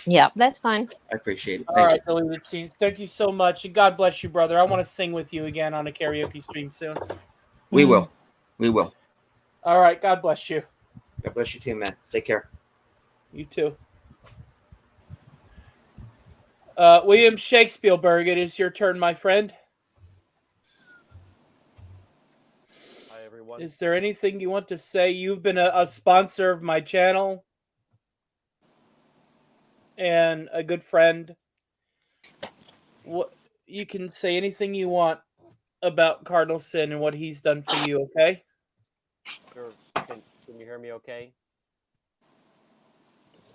Yeah, that's fine. I appreciate it. All Thank you. right, deleted scenes. Thank you so much, and God bless you, brother. I want to sing with you again on a karaoke stream soon. We Mm. will. We will. All right, God bless you. God bless you too, man. Take care. You too. William Shakespeare, it is your turn, my friend. Hi, everyone. Is there anything you want to say? You've been a sponsor of my channel and a good friend. What you can say anything you want about Cardinal Sin and what he's done for you, okay? Sure. Can you hear me okay?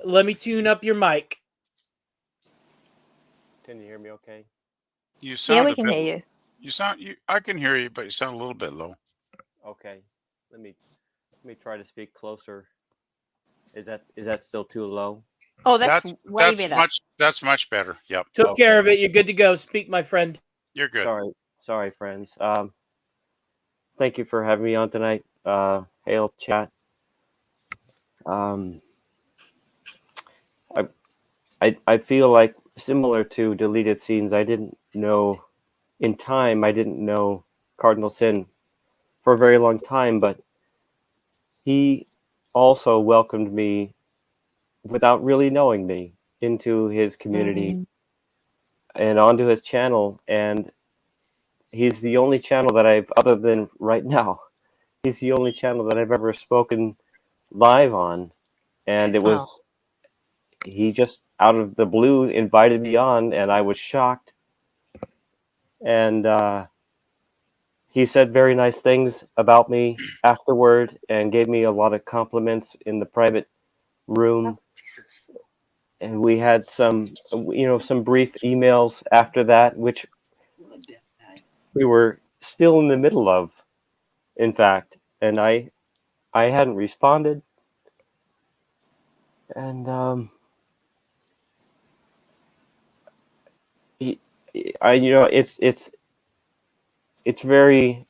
Let me tune up your mic. Can you hear me okay? You Yeah, sound we a can bit. hear you. I can hear you, but you sound a little bit low. Okay. Let me try to speak closer. Is that still too low? Oh, That's way better. much better. Yep, Took Okay. care of it. You're good to go. Speak, my friend. you're good. Sorry, friends. Thank you for having me on tonight. Hail chat. Um, I I feel like similar to deleted scenes. I didn't know in time. I didn't know Cardinal Sin for a very long time, but he also welcomed me without really knowing me into his community Mm. and onto his channel. And he's the only channel that I've, other than right now, he's the only channel that I've ever spoken live on. And it Oh. was, he just out of the blue invited me on, and I was shocked. And he said very nice things about me afterward and gave me a lot of compliments in the private room. And we had some brief emails after that, which we were still in the middle of, in fact. And I hadn't responded. And he, it's very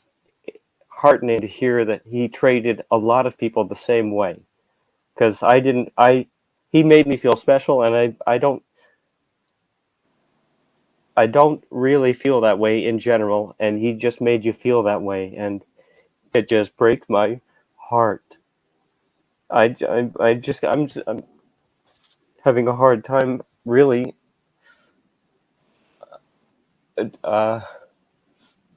heartening to hear that he treated a lot of people the same way. Because I didn't, I he made me feel special, and I don't really feel that way in general, and he just made you feel that way, and it just breaks my heart. I'm having a hard time really. Uh,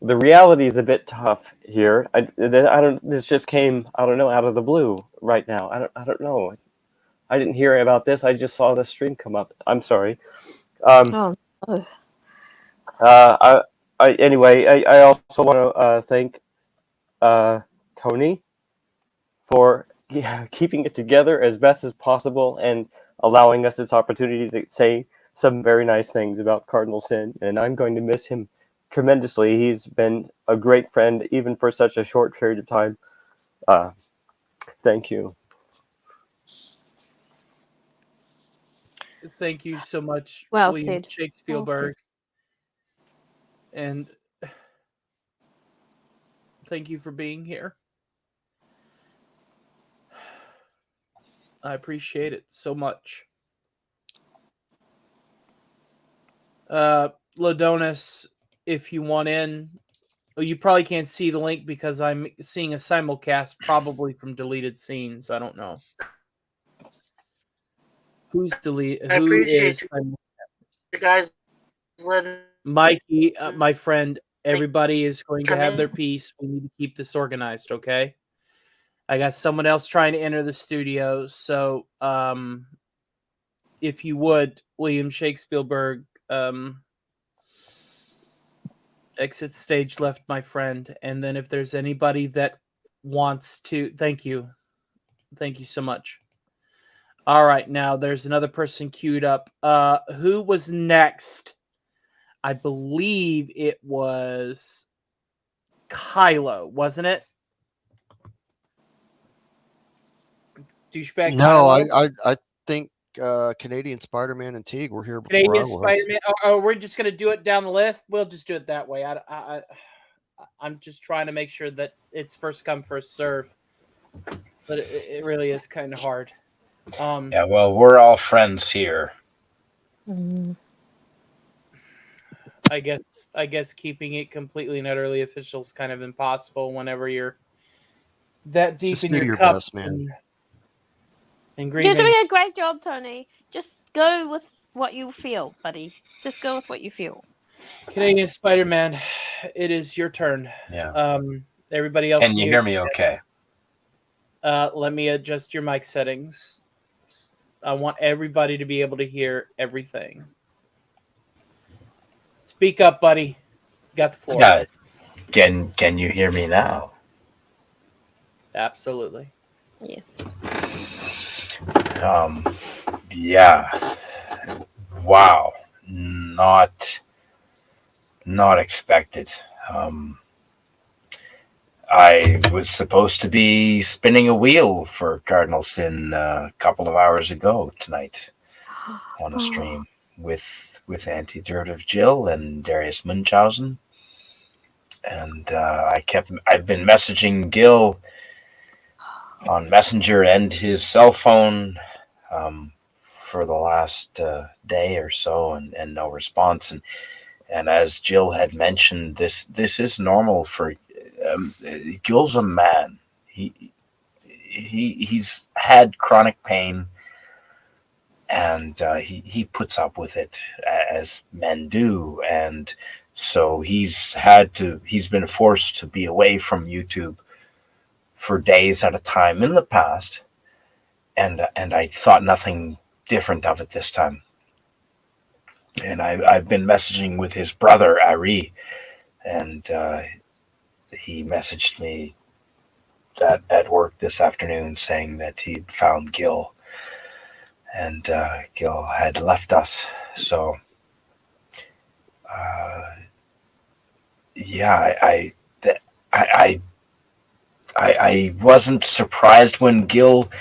the reality is a bit tough here. I don't. This just came. I don't know, out of the blue right now. I don't know. I didn't hear about this. I just saw the stream come up. I'm sorry. Um, Oh, no. uh, anyway, I also want to thank uh, Tony for keeping it together as best as possible and allowing us this opportunity to say some very nice things about Cardinal Sin. And I'm going to miss him tremendously. He's been a great friend, even for such a short period of time. Uh, thank you. Thank you so much, Well William said. Well said. Shakespeare, and thank you for being here. I appreciate it so much. Lodonis, if you want in, well, you probably can't see the link because I'm seeing a simulcast, probably from deleted scenes. I don't know who's delete. I Who appreciate is you guys letting Mikey? My friend. me Everybody is going to come have in. their piece. We need to keep this organized, okay? I got someone else trying to enter the studio, so if you would, William Shakespeare, exit stage left, my friend. And then if there's anybody that wants to, thank you so much. All right, now there's another person queued up. Who was next? I believe it was Kylo, wasn't it? Douchebag No, Kylo? I think Canadian Spider-Man and Teague were here before I Canadian was. Spider-Man. Oh, we're just gonna do it down the list. We'll just do it that way. I'm just trying to make sure that it's first come first serve, but it really is kind of hard. Yeah, well, we're all friends here. I guess keeping it completely and utterly official is kind of impossible whenever you're that deep Just in do your your cup best, man. and You're grieving. doing a great job, Tony. Just go with what you feel, buddy. Just go with what you feel. Canadian Spider-Man, it is your turn. Yeah. Everybody else, Can you mute. hear me okay? Let me adjust your mic settings. I want everybody to be able to hear everything. Speak up, buddy. Got the floor. Yeah. Can you hear me now? Absolutely. Yes. Yeah. Wow. Not expected. I was supposed to be spinning a wheel for Cardinal Sin a couple of hours ago tonight on a stream with Antidote of Jill and Darius Munchausen. And I've been messaging Gil on Messenger and his cell phone for the last day or so, and no response. And as Jill had mentioned, this is normal for Gil's a man. He's had chronic pain, and he puts up with it as men do, and so he's been forced to be away from YouTube for days at a time in the past, and I thought nothing different of it this time. And I've been messaging with his brother Ari, and he messaged me at work this afternoon saying that he'd found Gil, and Gil had left us. So, yeah, I wasn't surprised when Gil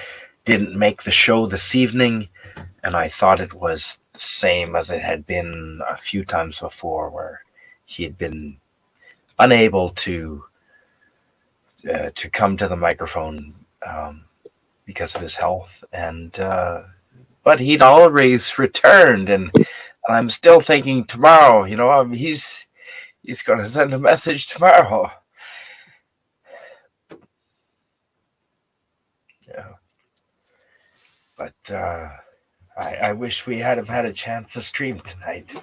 didn't make the show this evening, and I thought it was the same as it had been a few times before, where he had been unable to come to the microphone because of his health, and but he'd always returned, and I'm still thinking tomorrow. He's going to send a message tomorrow. Yeah, but I wish we had have had a chance to stream tonight.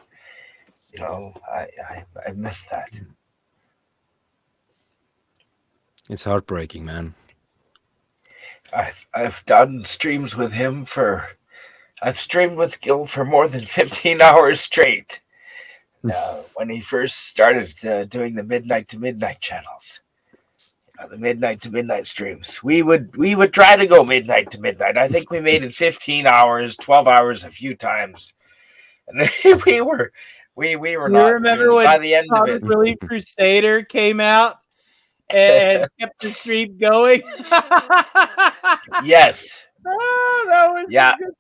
I missed that. It's heartbreaking, man. I've done streams with him I've streamed with Gil for more than 15 hours straight. When he first started doing the midnight to midnight channels, the midnight to midnight streams, we would try to go midnight to midnight. I think we made it 15 hours, 12 hours a few times, and we were not. Remember when by the end of it, Relief Crusader came out and kept the stream going? yes. Oh, that was Yeah. a good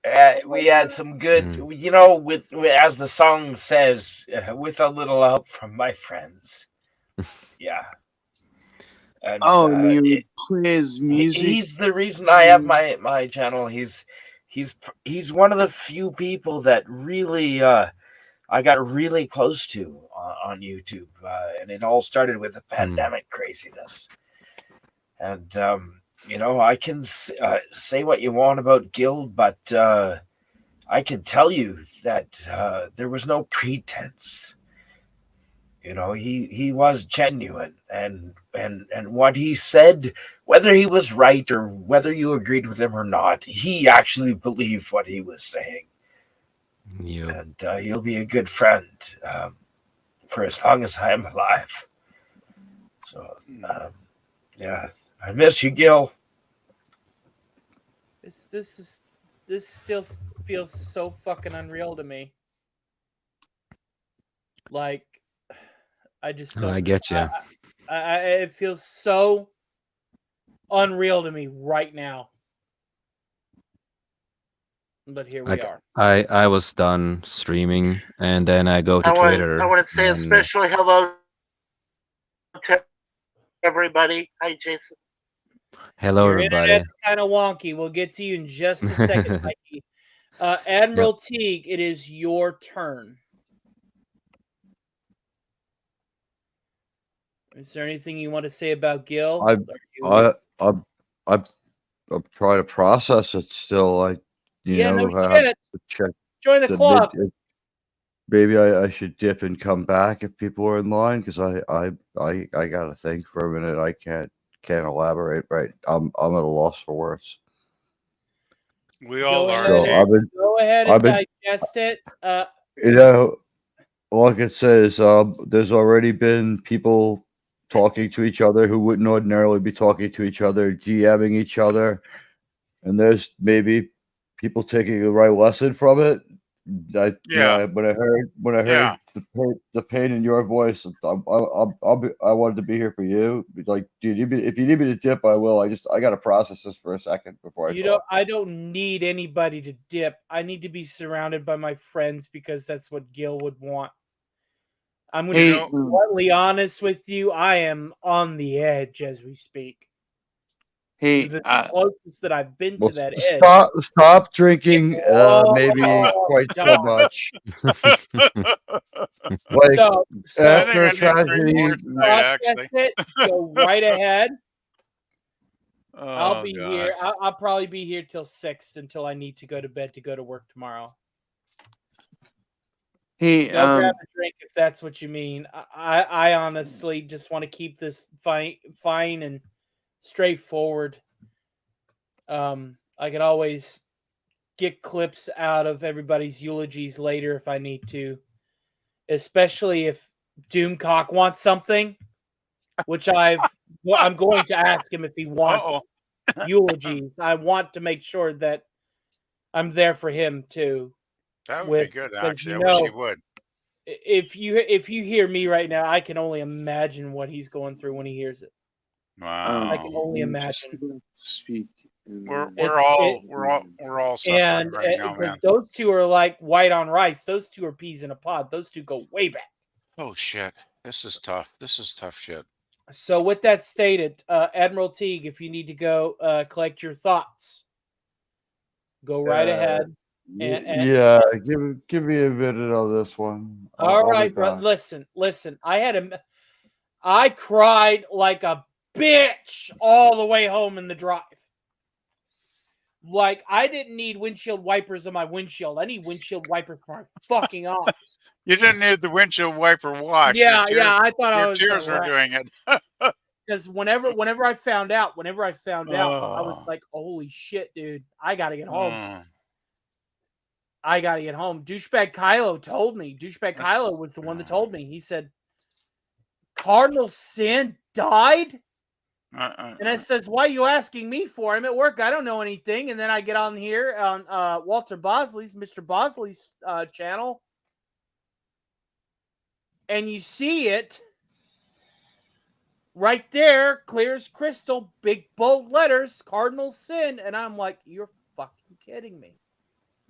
time. We had some good, with as the song says, with a little help from my friends. Yeah. And, you play his music? He's the reason I have my channel. He's one of the few people that really I got really close to on YouTube, and it all started with the pandemic craziness. And I can say what you want about Gil, but I can tell you that there was no pretense. He was genuine, and what he said, whether he was right or whether you agreed with him or not, he actually believed what he was saying. Yeah. And he'll be a good friend for as long as I am alive. So, yeah, I miss you, Gil. This still feels so fucking unreal to me. Like, I just don't. I get you. It feels so unreal to me right now. But here we are. I was done streaming, and then I go to Twitter. I want to say a special hello to everybody. Hi, Jason. Hello, Your everybody. internet's kind of wonky. We'll get to you in just a second, Mikey. Admiral Teague, it is your turn. Is there anything you want to say about Gil? I'm trying to process it still. No shit. Check Join the club. Maybe I should dip and come back if people are in line, because I gotta think for a minute. I can't elaborate. Right, I'm at a loss for words. We all are. Go ahead and digest it. All I can say is there's already been people talking to each other who wouldn't ordinarily be talking to each other, DMing each other, and there's maybe people taking the right lesson from it. When I heard the pain in your voice, I wanted to be here for you. Like, dude, if you need me to dip, I will. I got to process this for a second before I talk. I don't need anybody to dip. I need to be surrounded by my friends because that's what Gil would want. I'm going to be bluntly honest with you. I am on the edge as we speak. The closest that I've been to that edge. Stop drinking. Maybe quite so much. Like after a tragedy, go right ahead. I'll be here. I'll probably be here till 6 until I need to go to bed to go to work tomorrow. Hey, go grab a drink if that's what you mean. I honestly just want to keep this fine and straightforward. I could always get clips out of everybody's eulogies later if I need to, especially if Doomcock wants something, which I'm going to ask him if he wants eulogies. I want to make sure that I'm there for him too. That would be good, actually. I wish he would. If you hear me right now, I can only imagine what he's going through when he hears it. Wow. I can only imagine. Speak. We're all suffering right now, man. Those two are like white on rice. Those two are peas in a pod. Those two go way back. Oh shit! This is tough. This is tough shit. So with that stated, Admiral Teague, if you need to go collect your thoughts, go right ahead. Give me a minute on this one. All right, bro. Listen. I cried like a bitch all the way home in the drive. Like, I didn't need windshield wipers on my windshield. I need windshield wipers for my fucking eyes. You didn't need the windshield wiper wash. Yeah, I thought your tears were doing it. Because whenever I found out, I was like, holy shit, dude. I got to get home. Douchebag Kylo told me. Kylo was the one that told me. He said, Cardinal Sin died? And I says, why are you asking me for? I'm at work. I don't know anything. And then I get on here on Mr. Bosley's channel. And you see it right there, clear as crystal, big bold letters, Cardinal Sin. And I'm like, you're fucking kidding me.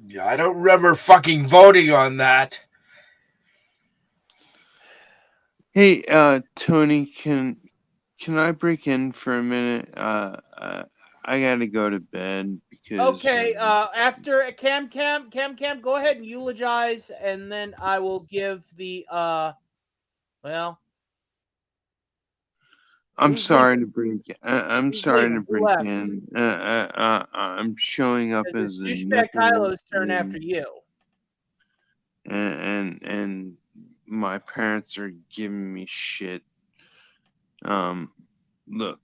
Yeah, I don't remember fucking voting on that. Hey, Tony, can I break in for a minute? I gotta go to bed because. Okay. After Cam, go ahead and eulogize, and then I will give the. Well. I'm sorry to break. I'm sorry to break in. I'm showing up as a douchebag Kylo's turn after you. And my parents are giving me shit. Look,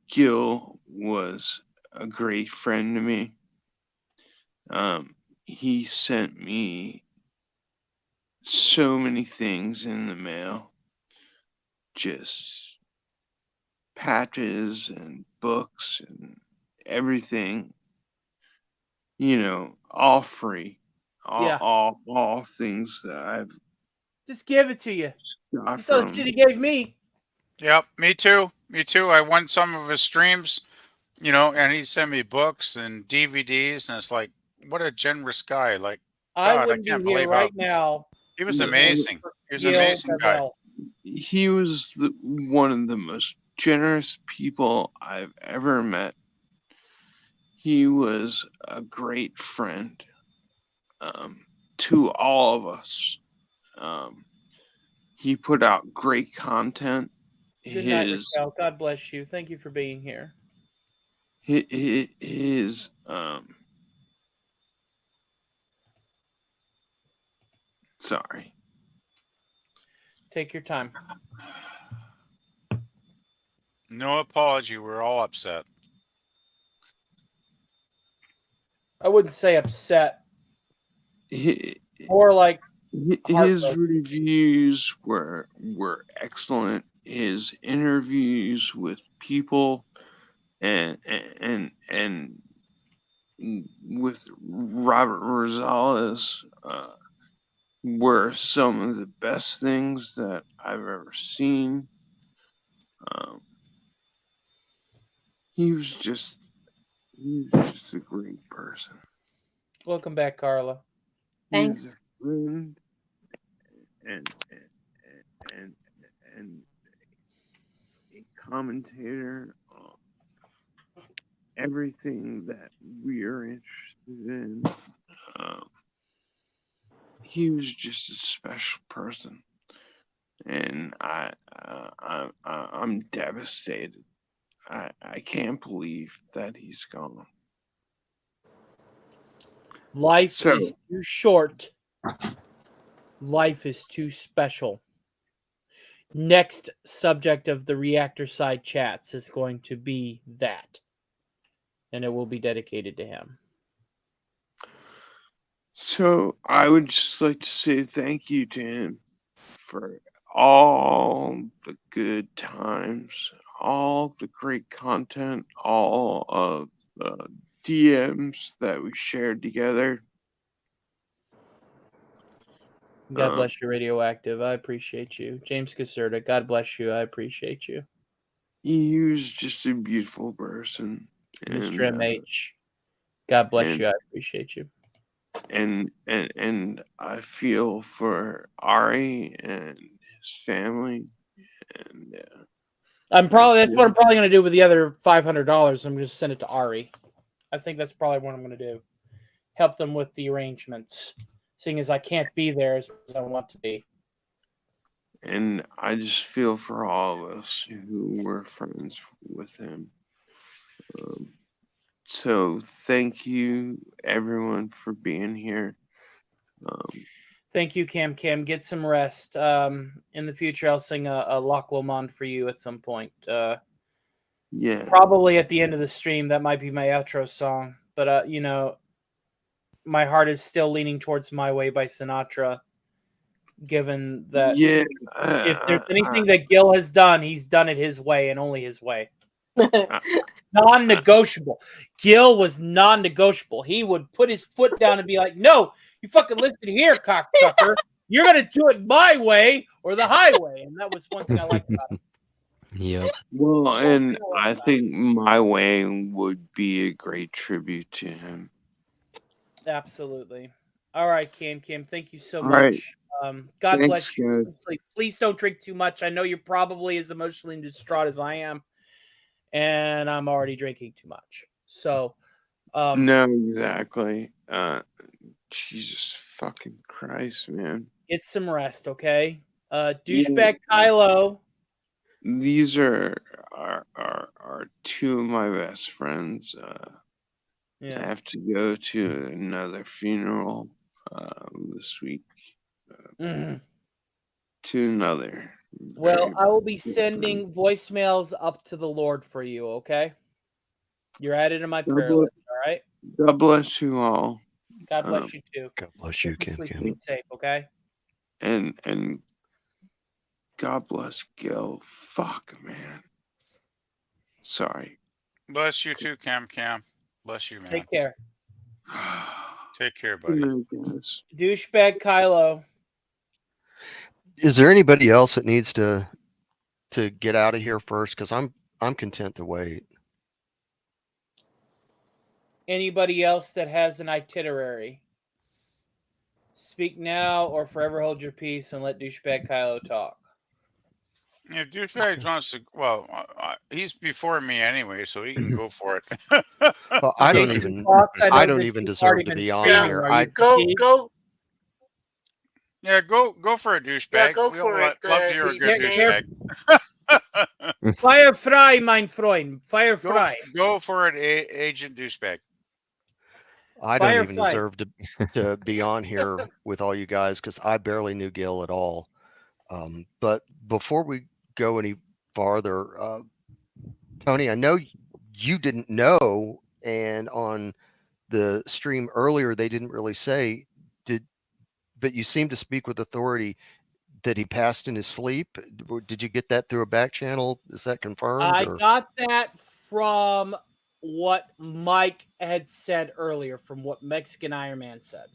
Gil was a great friend to me. He sent me so many things in the mail. Just patches and books and everything. You know, all free. All things that I've just give it to you. You saw the shit he gave me. Yep, me too. I won some of his streams, and he sent me books and DVDs, and it's like, what a generous guy. Like, God, I can't believe right now. He was amazing. He was an amazing guy. He was one of the most generous people I've ever met. He was a great friend. to all of us. He put out great content. Good night, Raquel. God bless you. Thank you for being here. His sorry. Take your time. No apology. We're all upset. I wouldn't say upset. More like his reviews were excellent. His interviews with people and with Robert Rosales were some of the best things that I've ever seen. He was just a great person. Welcome back, Carla. Thanks. He's a friend and a commentator on everything that we are interested in. He was just a special person, and I'm devastated. I can't believe that he's gone. Life is too short. Life is too special. Next subject of the Reactor Side chats is going to be that. And it will be dedicated to him. So I would just like to say thank you to him for all the good times, all the great content, all of the DMs that we shared together. God bless you, Radioactive. I appreciate you. James Caserta, God bless you. I appreciate you. He was just a beautiful person. Mr. MH, God bless you. I appreciate you. And I feel for Ari and his family. And that's what I'm probably going to do with the other $500. I'm going to send it to Ari. I think that's probably what I'm going to do. Help them with the arrangements, seeing as I can't be there as I want to be. And I just feel for all of us who were friends with him. So thank you, everyone, for being here. Thank you, Cam. Get some rest. In the future, I'll sing a Loch Lomond for you at some point. Yeah. Probably at the end of the stream. That might be my outro song. But, my heart is still leaning towards My Way by Sinatra, given that if there's anything that Gil has done, he's done it his way and only his way. Non-negotiable. Gil was non-negotiable. He would put his foot down and be like, no, you fucking listen here, cocksucker. You're going to do it my way or the highway. And that was one thing I liked about him. Yep. Well, and I think My Way would be a great tribute to him. Absolutely. All right, Cam. Thank you so All much. right. God Thanks, bless you. guys. Please don't drink too much. I know you're probably as emotionally distraught as I am. And I'm already drinking too much. So, no, exactly. Jesus fucking Christ, man. Get some rest, okay? Douchebag Kylo. These are two of my best friends. I have to go to another funeral this week. To another. Well, I will be sending voicemails up to the Lord for you, okay? You're added to my prayer list, all right? God bless you all. God bless you too. God bless you, Kim. Be safe, okay? And God bless Gil. Fuck, man. Sorry. Bless you too, Cam. Bless you, man. Take care. Take care, buddy. Douchebag Kylo. Is there anybody else that needs to get out of here first? Because I'm content to wait. Anybody else that has an itinerary? Speak now or forever hold your peace and let Douchebag Kylo talk. Yeah, douchebag wants to. Well, he's before me anyway, so he can go for it. Well, I don't Jason even Fox, I I know don't that even you've already deserve to been be on Yeah, screaming. here. Are you go fatigued? go Yeah, go for a douchebag. go We'll for it. love to hear a good Care- douchebag. Fire fry, mein Freund. Fire Go fry. go for it, Agent Douchebag. I don't even Firefight. deserve to be on here with all you guys because I barely knew Gil at all. But before we go any farther, Tony, I know you didn't know, and on the stream earlier they didn't really say but you seem to speak with authority that he passed in his sleep. Did you get that through a back channel? Is that confirmed? I Or? got that from what Mike had said earlier, from what Mexican Iron Man said.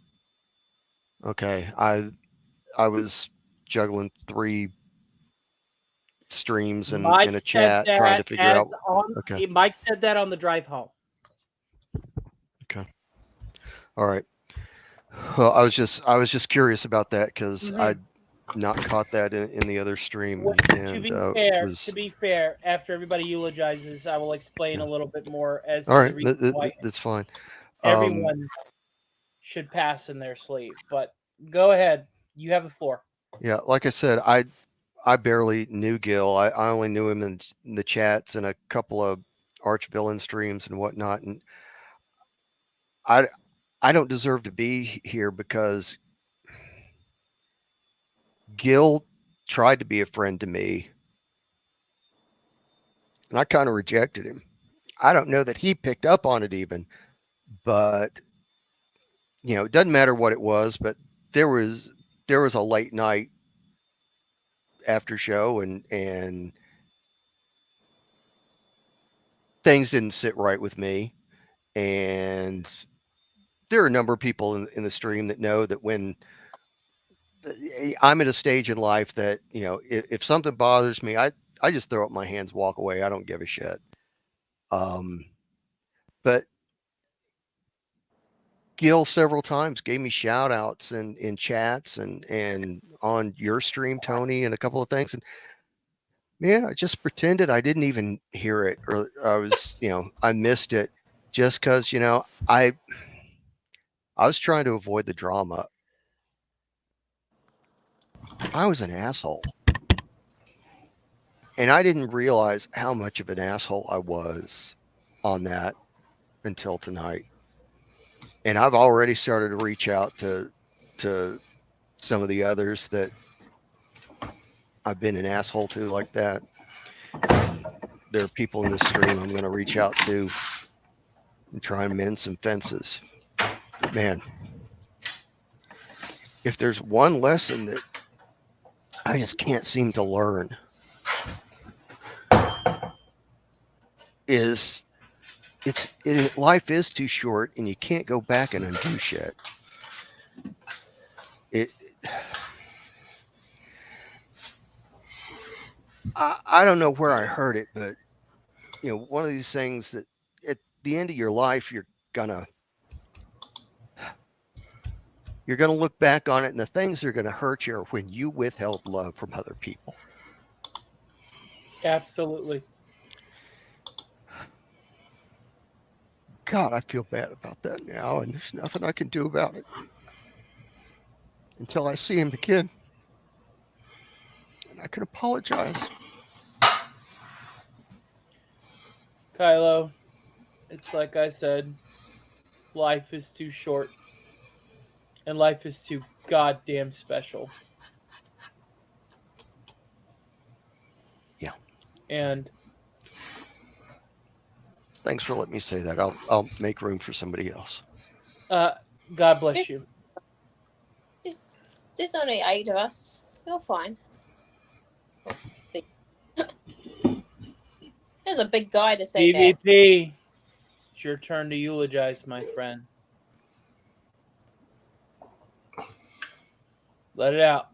Okay, I was juggling 3 streams and Mike in a said chat trying to that figure out. Okay. Mike said that on the drive home. Okay. All right. Well, I was just curious about that because I'd not caught that in the other stream. Well, And to be fair, after everybody eulogizes, I will explain a little bit more as to the reason why that's fine. everyone should pass in their sleep. But go ahead, you have the floor. Yeah, like I said, I barely knew Gil. I only knew him in the chats and a couple of arch villain streams and whatnot. And I don't deserve to be here because Gil tried to be a friend to me, and I kind of rejected him. I don't know that he picked up on it even, but it doesn't matter what it was. But there was a late night after show, and things didn't sit right with me. And there are a number of people in the stream that know that when I'm at a stage in life that, if something bothers me, I just throw up my hands, walk away. I don't give a shit. But Gil several times gave me shout outs in chats and on your stream, Tony, and a couple of things. And man, I just pretended I didn't even hear it, or I was, I missed it just because, I was trying to avoid the drama. I was an asshole. And I didn't realize how much of an asshole I was on that until tonight. And I've already started to reach out to some of the others that I've been an asshole to like that. There are people in this stream I'm going to reach out to and try and mend some fences. But man, if there's one lesson that I just can't seem to learn, is life is too short and you can't go back and undo shit. I don't know where I heard it, but one of these things that at the end of your life you're gonna look back on it, and the things that are gonna hurt you are when you withheld love from other people. Absolutely. God, I feel bad about that now, and there's nothing I can do about it until I see him again, and I can apologize. Kylo, it's like I said, life is too short, and life is too goddamn special. Yeah. And thanks for letting me say that. I'll make room for somebody else. God bless you. There's only 8 of us. You're fine. There's a big guy to say that. PvP, it's your turn to eulogize, my friend. Let it out.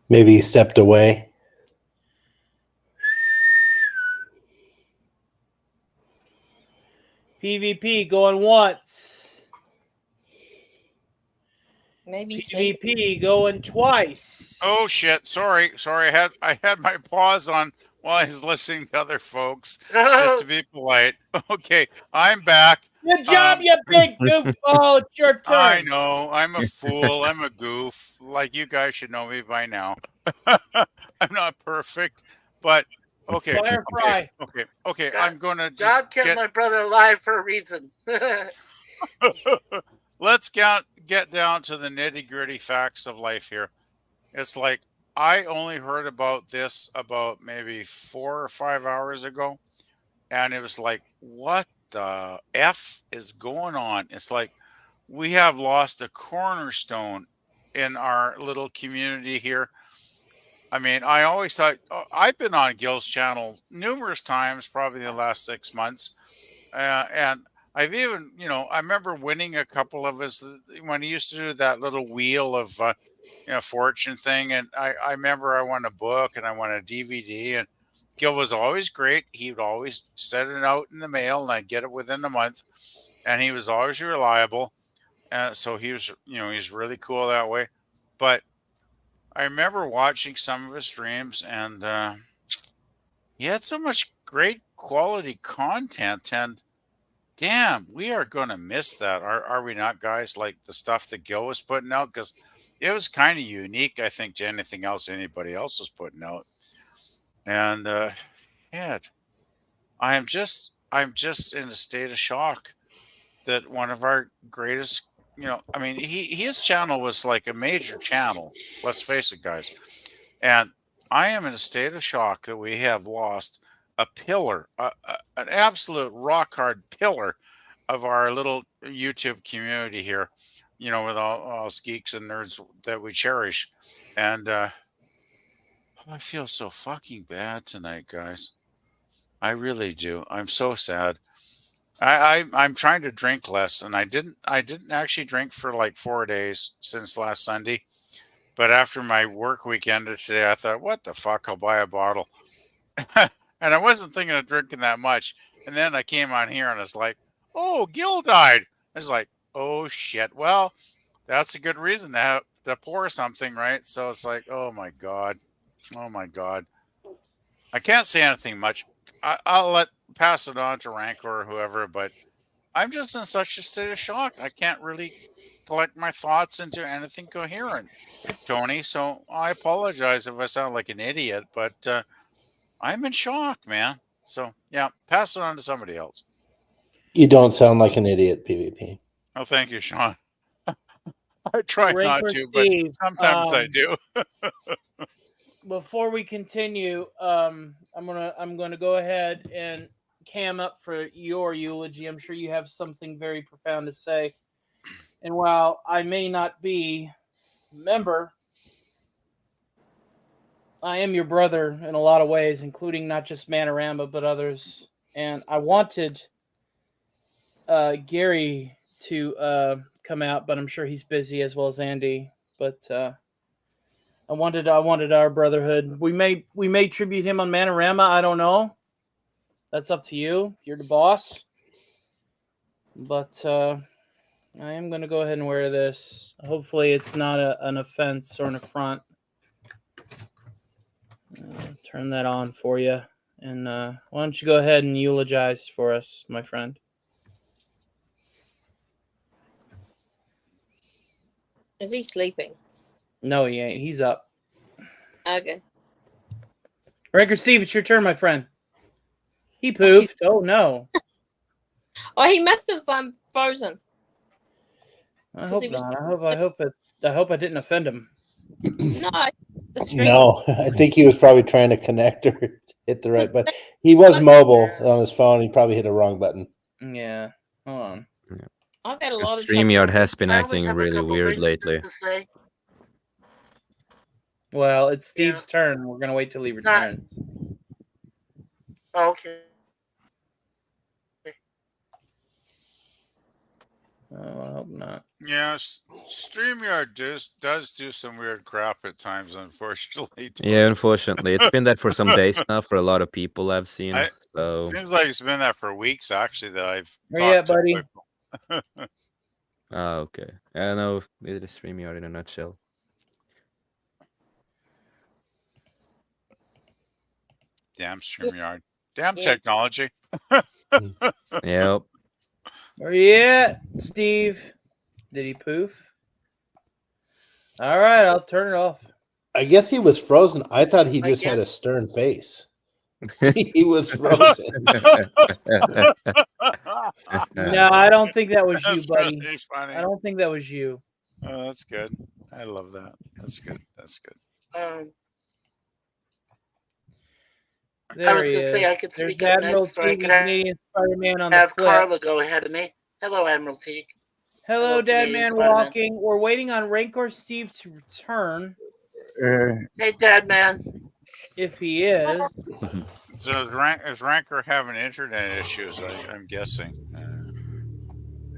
Maybe he stepped away. PvP going once. Maybe sleep. PvP going twice. Oh shit! Sorry. I had my pause on while I was listening to other folks, just to be polite. Okay, I'm back. Good job, you big goofball. It's your turn. I know. I'm a fool. I'm a goof. Like, you guys should know me by now. I'm not perfect, but okay. Fire fry. Okay. God- I'm gonna God just kept get. my brother alive for a reason. Let's get down to the nitty gritty facts of life here. It's like, I only heard about this about maybe 4 or 5 hours ago, and it was like, what the F is going on? It's like, we have lost a cornerstone in our little community here. I mean, I always thought, I've been on Gil's channel numerous times, probably in the last 6 months. And I've even, I remember winning a couple of his when he used to do that little wheel of, fortune thing. And I remember I won a book and I won a DVD, and Gil was always great. He would always send it out in the mail and I'd get it within a month. And he was always reliable. So he was, he's really cool that way. But I remember watching some of his streams, and he had so much great quality content. And damn, we are going to miss that. Are we not, guys? Like the stuff that Gil was putting out, because it was kind of unique, I think, to anything else anybody else was putting out. And yeah, I'm just in a state of shock that one of our greatest, I mean, his channel was like a major channel. Let's face it, guys. And I am in a state of shock that we have lost a pillar, an absolute rock hard pillar of our little YouTube community here, with all us geeks and nerds that we cherish. And I feel so fucking bad tonight, guys. I really do. I'm so sad. I'm trying to drink less, and I didn't actually drink for like 4 days since last Sunday. But after my work week ended today, I thought, what the fuck? I'll buy a bottle. And I wasn't thinking of drinking that much. And then I came on here and it's like, oh, Gil died. I was like, oh shit. Well, that's a good reason to pour something, right? So it's like, oh my God. Oh my God. I can't say anything much. I'll pass it on to Rancor or whoever, but I'm just in such a state of shock. I can't really collect my thoughts into anything coherent, Tony. So I apologize if I sound like an idiot, but I'm in shock, man. So yeah, pass it on to somebody else. You don't sound like an idiot, PvP. Oh, thank you, Sean. I try not Rancor to, but Steve, sometimes I do. Before we continue, I'm gonna go ahead and cam up for your eulogy. I'm sure you have something very profound to say. And while I may not be a member, I am your brother in a lot of ways, including not just Manorama, but others. And I wanted Gary to come out, but I'm sure he's busy, as well as Andy. But I wanted our brotherhood. We may tribute him on Manorama. I don't know. That's up to you. You're the boss. But I am going to go ahead and wear this. Hopefully it's not an offense or an affront. Turn that on for you. And why don't you go ahead and eulogize for us, my friend? Is he sleeping? No, he ain't. He's up. Okay. Ranker Steve, it's your turn, my friend. He poofed. Oh, no. Oh, he must have frozen. I hope not. I hope I didn't offend him. No, the stream. No, I think he was probably trying to connect or hit the right button. He was mobile on his phone. He probably hit a wrong button. Yeah. Hold on. I've had a lot of StreamYard trouble. has been I only acting have a really couple weird things lately. to say. Well, it's Steve's turn. We're gonna wait till he returns. Okay. Oh, I hope not. Yeah, StreamYard does do some weird crap at times, unfortunately. Yeah, unfortunately, it's been that for some days now for a lot of people I've seen. So Seems like it's been that for weeks, actually, that I've Where you at, talked to buddy? people. okay. I know it is StreamYard in a nutshell. Damn StreamYard. Damn Yeah. technology. Yep. Where you at, Steve? Did he poof? All right, I'll turn it off. I guess he was frozen. I thought he I just had a guess. stern face. He was frozen. No, I don't think that was you, That's buddy. really funny. I don't think that was you. Oh, that's good. I love that. That's good. That's good. There I was he going to say is. I could There's speak up Admiral next, so I Teague could and Canadian Spider-Man on the have flip. Carla go ahead of me. Hello, Admiral Teague. Hello, Canadian Dadman Spider-Man. walking. We're waiting on Rancor Steve to return. Hey, Dad Man. If he is. So is Ranker having internet issues? I'm guessing.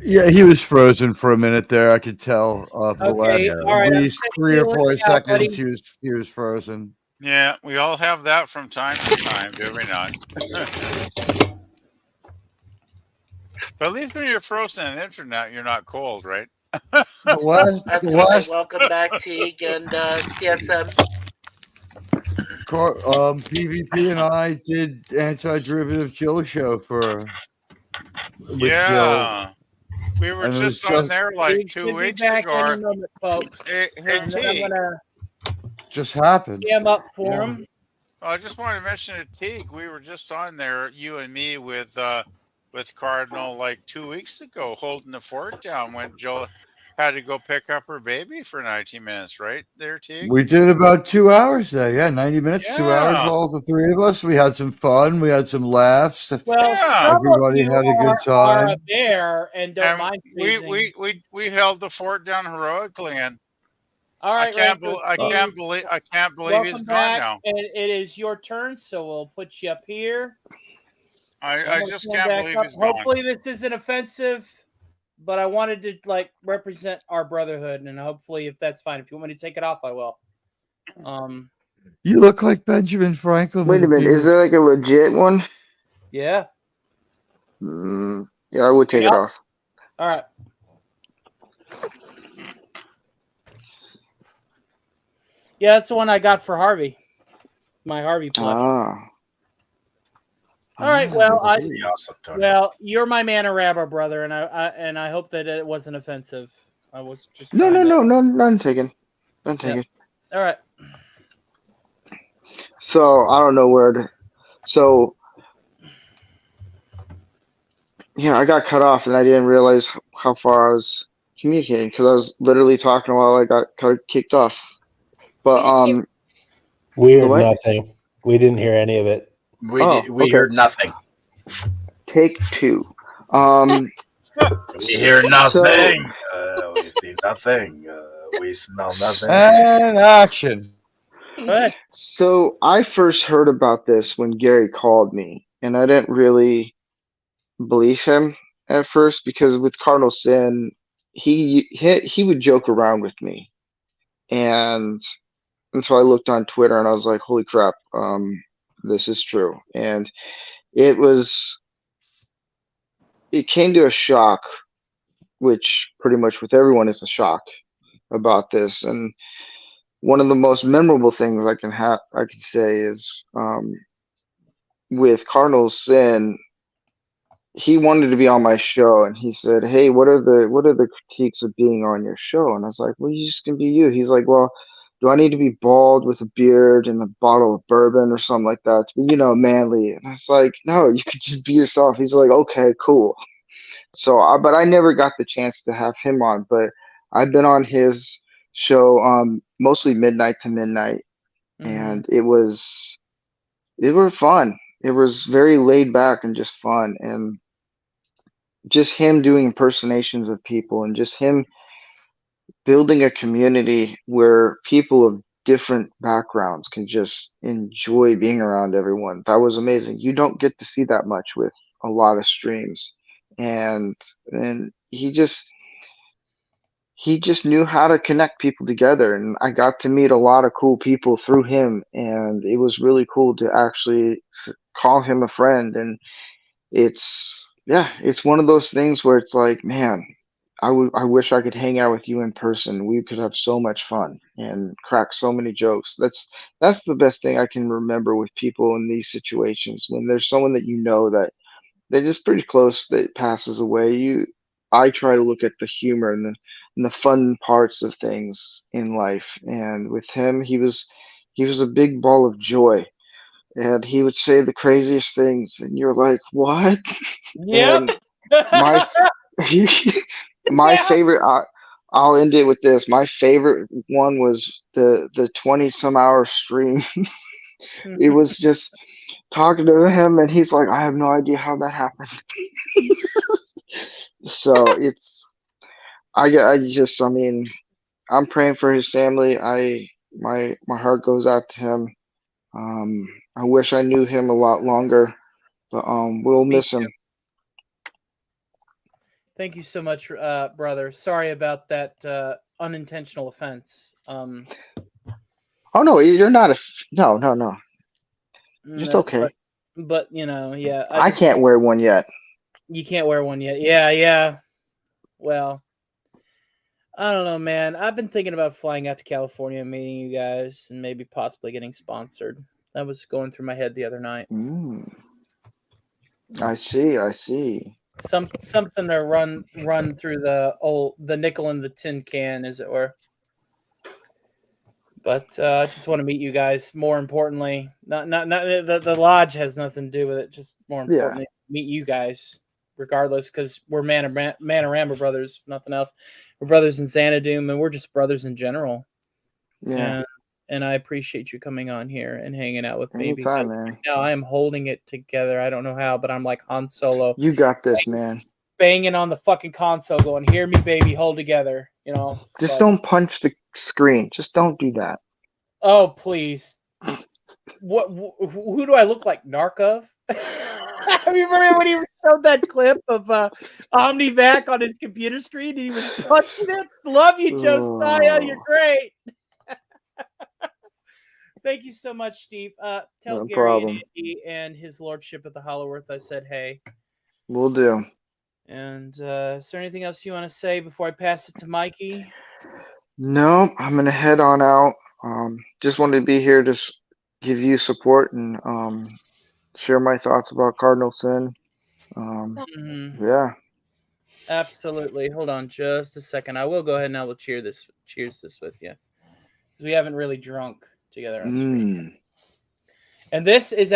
Yeah, he was frozen for a minute there. I could tell. For the Okay, last all right, at I'm least sending 3 you or a 4 link out, buddy. seconds, he was frozen. Yeah, we all have that from time to time, do we not? But at least when you're frozen on the internet, you're not cold, right? The last, I was the going to last say welcome back, Teague and CSM. PvP and I did anti-derivative Jill show with Jill. Yeah. We were And it was just on just- there like Steve 2 should be weeks back ago. any moment, folks. Hey, And then I'm Teague. gonna Just happened. jam up for Yeah. him. I just wanted to mention to Teague, we were just on there, you and me, with Cardinal like 2 weeks ago, holding the fort down when Jill had to go pick up her baby for 19 minutes, right there, Teague? We did about 2 hours there. Yeah, 90 minutes, 2 hours, Yeah. all the three of us. We had some fun. We had some laughs. Well, Yeah. some Everybody of you had a good are a time. bear and don't And mind we, freezing. we held the fort down heroically, and All I right, can't Rancor Steve. I can't believe Welcome he's gone back, now. and it is your turn, so we'll put you up here. I I'm gonna just come can't back believe up. he's gone. Hopefully this isn't offensive, but I wanted to like represent our brotherhood, and hopefully if that's fine. If you want me to take it off, I will. You look like Benjamin Franklin. Wait a with minute, beard. is there like a legit one? Yeah. Yeah, I would take it Yep. off. All right. Yeah, that's the one I got for Harvey. My Harvey plush. Ah. All right. Well, awesome, Tony. well, you're my Manarabba brother, and I hope that it wasn't offensive. I was just No, trying to- none taken. None taken. All right. So I don't know where to. So yeah, I got cut off, and I didn't realize how far I was communicating because I was literally talking while I got kicked off. But We heard what? nothing. We didn't hear any of it. We okay. heard nothing. Take two. We hear nothing. So, We see nothing. We smell nothing. And action. So I first heard about this when Gary called me, and I didn't really believe him at first because with Cardinal Sin, he would joke around with me, and so I looked on Twitter and I was like, "Holy crap, this is true!" And it came to a shock, which pretty much with everyone is a shock about this. And one of the most memorable things I can say is with Cardinal Sin, he wanted to be on my show, and he said, "Hey, what are the critiques of being on your show?" And I was like, "Well, you just can be you." He's like, "Well, do I need to be bald with a beard and a bottle of bourbon or something like that to be, manly?" And I was like, "No, you could just be yourself." He's like, "Okay, cool." So, but I never got the chance to have him on, but I've been on his show mostly midnight to midnight, and it was fun. It was very laid back and just fun, and just him doing impersonations of people and just him building a community where people of different backgrounds can just enjoy being around everyone. That was amazing. You don't get to see that much with a lot of streams. And he just he just knew how to connect people together, and I got to meet a lot of cool people through him, and it was really cool to actually call him a friend. And it's one of those things where it's like, man, I wish I could hang out with you in person. We could have so much fun and crack so many jokes. That's the best thing I can remember with people in these situations, when there's someone that you know that they're just pretty close that passes away. I try to look at the humor and the fun parts of things in life. And with him, he was a big ball of joy, and he would say the craziest things, and you're like, what? Yep. And my my Yeah. favorite. I'll end it with this. My favorite one was the 20 some hour stream. It was just talking to him, and he's like, I have no idea how that happened. So I mean, I'm praying for his family. My heart goes out to him. I wish I knew him a lot longer, but we'll Me miss too. him. Thank you so much, brother. Sorry about that unintentional offense. Oh no, you're not no. It's No, okay. but you know, yeah. I can't wear one yet. You can't wear one yet. Yeah. Well, I don't know, man. I've been thinking about flying out to California and meeting you guys, and maybe possibly getting sponsored. That was going through my head the other night. I see. Something to run through the nickel in the tin can, as it were. But I just want to meet you guys. More importantly, not the lodge has nothing to do with it. Just more importantly, meet you guys, regardless, because we're Manorama brothers, nothing else. We're brothers in Xanadu, and we're just brothers in general. Yeah. And I appreciate you coming on here and hanging out with me, Anytime, because man. right now I am holding it together. I don't know how, but I'm like Han Solo. You got this, man. Banging on the fucking console, going, "Hear me, baby, hold together." You know. Just but- don't punch the screen. Just don't do that. Oh please! Who do I look like, Narkov? Remember when he showed that clip of Omnivac on his computer screen and he was punching it? Love you, Josiah. You're great. Thank you so much, Steve. Tell No Gary problem. and Andy and his lordship at the Hollow Earth I said hey. We'll do. And is there anything else you want to say before I pass it to Mikey? No, I'm gonna head on out. Just wanted to be here to give you support and share my thoughts about Cardinal Sin. Yeah. Absolutely. Hold on just a second. I will go ahead and I will cheers this with you. We haven't really drunk together on stream. And this is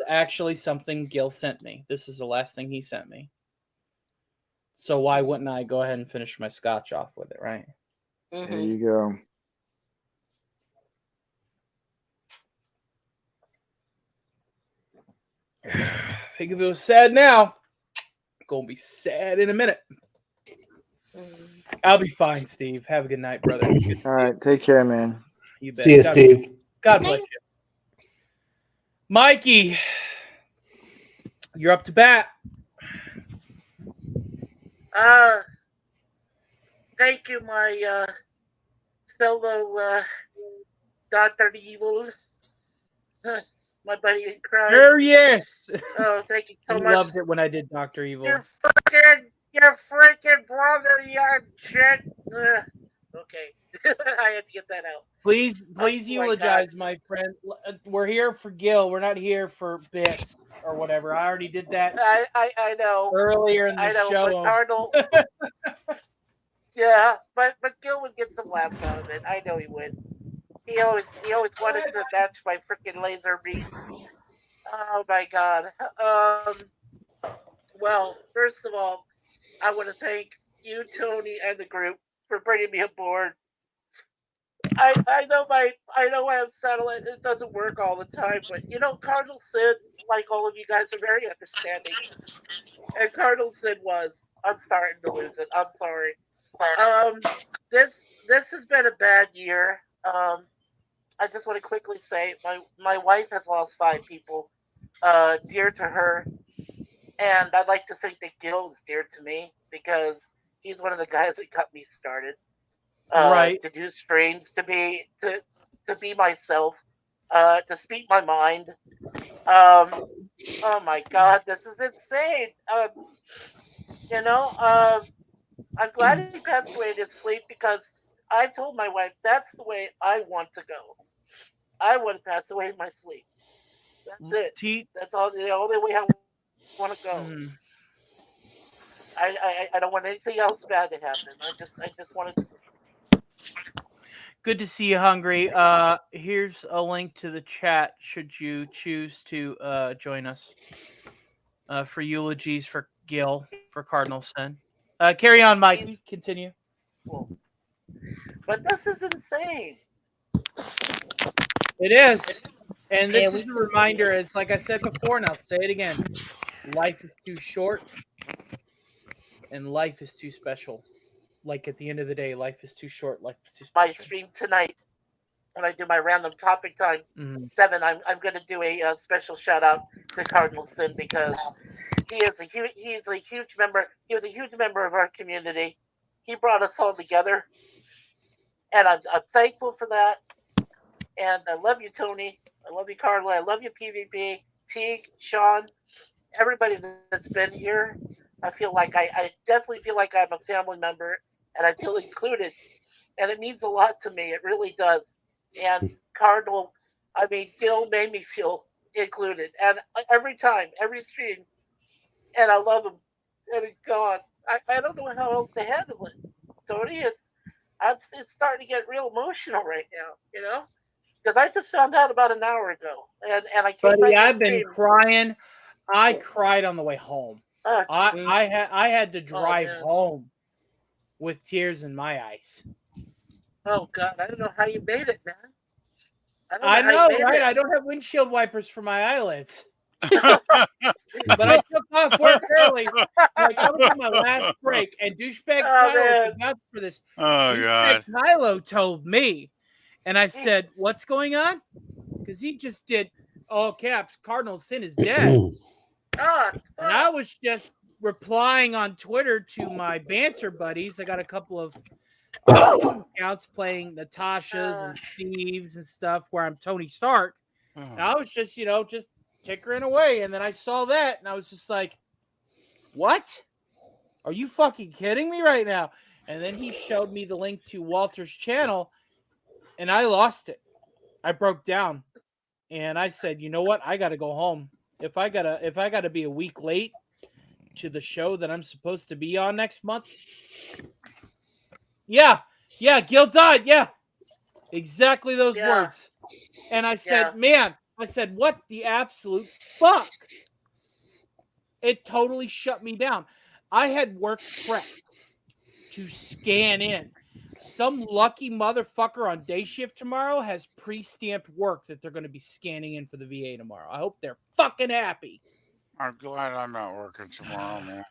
actually something Gil sent me. This is the last thing he sent me. So why wouldn't I go ahead and finish my scotch off with it, right? There you go. Think if it was sad now, gonna be sad in a minute. I'll be fine, Steve. Have a good night, brother. All right, take care, man. You bet. See you, Steve. God bless you. Mikey, you're up to bat. Thank you, my fellow Dr. Evil, my buddy in crime. Yes. Oh, thank you so He much. loved it when I did Dr. Evil. Your freaking brother, you shit. Okay, I had to get that out. Please eulogize, my friend. We're here for Gil. We're not here for bits or whatever. I already did that. I know earlier in the I know, show. But Cardinal, yeah, but Gil would get some laughs out of it. I know he would. He always wanted to match my freaking laser beams. Oh my god. Well, first of all, I want to thank you, Tony, and the group for bringing me aboard. I know I have satellite. It doesn't work all the time, but Cardinal Sid, like all of you guys, are very understanding. And Cardinal Sid was. I'm starting to lose it. I'm sorry. This has been a bad year. I just want to quickly say my wife has lost 5 people dear to her, and I'd like to think that Gil is dear to me because He's one of the guys that got me started. Right. To do streams, to be myself, to speak my mind. Oh my God, this is insane. I'm glad he passed away in his sleep because I told my wife that's the way I want to go. I want to pass away in my sleep. That's it. That's all. The only way I want to go. I don't want anything else bad to happen. I just want it to. Good to see you, Hungry. Here's a link to the chat should you choose to join us for eulogies for Gil for Cardinal Sin. Carry on, Mikey. Continue. But this is insane. It is. And this Yeah, is a reminder, as like I said before, and I'll say it again. Life is too short and life is too special. Like at the end of the day, life is too short, life is too special. My stream tonight, when I do my random topic time 7, I'm going to do a special shout out to Cardinal Sin because he is a huge member. He was a huge member of our community. He brought us all together, and I'm thankful for that. And I love you, Tony. I love you, Carla. I love you, PvP, Teague, Sean, everybody that's been here. I feel like I definitely feel like I'm a family member, and I feel included, and it means a lot to me. It really does. And Cardinal, Gil made me feel included, and every time, every stream, and I love him, and he's gone. I don't know how else to handle it, Tony. It's starting to get real emotional right now, because I just found out about an hour ago, and I came Buddy, back. I've been crying. I cried on the way home. Oh, I had to drive man. home with tears in my eyes. Oh God, I don't know how you made it, man. I know, right? I don't have windshield wipers for my eyelids. But I took off work early. Like I was on my last break, and douchebag Kylo vouched for this. Oh God. Kylo told me, and I said, "What's going on?" Because he just did all caps. Cardinal Sin is dead, and I was just replying on Twitter to my banter buddies. I got a couple of accounts playing Natasha's and Steve's and stuff where I'm Tony Stark. And I was just, just tickering away. And then I saw that and I was just like, what? Are you fucking kidding me right now? And then he showed me the link to Walter's channel and I lost it. I broke down and I said, you know what? I got to go home. If I gotta be a week late to the show that I'm supposed to be on next month. Yeah, Gil died. Yeah, exactly those words. And I said, man, what the absolute fuck? It totally shut me down. I had work prepped to scan in. Some lucky motherfucker on day shift tomorrow has pre-stamped work that they're going to be scanning in for the VA tomorrow. I hope they're fucking happy. I'm glad I'm not working tomorrow, man.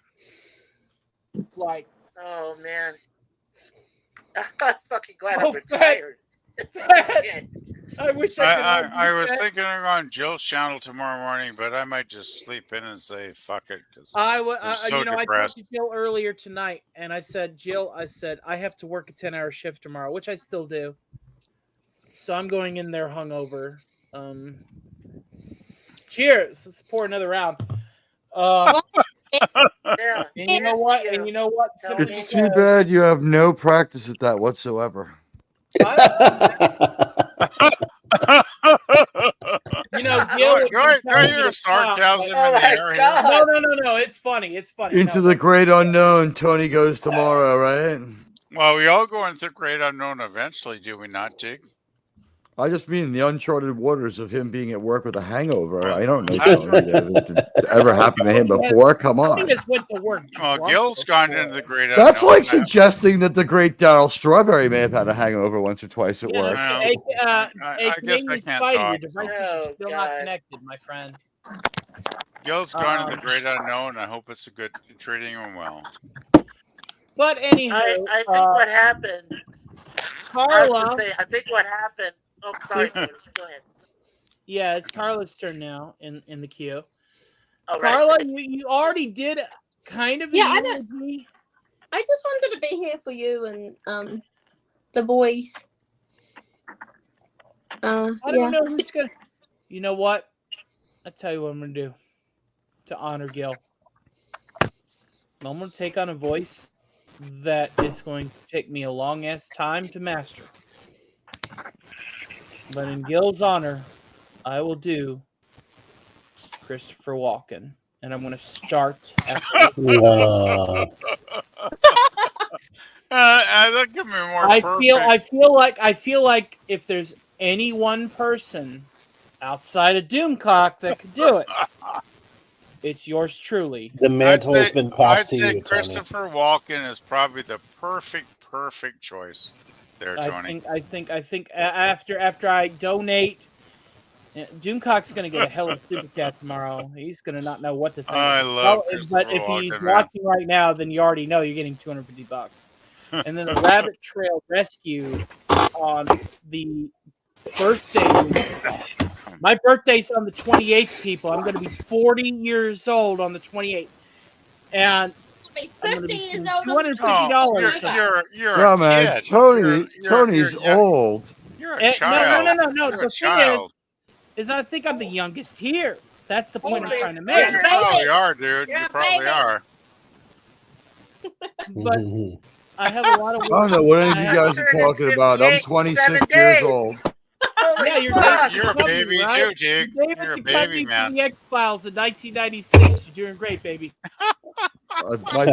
Like, oh man. I'm fucking glad I'm retired. I wish I was thinking of going Jill's channel tomorrow morning, but I might just sleep in and say fuck it because I'm so I depressed. talked to Jill earlier tonight, and I said, Jill, I have to work a 10-hour shift tomorrow, which I still do. So I'm going in there hungover. Cheers! Let's pour another round. And you know what? It's too bad you have no practice at that whatsoever. Gil, your sarcasm in the air here. No. It's funny. Into the great unknown, Tony goes tomorrow, right? Well, we all go into the great unknown eventually, do we not, Tig? I just mean the uncharted waters of him being at work with a hangover. I don't know Tony. Did it ever happen to him before? Come on. He just went to work. Well, Gil's gone into the great unknown. That's like suggesting that the great Daryl Strawberry may have had a hangover once or twice at work. I guess I can't talk. Your device is still not connected, my friend. Gil's gone into the great unknown. I hope it's treating him well. But anyhow, I think what happened. Carla. I think what happened. Oh, sorry. Go ahead. Yeah, it's Carla's turn now in the queue. All Carla, right. you already did kind of. Yeah, I know. I just wanted to be here for you and the boys. I Yeah. don't know who's gonna. You know what? I tell you what I'm gonna do to honor Gil. I'm gonna take on a voice that is going to take me a long ass time to master. But in Gil's honor, I will do Christopher Walken, and I'm gonna start after. No. That could be more I perfect. feel like if there's any one person outside of Doomcock that could do it, it's yours truly. The mantle has been passed I'd to say you, Tony. Christopher Walken is probably the perfect choice there, I Tony. think after I donate, Doomcock's gonna get a hell of a super cat tomorrow. He's gonna not know what to think. I love Christopher But if he's Walken, man. watching right now, then you already know you're getting $250. And then the Rabbit Trail Rescue on the birthday. My birthday's on the 28th, people. I'm going to be 40 years old on the 28th. And I'm going to be spending $250. You're Yeah, a man. kid. Tony's old. You're a child. No. You're a The thing child. is I think I'm the youngest here. That's the point I'm Holy trying to You make. probably are, dude. You're You a probably baby. are. But I have a lot of. I don't know what any of you guys are talking about. I'm 26 years old. Yeah, you're fuck. David You're a Duchovny, baby right? too, Jake. You're David You're a Duchovny baby, from man. the X-Files in 1996. You're doing great, baby. On my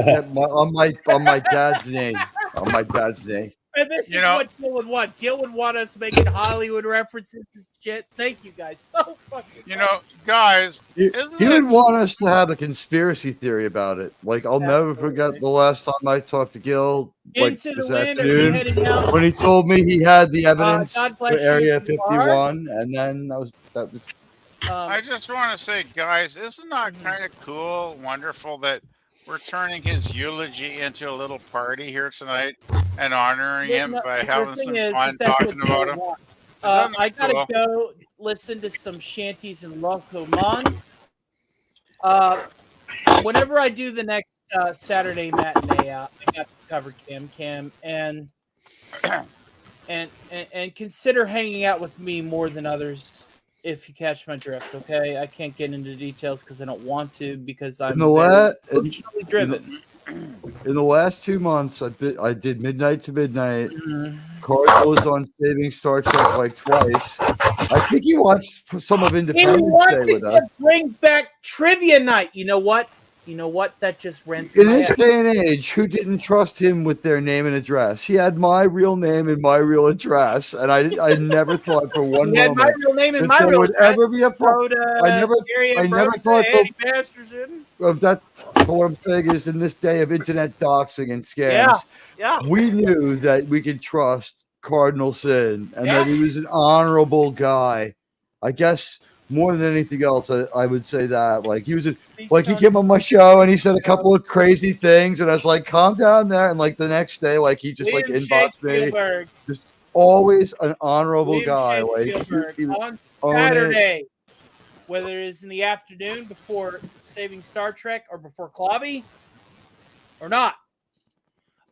dad's name. On my dad's name. And this is what Gil would want. Gil would want us making Hollywood references and shit. Thank you guys so fucking much. Guys, He would want us to have a conspiracy theory about it. Like, I'll never forget the last time I talked to Gil, like Into the this wind, are we afternoon, heading out? when he told me he had the evidence God for bless you Area if you are. 51, and then that was. I just want to say, guys, isn't that kind of cool, wonderful that we're turning his eulogy into a little party here tonight and honoring him by having some fun talking about him? I gotta go listen to some shanties in Loco Mon. Whenever I do the next Saturday matinee, I got to cover Cam and consider hanging out with me more than others. If you catch my drift, okay? I can't get into details because I don't want to because I'm emotionally driven. In the last 2 months, I did Midnight to Midnight. Cardinal was on Saving Star Trek like twice. I think he watched some of Independence Day with us. Bring back trivia night. You know what? That just rents. In this day and age, who didn't trust him with their name and address? He had my real name and my real address, and I never thought for one moment had my real name and that my there real would address. ever be a problem. I never thought of that. But what I'm saying is, in this day of internet doxing and scams, we knew that we could trust Cardinal Sin and that he was an honorable guy. I guess more than anything else, I would say that. Like he came on my show and he said a couple of crazy things, and I was like, "Calm down there." And like the next day, like he just like inboxed me, just always an honorable guy. Like he on Saturday, whether it's in the afternoon before Saving Star Trek or before Klobby or not.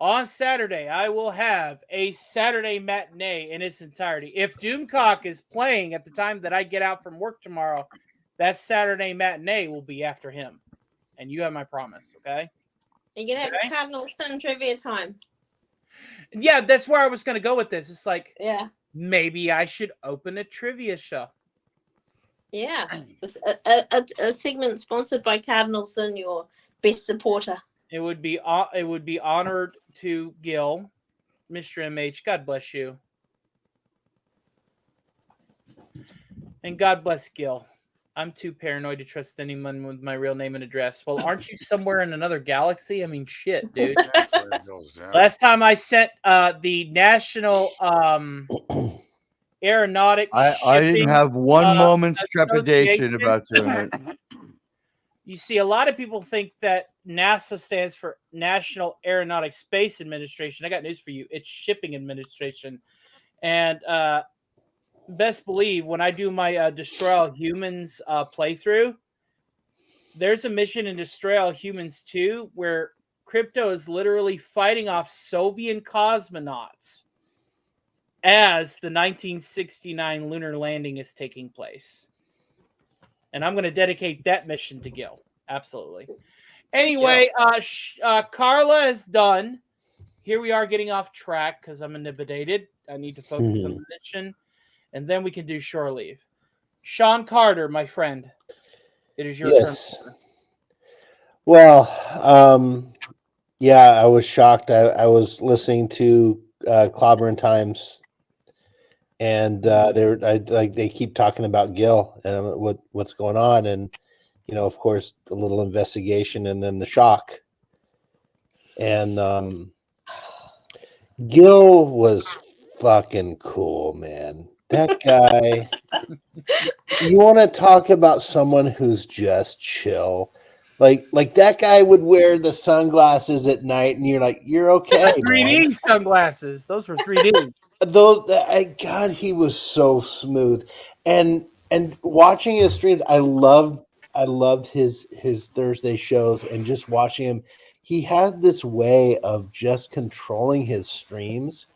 On Saturday, I will have a Saturday matinee in its entirety. If Doomcock is playing at the time that I get out from work tomorrow, that Saturday matinee will be after him. And you have my promise, okay? You're going to have Cardinal Sin trivia time. Yeah, that's where I was going to go with this. It's like, maybe I should open a trivia show. Yeah. A segment sponsored by Cardinal Sin, your best supporter. It would be honored to Gil, Mr. MH. God bless you, and God bless Gil. I'm too paranoid to trust anyone with my real name and address. Well, aren't you somewhere in another galaxy? I mean, shit, dude. Last time I sent the National Aeronautic I didn't have one moment's trepidation about doing it. You see, a lot of people think that NASA stands for National Aeronautic Space Administration. I got news for you. It's Shipping Administration. And best believe when I do my Destroy All Humans playthrough, there's a mission in Destroy All Humans 2 where Crypto is literally fighting off Soviet cosmonauts as the 1969 lunar landing is taking place. And I'm going to dedicate that mission to Gil. Absolutely. Anyway, Carla is done. Here we are getting off track because I'm intimidated. I need to focus on the mission, and then we can do shore leave. Sean Carter, my friend, it is your turn. Well, yeah, I was shocked. I was listening to Clobbering Times, and they keep talking about Gil and what's going on, and of course, a little investigation, and then the shock. And Gil was fucking cool, man. That guy. You want to talk about someone who's just chill. Like that guy would wear the sunglasses at night, and you're like, you're okay, 3D man. sunglasses. Those were 3D. God, he was so smooth, and watching his streams, I loved his Thursday shows, and just watching him. He has this way of just controlling his streams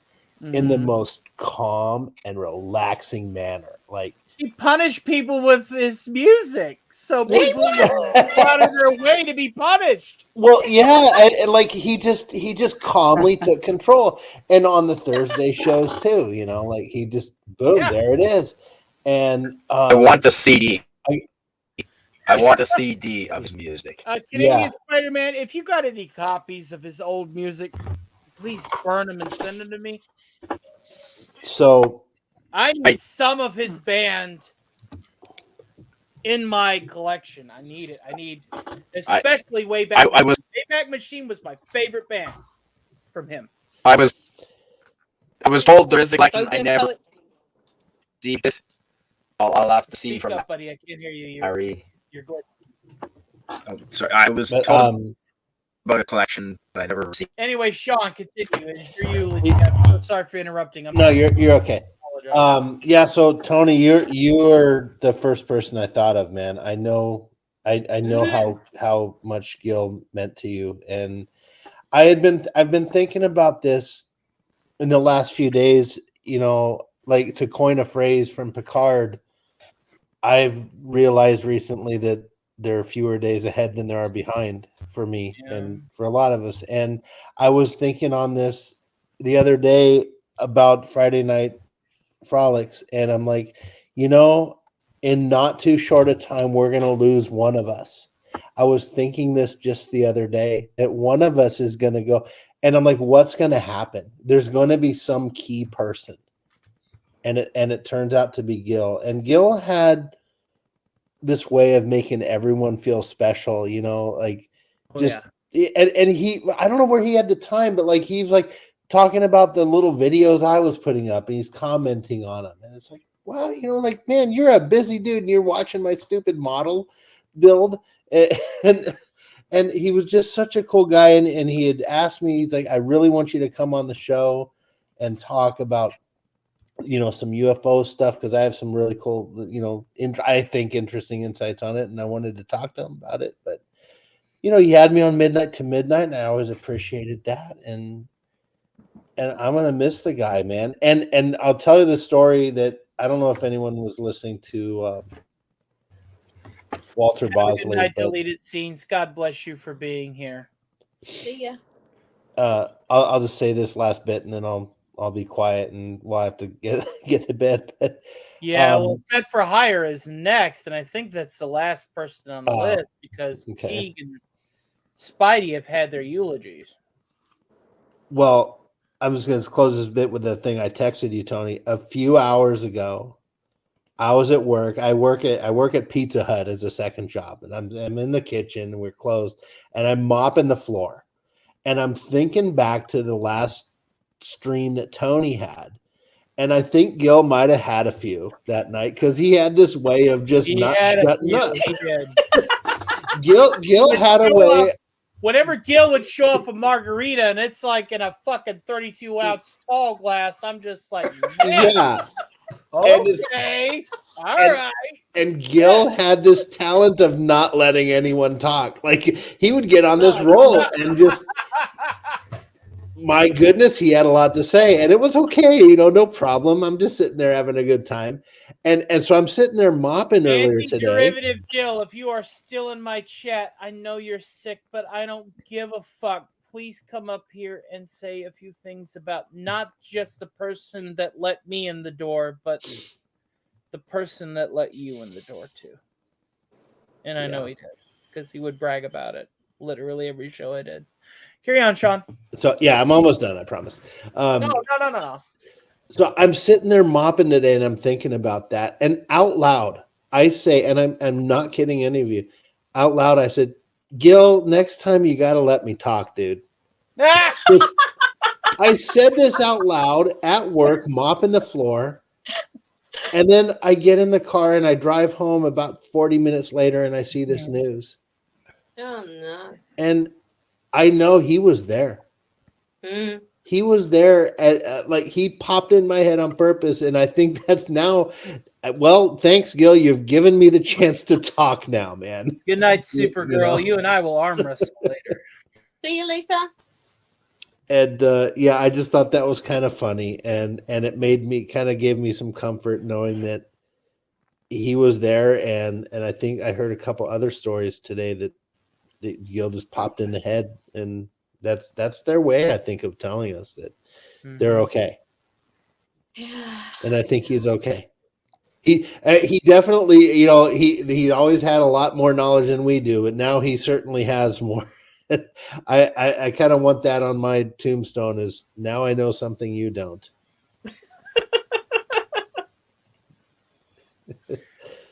in the most calm and relaxing manner. Like, he punished people with his music, so people go out of their way to be punished. Well, yeah, and like he just calmly took control, and on the Thursday shows too. Like he just boom, there it is, and I want the CD. I want a CD of his music. Canadian Spider-Man, if you got any copies of his old music, please burn them and send them to me. So I need some of his band in my collection. I need it. I need, especially way back. Wayback Machine was my favorite band from him. I was told there is a collection. I never received it. I'll have to see from up, buddy. I can't hear you. You're good. Oh, sorry, I was told about a collection that I never received. Anyway, Sean, continue. I'm sorry for interrupting. No, you're okay. Yeah. So Tony, you're the first person I thought of, man. I know how much Gil meant to you, and I've been thinking about this in the last few days. Like, to coin a phrase from Picard, I've realized recently that there are fewer days ahead than there are behind for me and for a lot of us. And I was thinking on this the other day about Friday Night Frolics, and I'm like, in not too short a time, we're going to lose one of us. I was thinking this just the other day, that one of us is going to go, and I'm like, what's going to happen? There's going to be some key person. And it turns out to be Gil. And Gil had this way of making everyone feel special, and he, I don't know where he had the time, but like, he's like talking about the little videos I was putting up, and he's commenting on them. And it's like, wow, like, man, you're a busy dude and you're watching my stupid model build. And he was just such a cool guy. And he had asked me, he's like, I really want you to come on the show and talk about, some UFO stuff, because I have some really cool, I think interesting insights on it, and I wanted to talk to him about it. But he had me on Midnight to Midnight, and I always appreciated that. And I'm gonna miss the guy, man. And I'll tell you the story that I don't know if anyone was listening to Walter Bosley. I deleted scenes. God bless you for being here. See ya. I'll just say this last bit, and then I'll be quiet, and we'll have to get to bed. But well, Fed for Hire is next, and I think that's the last person on the list, because Teague and Spidey have had their eulogies. Well, I'm just going to close this bit with the thing I texted you, Tony, a few hours ago. I was at work. I work at Pizza Hut as a second job, and I'm in the kitchen, and we're closed, and I'm mopping the floor, and I'm thinking back to the last stream that Tony had, and I think Gil might have had a few that night, because he had this way of just not shutting up. He did. Gil had a way. Whenever Gil would show up a margarita, and it's like in a fucking 32-ounce tall glass, I'm just like, yeah. Okay, all right. And Gil had this talent of not letting anyone talk. Like, he would get on this roll and just my goodness, he had a lot to say, and it was okay, no problem. I'm just sitting there having a good time, and so I'm sitting there mopping earlier today. Anti-derivative Jill, if you are still in my chat, I know you're sick, but I don't give a fuck. Please come up here and say a few things about not just the person that let me in the door, but the person that let you in the door too. And I know he did, because he would brag about it literally every show I did. Carry on, Sean. So yeah, I'm almost done. I promise. No. So I'm sitting there mopping today, and I'm thinking about that, and out loud, I say, and I'm not kidding any of you, out loud, I said, Gil, next time you got to let me talk, dude. I said this out loud at work, mopping the floor, and then I get in the car and I drive home about 40 minutes later, and I see this news, Oh no. and I know he was there. Mm. He was there at like he popped in my head on purpose, and I think that's now. Well, thanks, Gil. You've given me the chance to talk now, man. Good night, Supergirl. know? You and I will arm wrestle later. See you, Lisa. And yeah, I just thought that was kind of funny, and it made me kind of gave me some comfort knowing that he was there, and I think I heard a couple other stories today that Gil just popped in the head, and that's their way, I think, of telling us that they're okay. And I think he's okay. He definitely, he always had a lot more knowledge than we do, but now he certainly has more. I kind of want that on my tombstone, is now I know something you don't.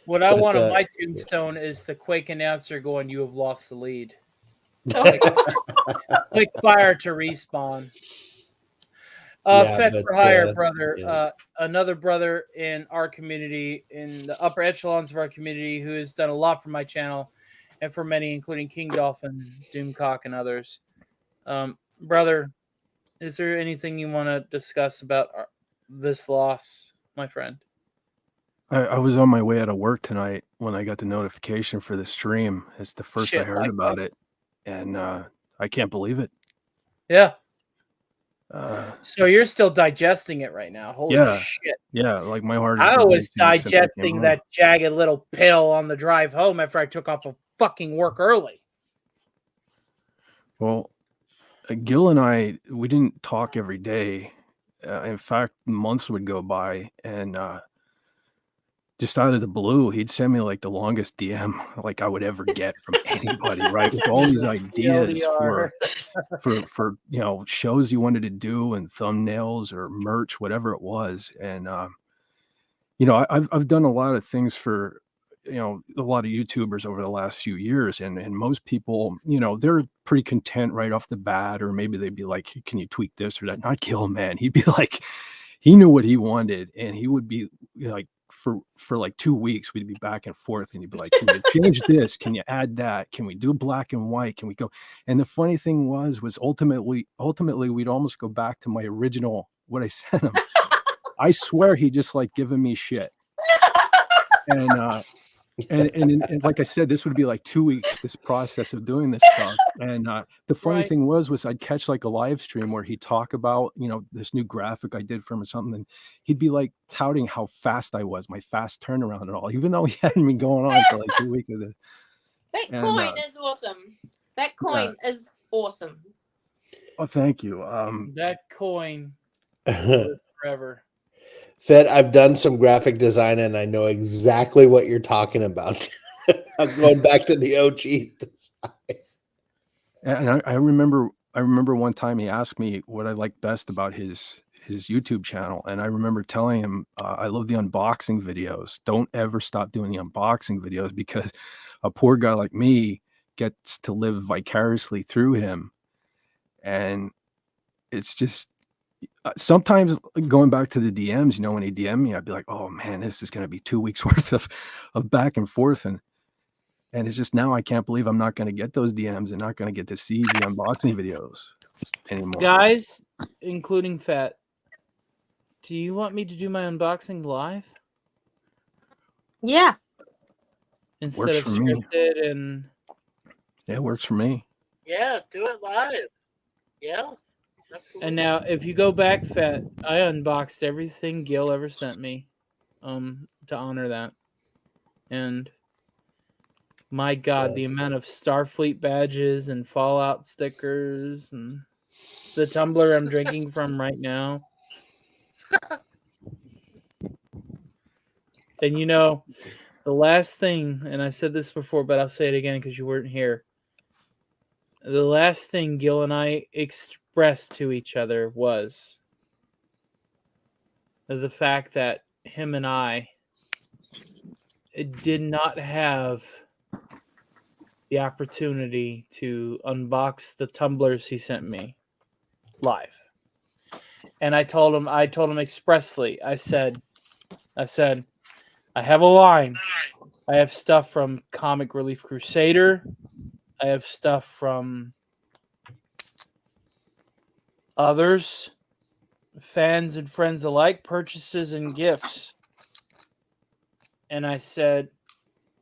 What I want on my tombstone is the Quake announcer going, "You have lost the lead." Click fire to respawn. Fed for hire, brother. yeah. Another brother in our community, in the upper echelons of our community, who has done a lot for my channel and for many, including King Dolphin, Doomcock, and others. Brother, is there anything you want to discuss about this loss, my friend? I was on my way out of work tonight when I got the notification for the stream. It's the first I heard about it, and I can't believe it. Yeah. So you're still digesting it right now. Holy shit. Yeah, like my heart is I bleeding was since I came digesting home. that jagged little pill on the drive home after I took off of fucking work early. Well, Gil and I, we didn't talk every day. In fact, months would go by, and just out of the blue, he'd send me like the longest DM like I would ever get from anybody, right? With all these ideas for shows he wanted to do and thumbnails or merch, whatever it was. And I've done a lot of things for a lot of YouTubers over the last few years, and most people, they're pretty content right off the bat, or maybe they'd be like, can you tweak this or that? Not Gil, man. He'd be like, he knew what he wanted, and he would be like, for like 2 weeks, we'd be back and forth, and he'd be like, can you change this? Can you add that? Can we do black and white? Can we go? And the funny thing was ultimately we'd almost go back to my original, what I sent him. I swear he just like giving me shit. And like I said, this would be like 2 weeks, this process of doing this stuff. And the funny thing was I'd catch like a live stream where he'd talk about, this new graphic I did for him or something. And he'd be like touting how fast I was, my fast turnaround and all, even though he hadn't been going on for like 2 weeks of this. That coin is awesome. That coin is awesome. Oh, thank you. That coin forever. Fed, I've done some graphic design, and I know exactly what you're talking about. I'm going back to the OG design. And I remember one time he asked me what I liked best about his YouTube channel, and I remember telling him I love the unboxing videos. Don't ever stop doing the unboxing videos, because a poor guy like me gets to live vicariously through him. And it's just sometimes going back to the DMs, when he DM me, I'd be like, oh man, this is going to be 2 weeks worth of back and forth. And it's just, now I can't believe I'm not going to get those DMs and not going to get to see the unboxing videos anymore. Guys, including Fat, do you want me to do my unboxing live? Yeah. Instead Works of for me. scripted and... Yeah, it works for me. Yeah, do it live. Yeah. Absolutely. And now, if you go back, Fat, I unboxed everything Gil ever sent me, to honor that. And my God, the amount of Starfleet badges and Fallout stickers and the tumbler I'm drinking from right now. And you know, the last thing, and I said this before, but I'll say it again because you weren't here. The last thing Gil and I expressed to each other was the fact that him and I did not have the opportunity to unbox the tumblers he sent me live. And I told him expressly, I said, I have a line. I have stuff from Comic Relief Crusader. I have stuff from others, fans and friends alike, purchases and gifts. And I said,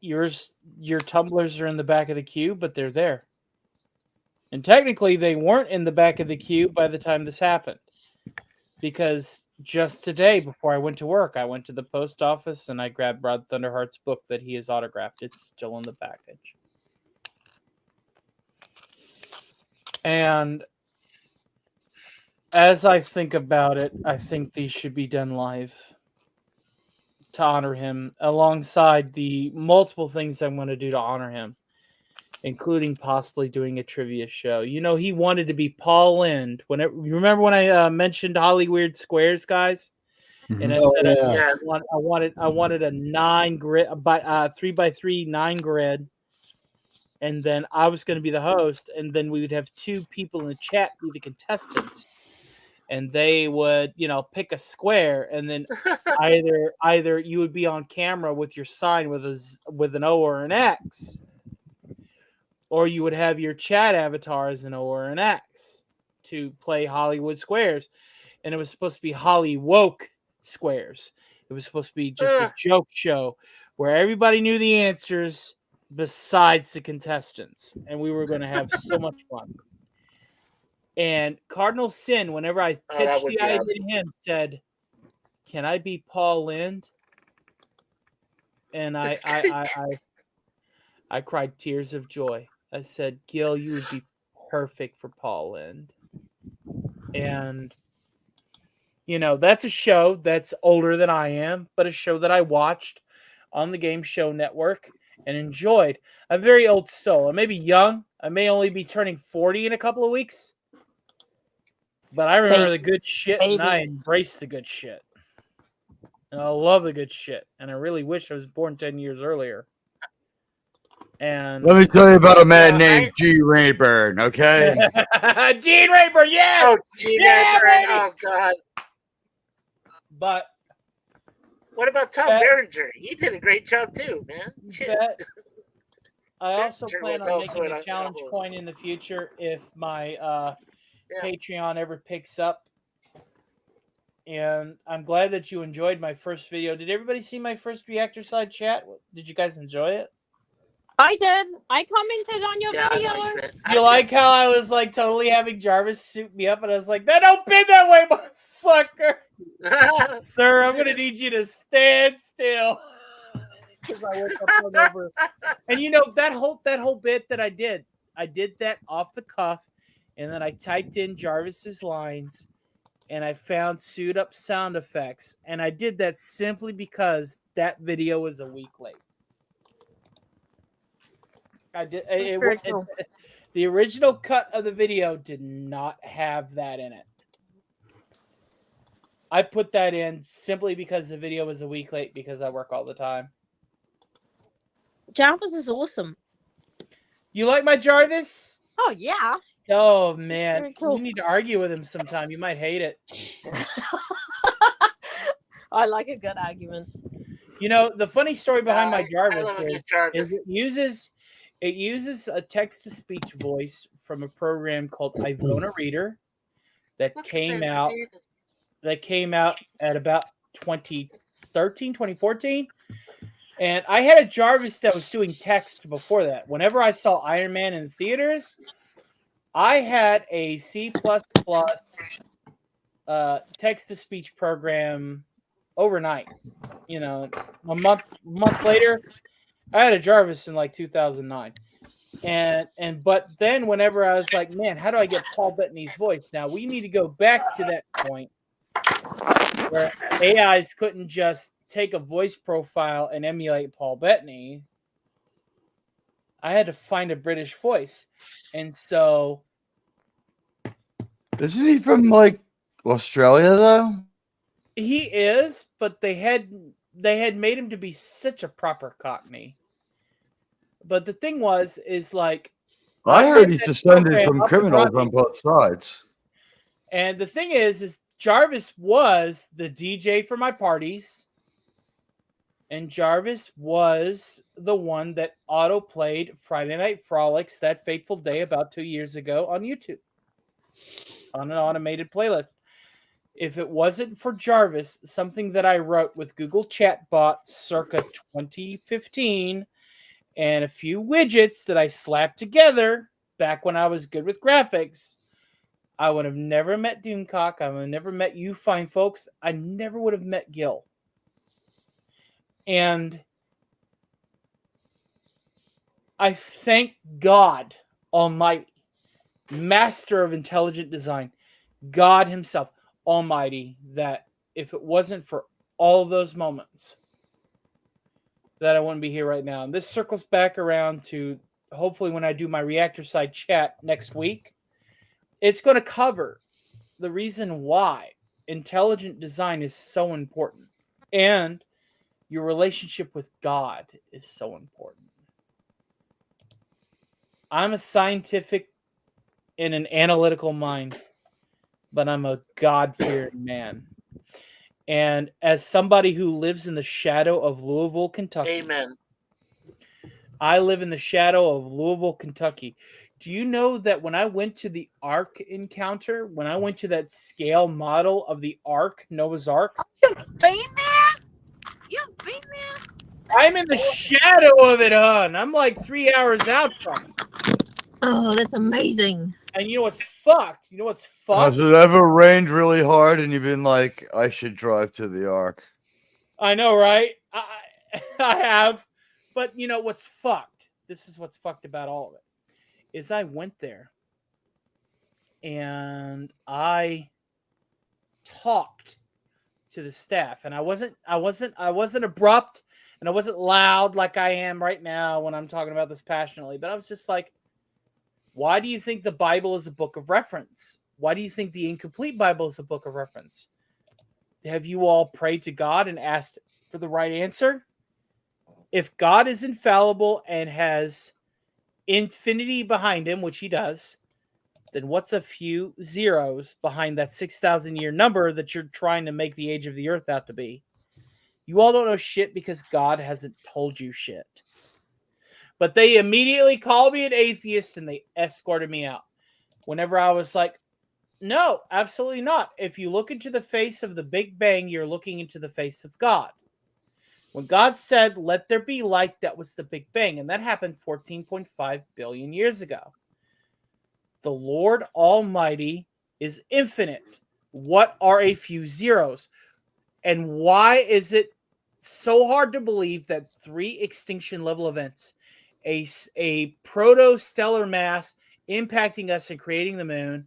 your tumblers are in the back of the queue, but they're there. And technically, they weren't in the back of the queue by the time this happened. Because just today, before I went to work, I went to the post office and I grabbed Rod Thunderheart's book that he has autographed. It's still in the package. And as I think about it, I think these should be done live to honor him, alongside the multiple things I'm going to do to honor him, including possibly doing a trivia show. You know, he wanted to be Paul Lind. You remember when I mentioned Hollywood Squares, guys? And I said I wanted a 9 grid, 3x3 9 grid, and then I was going to be the host, and then we would have 2 people in the chat be the contestants, and they would, pick a square, and then either you would be on camera with your sign with an O or an X, or you would have your chat avatar as an O or an X to play Hollywood Squares, and it was supposed to be Hollywoke Squares. It was supposed to be just a joke show where everybody knew the answers besides the contestants, and we were going to have so much fun. And Cardinal Sin, whenever I pitched the idea to him, said, "Can I be Paul Lind?" And I cried tears of joy. I said, "Gil, you would be perfect for Paul Lind." And that's a show that's older than I am, but a show that I watched on the Game Show Network and enjoyed. I'm a very old soul. I may be young. I may only be turning 40 in a couple of weeks. But I remember the good shit, and I embrace the good shit. And I love the good shit. And I really wish I was born 10 years earlier. And let me tell you about a man named G. Rayburn, okay? Gene Rayburn, yeah! Oh, Gene Rayburn, baby! oh, God. But what about Tom Berenger? He did a great job, too, man. I also plan on making a challenge coin in the future if my Patreon ever picks up. And I'm glad that you enjoyed my first video. Did everybody see my first Reactor Side chat? Did you guys enjoy it? I did. I commented on your video. Do you like how I was like totally having Jarvis suit me up, and I was like, "That don't bend that way, motherfucker." Sir, I'm gonna need you to stand still. Because I woke up over. And that whole bit that I did that off the cuff, and then I typed in Jarvis's lines, and I found suit up sound effects, and I did that simply because that video was a week late. I did. The original cut of the video did not have that in it. I put that in simply because the video was a week late because I work all the time. Jarvis is awesome. You like my Jarvis? Oh, yeah. Oh, man. Very cool. You need to argue with him sometime. You might hate it. I like a good argument. The funny story behind my Jarvis is it uses a text-to-speech voice from a program called Ivona Reader that came out at about 2013, 2014. And I had a Jarvis that was doing text before that. Whenever I saw Iron Man in theaters, I had a C++ text-to-speech program overnight. You know, a month later, I had a Jarvis in like 2009. But then whenever I was like, man, how do I get Paul Bettany's voice? Now we need to go back to that point where AIs couldn't just take a voice profile and emulate Paul Bettany. I had to find a British voice. And so Isn't he from like Australia though? he is, but they had made him to be such a proper Cockney. But the thing is like I heard built he's that descended program from up and criminals running. on both sides. And the thing is Jarvis was the DJ for my parties. And Jarvis was the one that auto played Friday Night Frolics that fateful day about 2 years ago on YouTube on an automated playlist. If it wasn't for Jarvis, something that I wrote with Google Chatbot circa 2015 and a few widgets that I slapped together back when I was good with graphics, I would have never met Doomcock. I would have never met you fine folks. I never would have met Gil. And I thank God Almighty, master of intelligent design, God himself, Almighty, that if it wasn't for all of those moments, that I wouldn't be here right now. And this circles back around to hopefully when I do my reactor side chat next week, it's going to cover the reason why intelligent design is so important and your relationship with God is so important. I'm a scientific and an analytical mind, but I'm a God-fearing man. And as somebody who lives in the shadow of Louisville, Kentucky, Amen. I live in the shadow of Louisville, Kentucky. Do you know that when I went to the Ark encounter, when I went to that scale model of the Ark, Noah's Ark, You've been there? You've been there? I'm in the shadow of it, hon. I'm like 3 hours out from it. Oh, that's amazing. And you know what's fucked? You know what's fucked? Has it ever rained really hard and you've been like, I should drive to the Ark? I know, right? I have. But you know what's fucked? This is what's fucked about all of it. Is I went there and I talked to the staff, and I wasn't abrupt and I wasn't loud like I am right now when I'm talking about this passionately, but I was just like, why do you think the Bible is a book of reference? Why do you think the incomplete Bible is a book of reference? Have you all prayed to God and asked for the right answer? If God is infallible and has infinity behind him, which he does, then what's a few zeros behind that 6,000 year number that you're trying to make the age of the earth out to be? You all don't know shit because God hasn't told you shit. But they immediately called me an atheist and they escorted me out. Whenever I was like, no, absolutely not. If you look into the face of the Big Bang, you're looking into the face of God. When God said, let there be light, that was the Big Bang. And that happened 14.5 billion years ago. The Lord Almighty is infinite. What are a few zeros? And why is it so hard to believe that 3 extinction level events, a proto-stellar mass impacting us and creating the moon,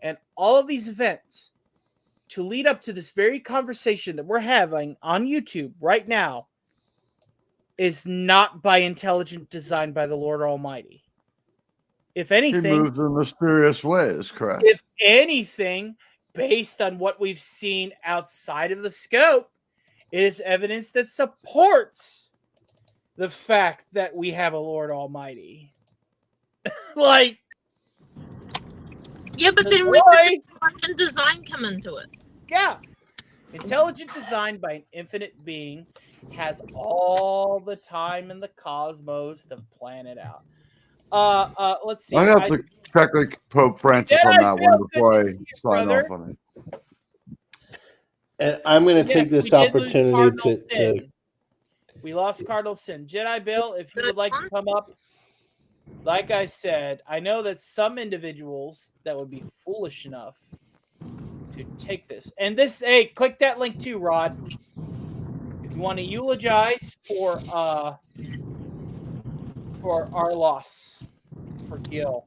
and all of these events to lead up to this very conversation that we're having on YouTube right now is not by intelligent design by the Lord Almighty. If anything, He moves in mysterious ways, correct? If anything, based on what we've seen outside of the scope, it is evidence that supports the fact that we have a Lord Almighty. Like, yeah, but then where where did intelligent design come into it? Yeah. Intelligent design by an infinite being has all the time in the cosmos to plan it out. Let's see. I'm gonna have to check like Pope Francis on that one before I sign off on it. And I'm going to take this opportunity to We lost Cardinal Sin. Jedi Bill, if you would like to come up. like I said, I know that some individuals that would be foolish enough to take this. And this, hey, click that link too, Rod. If you want to eulogize for our loss for Gil.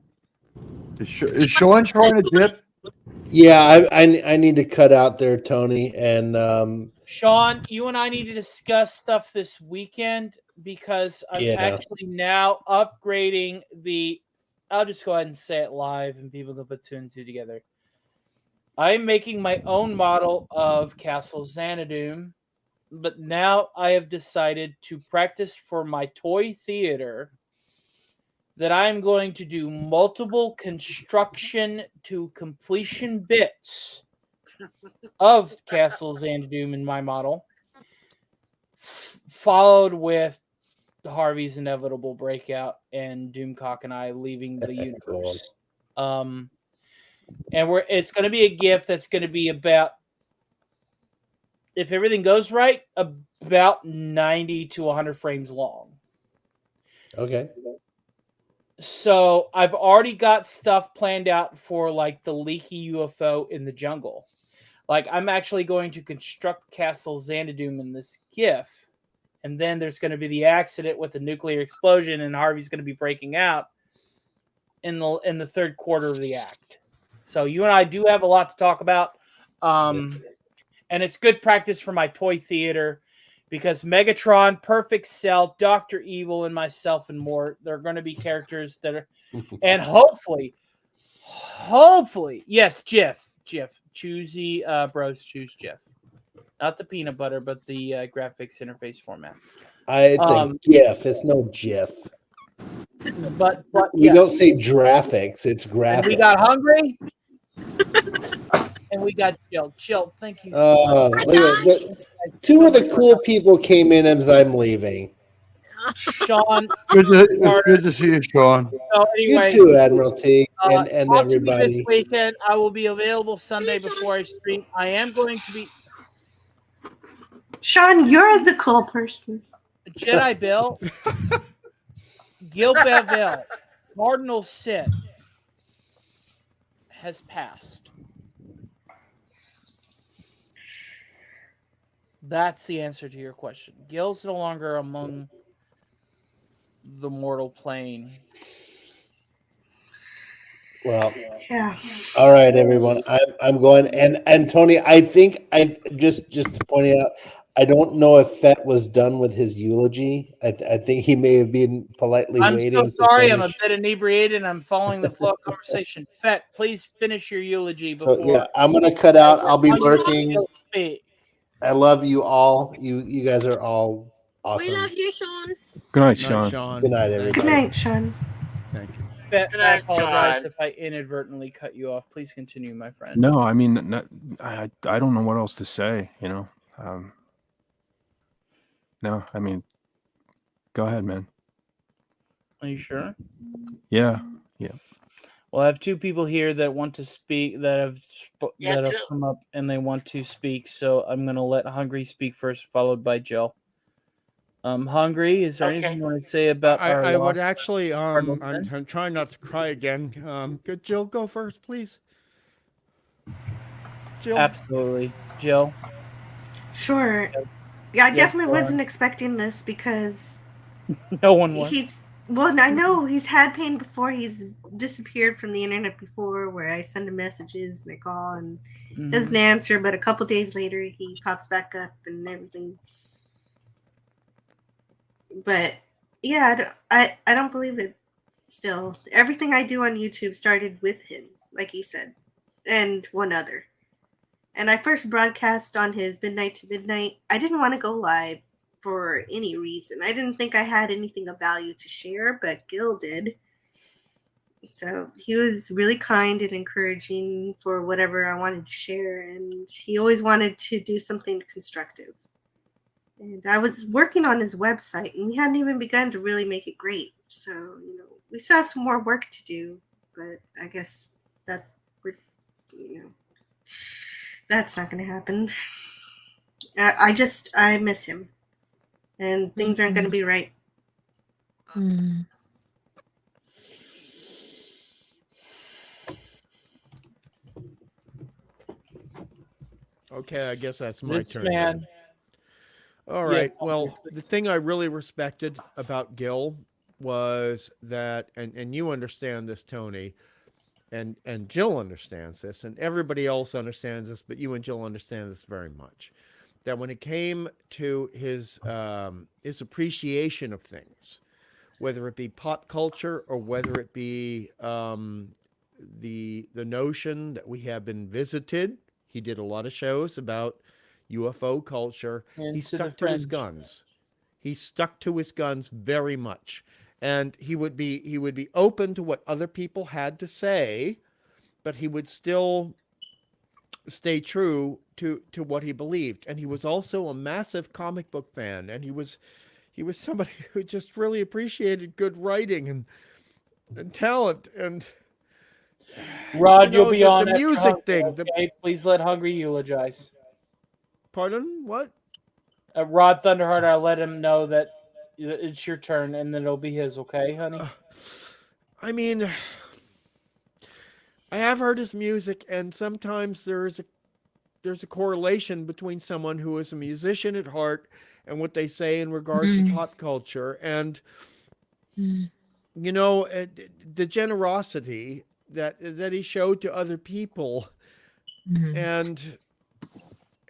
Is Sean trying to dip? Yeah, I need to cut out there, Tony, and Sean, you and I need to discuss stuff this weekend because I'm Yeah. actually now upgrading the. I'll just go ahead and say it live, and people can put two and two together. I'm making my own model of Castle Xanadu, but now I have decided to practice for my toy theater that I'm going to do multiple construction to completion bits of Castle Xanadu in my model, followed with Harvey's inevitable breakout and Doomcock and I leaving the universe. And it's going to be a gift that's going to be about, if everything goes right, about 90 to 100 frames long. Okay. So I've already got stuff planned out for like the leaky UFO in the jungle. Like I'm actually going to construct Castle Xanadu in this GIF, and then there's going to be the accident with the nuclear explosion, and Harvey's going to be breaking out in the third quarter of the act. So you and I do have a lot to talk about, and it's good practice for my toy theater. Because Megatron, Perfect Cell, Dr. Evil, and myself and more, they're going to be characters that are, and hopefully, yes, Jiff, choosy bros, choose Jiff, not the peanut butter, but the graphics interface format. It's a GIF. It's no GIF. But We yes. don't say graphics. It's And graphic. we got Hungry, and we got Chill. Thank you so much. Look at that. Two of the cool people came in as I'm leaving. Sean, It's good to see you, Sean. So anyway, you too, Admiralty, and talk to me everybody. this weekend. I will be available Sunday before I stream. I am going to be Sean, you're the cool person. Jedi Bill, Gil Bavel, Cardinal Sin has passed. That's the answer to your question. Gil's no longer among the mortal plane. Well, yeah. All right, everyone. I'm going, and Tony, I think I just pointing out. I don't know if Fett was done with his eulogy. I think he may have been politely I'm waiting. so sorry. To I'm a finish. bit inebriated. And I'm following the flow of conversation. Fett, please finish your eulogy So before. yeah, I'm gonna cut out. I'll be lurking. You'll speak. I love you all. You guys are all awesome. We love you, Sean. Good night, Sean. Good night, everybody. Good night, Sean. Thank you. Fett, Good I night, apologize Sean. if I inadvertently cut you off. Please continue, my friend. No, I mean, I don't know what else to say. No, I mean, go ahead, man. Are you sure? Yeah. Well, I have two people here that want to speak that have come up and they want to speak. So I'm going to let Hungry speak first, followed by Jill. Hungry, is there anything you want to say about our I would loss? actually Cardinal I'm Sin? trying not to cry again. Could Jill go first, please? Jill? Absolutely. Jill? Sure. Yeah, I Yes, definitely go on. wasn't expecting this because No one was. I know he's had pain before. He's disappeared from the internet before, where I send him messages and I call and doesn't answer. But a couple days later, he pops back up and everything. But yeah, I don't believe it. Still, everything I do on YouTube started with him, like he said, and one other. And I first broadcast on his Midnight to Midnight. I didn't want to go live for any reason. I didn't think I had anything of value to share, but Gil did. So he was really kind and encouraging for whatever I wanted to share, and he always wanted to do something constructive. And I was working on his website, and we hadn't even begun to really make it great. So, we still have some more work to do, but I guess that's not going to happen. I miss him, and things aren't going to be right. Okay, I guess that's my This turn. Then. man. All right. Yes, Well, please. the thing I really respected about Gil was that, and you understand this, Tony, and Jill understands this, and everybody else understands this, but you and Jill understand this very much. That when it came to his appreciation of things, whether it be pop culture or whether it be the notion that we have been visited. He did a lot of shows about UFO culture. He Into the stuck to his fringe. guns. He stuck to his guns very much, and he would be open to what other people had to say, but he would still stay true to what he believed. And he was also a massive comic book fan, and he was somebody who just really appreciated good writing and talent and Rod, you'll be the on after music Hungry, thing. okay? Please let Hungry eulogize. Pardon? What? Rod Thunderheart, I'll let him know that it's your turn, and then it'll be his, okay, honey? I mean, I have heard his music, and sometimes there's a correlation between someone who is a musician at heart and what they say in regards to pop culture. And the generosity that he showed to other people, and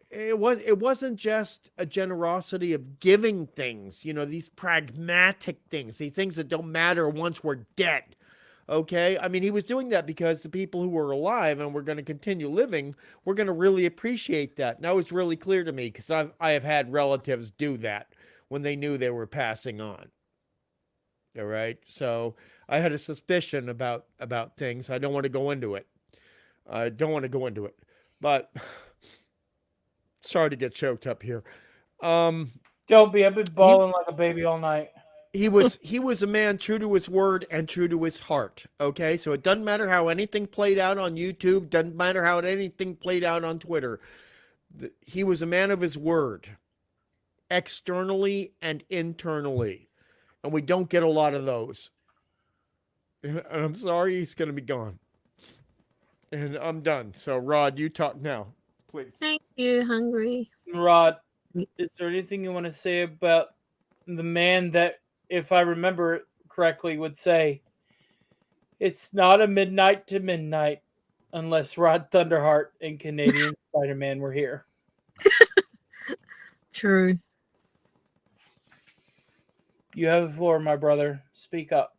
it wasn't just a generosity of giving things, these pragmatic things, these things that don't matter once we're dead. Okay, I mean, he was doing that because the people who were alive and were going to continue living were going to really appreciate that. And that was really clear to me because I have had relatives do that when they knew they were passing on. All right, so I had a suspicion about things. I don't want to go into it. But sorry to get choked up here. Don't be. I've been bawling like a baby all night. He was a man true to his word and true to his heart. Okay, so it doesn't matter how anything played out on YouTube. Doesn't matter how anything played out on Twitter. He was a man of his word, externally and internally, and we don't get a lot of those. And I'm sorry he's going to be gone. And I'm done. So Rod, you talk now, please. Thank you, Hungry. Rod, is there anything you want to say about the man that, if I remember correctly, would say, it's not a midnight to midnight unless Rod Thunderheart and Canadian Spider-Man were here? True. You have the floor, my brother. Speak up.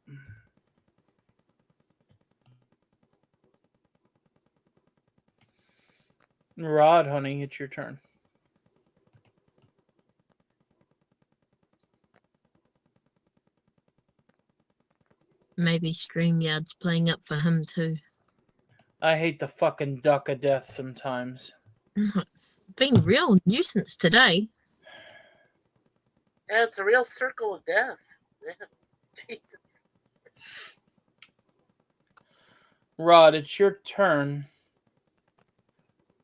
Rod, honey, it's your turn. Maybe StreamYard's playing up for him too. I hate the fucking duck of death sometimes. It's been real nuisance today. Yeah, it's a real circle of death. Yeah. Jesus. Rod, it's your turn.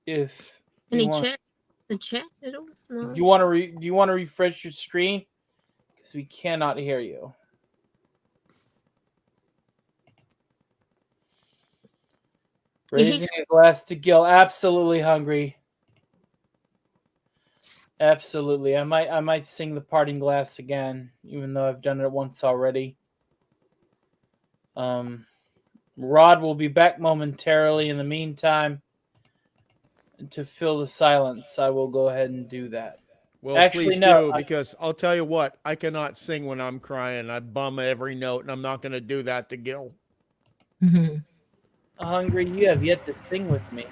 If Any you want, chat? The chat at all? No. do you want to refresh your screen? Because we cannot hear you. Raising a glass to Gil. Absolutely hungry. Absolutely. I might sing the parting glass again, even though I've done it once already. Rod will be back momentarily. In the meantime, to fill the silence, I will go ahead and do that. Well, actually, please no. do, because I'll tell you what, I cannot sing when I'm crying. I bum every note, and I'm not going to do that to Gil. Hungry, you have yet to sing with me.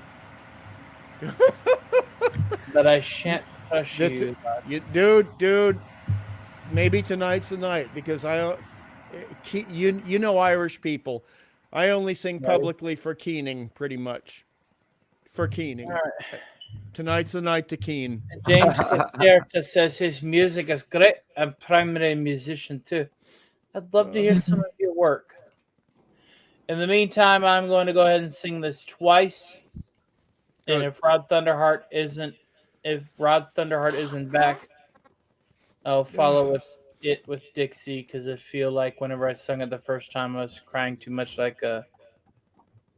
But I shan't push you. Dude, maybe tonight's the night, because you know Irish people. I only sing publicly for keening, pretty much. For keening. Right. Tonight's the night to keen. James Caserta says his music is great. I'm a primary musician too. I'd love to hear some of your work. In the meantime, I'm going to go ahead and sing this twice. And if Rod Thunderheart isn't back, I'll follow with Dixie, because I feel like whenever I sung it the first time, I was crying too much like a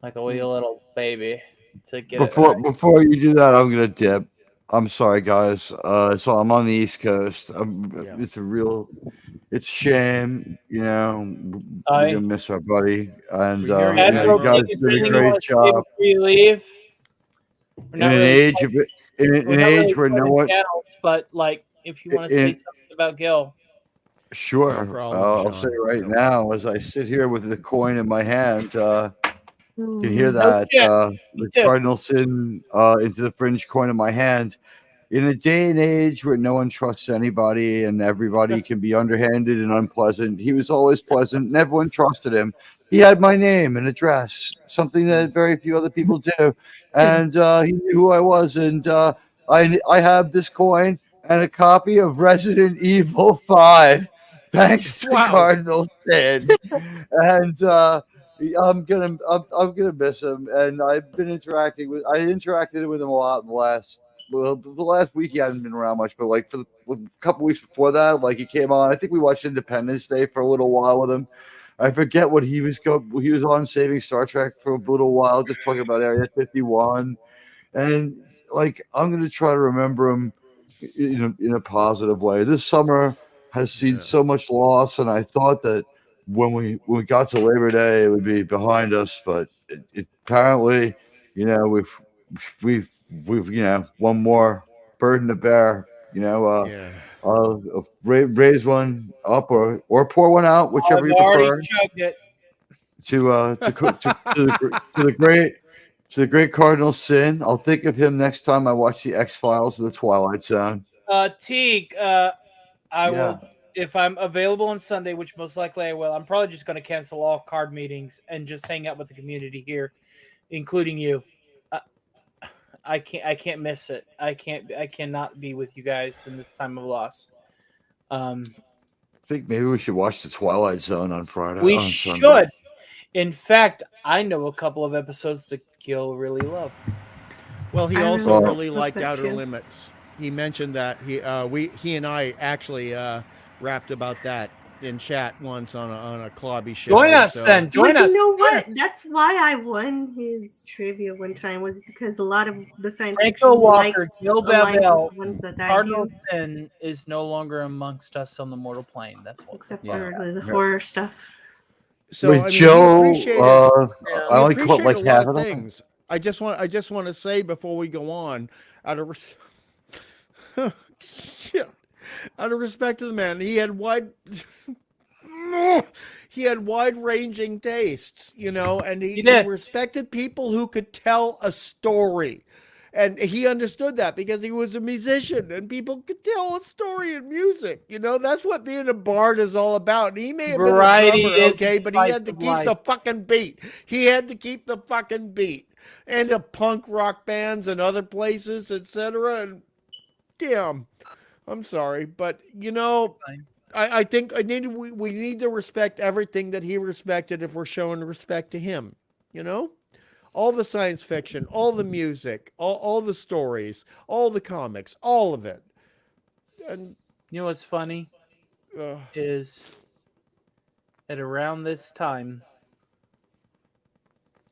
wee little baby to get Before you do that, I'm gonna dip. I'm sorry, guys. So I'm on the East Coast. Yeah. It's it's a shame. You know, we're Aye. gonna miss our buddy, and We hear you, you know, you Admiral, guys Admiral. is did there a anything you great want to say job before you leave? We're in not an really age of in we're an not age really where no putting one. channels, but like if you want to say In, something about Gil. sure, No problem, I'll say Sean. right now as I sit here with the coin in my hand. You can hear No that shit. Me the too. Cardinal sin into the fringe coin in my hand. In a day and age where no one trusts anybody and everybody can be underhanded and unpleasant, he was always pleasant and everyone trusted him. He had my name and address, something that very few other people do. And he knew who I was. And I have this coin and a copy of Resident Evil 5, thanks to Wow. Cardinal Sin. And I'm gonna miss him. And I interacted with him a lot in the last week. He hadn't been around much, but like for a couple weeks before that, like he came on. I think we watched Independence Day for a little while with him. I forget what he was he was on Saving Star Trek for a little while, just talking about Area 51. And like I'm gonna try to remember him in a positive way. This summer has seen so much loss, and I thought that when we got to Labor Day, it would be behind us, but apparently, you know, we've one more burden to bear. You know, Yeah. raise one up or pour one out, whichever I've you already prefer. chugged it. To the great Cardinal Sin. I'll think of him next time I watch the X-Files of the Twilight Zone. Teague, I will if I'm available on Sunday, which most likely I will. I'm probably just going to cancel all card meetings and just hang out with the community here, including you. I can't miss it. I cannot be with you guys in this time of loss. I think maybe we should watch the Twilight Zone on Friday. We on should. Sunday. In fact, I know a couple of episodes that Gil really loved. Well, he I also really really love liked that Outer too. Limits. He mentioned that he and I actually rapped about that in chat once on a Klobby show. Join us so. then. Join But us. you know what? That's why I won his trivia one time, was because a lot of the science Franco fiction Walker, Gil aligns with Bavel, the ones that I Cardinal do, Sin is no longer amongst us on the mortal plane. That's what. except Yeah. for the Yeah. horror stuff. So With I mean, he Joe, appreciated I only caught like a half lot of of them. things. I just want to say before we go on, out of shit, out of respect to the man, he had wide-ranging tastes, you know, and he respected people who could tell a story. And he understood that because he was a musician and people could tell a story in music. You know, that's what being a bard is all about. And he may have Variety been a drummer, is okay, the but he spice had to of keep life. the fucking beat. He had to keep the fucking beat. And the punk rock bands and other places, etc. And damn, I'm sorry, but you know, I think we need to respect everything that he respected if we're showing respect to him. You know, all the science fiction, all the music, all the stories, all the comics, all of it. And you know what's funny is at around this time,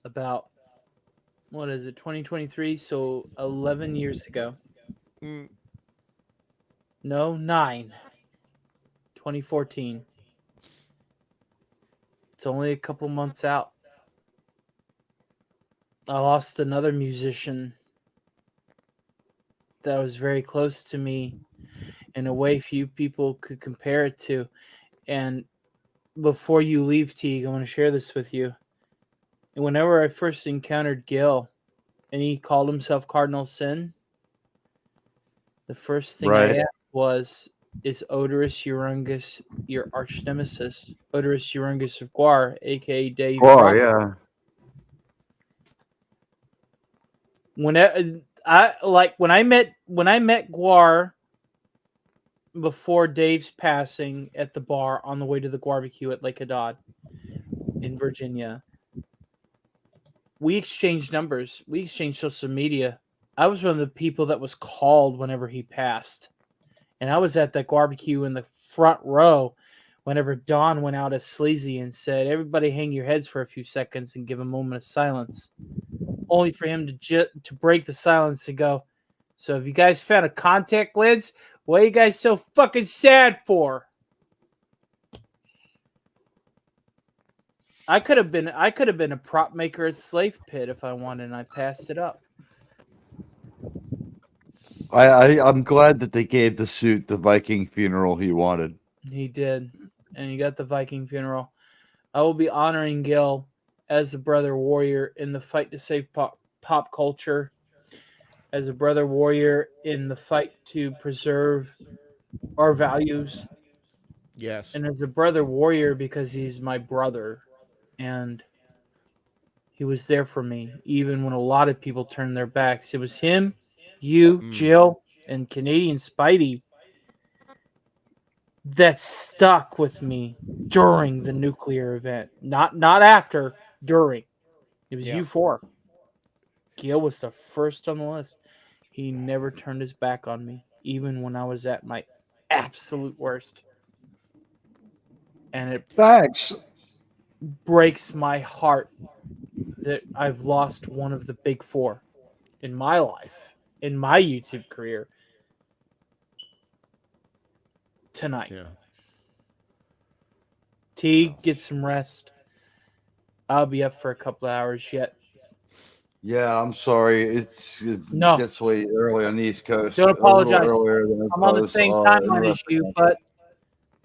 about what is it, 2023? So 11 years ago. No, 9. 2014. It's only a couple months out. I lost another musician that was very close to me in a way few people could compare it to. And before you leave, Teague, I want to share this with you. And whenever I first encountered Gil and he called himself Cardinal Sin, the first thing I asked was, is Odorous Urungus your arch nemesis? Odorous Urungus of Guar, aka Dave Guar, Rock. yeah. When I met Guar before Dave's passing at the bar on the way to the barbecue at Lake Hadad in Virginia, we exchanged numbers. We exchanged social media. I was one of the people that was called whenever he passed. And I was at that barbecue in the front row whenever Don went out as sleazy and said, everybody hang your heads for a few seconds and give a moment of silence. Only for him to break the silence and go, So if you guys found a contact lens, what are you guys so fucking sad for? I could have been a prop maker at Slave Pit if I wanted, and I passed it up. I'm glad that they gave the suit the Viking funeral he wanted. He did, and he got the Viking funeral. I will be honoring Gil as a brother warrior in the fight to save pop culture, as a brother warrior in the fight to preserve our values. Yes. And as a brother warrior because he's my brother, and he was there for me even when a lot of people turned their backs. It was him, you, Jill, and Canadian Spidey that stuck with me during the nuclear event. Not after, during. It was you four. Gil was the first on the list. He never turned his back on me, even when I was at my absolute worst. And it Thanks. breaks my heart that I've lost one of the big four in my life, in my YouTube career, tonight. Yeah. T, get some rest. I'll be up for a couple of hours yet. Yeah, I'm sorry. It gets way early on the East Coast. Don't A little apologize. earlier than it I'm on the does, same in timeline the as you, rest of but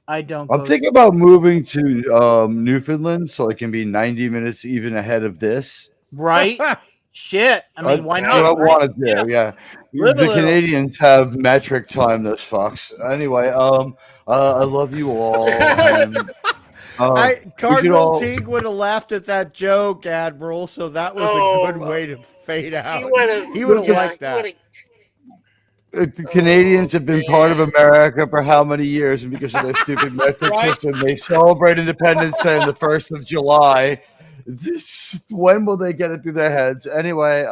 I don't I'm go thinking about moving to Newfoundland so I can be 90 minutes even ahead of this. right. Shit. I mean, why What not? I Right? want to do, yeah. Live a The little. Canadians have metric time, those fucks. Anyway, I love you all, and we should Cardinal all. Teague would have laughed at that joke, Admiral. So that was a good way to fade out. He would have liked that. The Canadians have been part of America for how many years, and because of their stupid metric system, they celebrate Independence Day on the 1st of July. When will they get it through their heads? Anyway,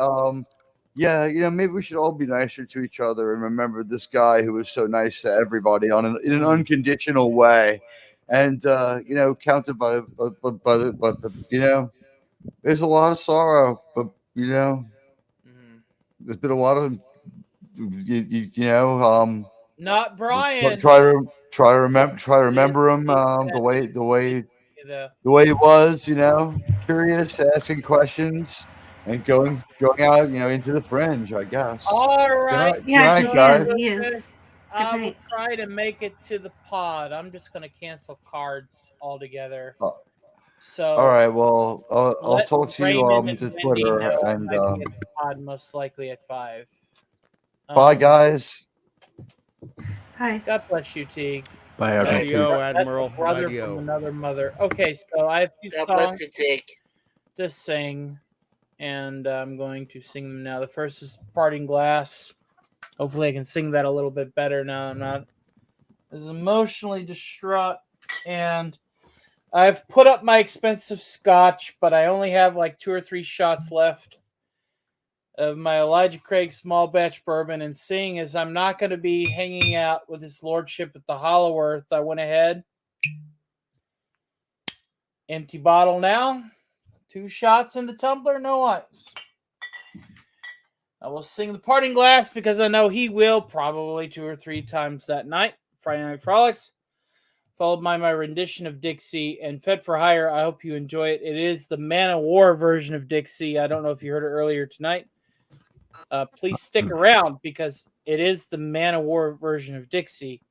yeah, maybe we should all be nicer to each other and remember this guy who was so nice to everybody in an unconditional way, and counted by there's a lot of sorrow, but there's been a lot of Not Brian. try to remember him the way he was, curious, asking questions, and going out, into the fringe, I guess. All right. Good night, guys. I will try to make it to the pod. I'm just going to cancel cards altogether. So All right, well, I'll let talk to you Raymond to and Wendy Twitter, know and I might be at the pod most likely at 5. bye, guys. Hi. God bless you, T. Bye, Radio, That's Admiral. a brother Radio. from another mother. Okay, so I have 2 God bless songs you, Teague. to sing, and I'm going to sing them now. The first is Parting Glass. Hopefully I can sing that a little bit better now. I'm not as emotionally distraught. And I've put up my expensive scotch, but I only have like 2 or 3 shots left of my Elijah Craig small batch bourbon. And seeing as I'm not going to be hanging out with his lordship at the Hollow Earth, I went ahead. Empty bottle now. 2 shots in the tumbler, no ice. I will sing the Parting Glass because I know he will probably 2 or 3 times that night. Friday Night Frolics. Followed by my rendition of Dixie and Fed for Hire. I hope you enjoy it. It is the Man of War version of Dixie. I don't know if you heard it earlier tonight. Please stick around because it is the Man of War version of Dixie.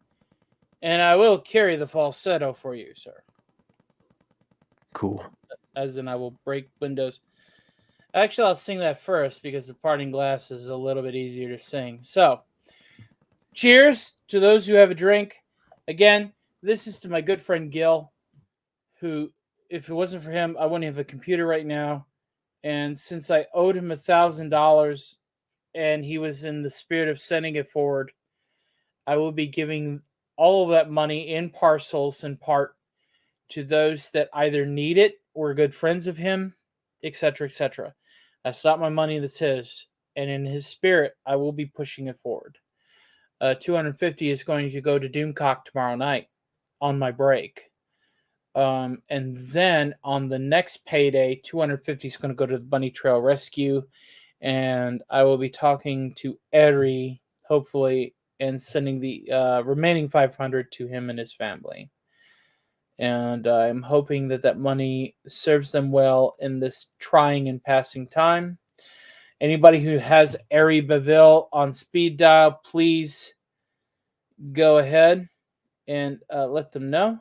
And I will carry the falsetto for you, sir. Cool. As in I will break windows. Actually, I'll sing that first because the Parting Glass is a little bit easier to sing. So, cheers to those who have a drink. Again, this is to my good friend Gil, who, if it wasn't for him, I wouldn't have a computer right now. And since I owed him $1,000 and he was in the spirit of sending it forward, I will be giving all of that money in parcels in part to those that either need it or are good friends of him, etc., etc. That's not my money, that's his. And in his spirit, I will be pushing it forward. 250 is going to go to Doomcock tomorrow night on my break. And then on the next payday, 250 is going to go to the Bunny Trail Rescue. And I will be talking to every hopefully, and sending the remaining 500 to him and his family. And I'm hoping that that money serves them well in this trying and passing time. Anybody who has Ari Bavel on speed dial, please go ahead and let them know.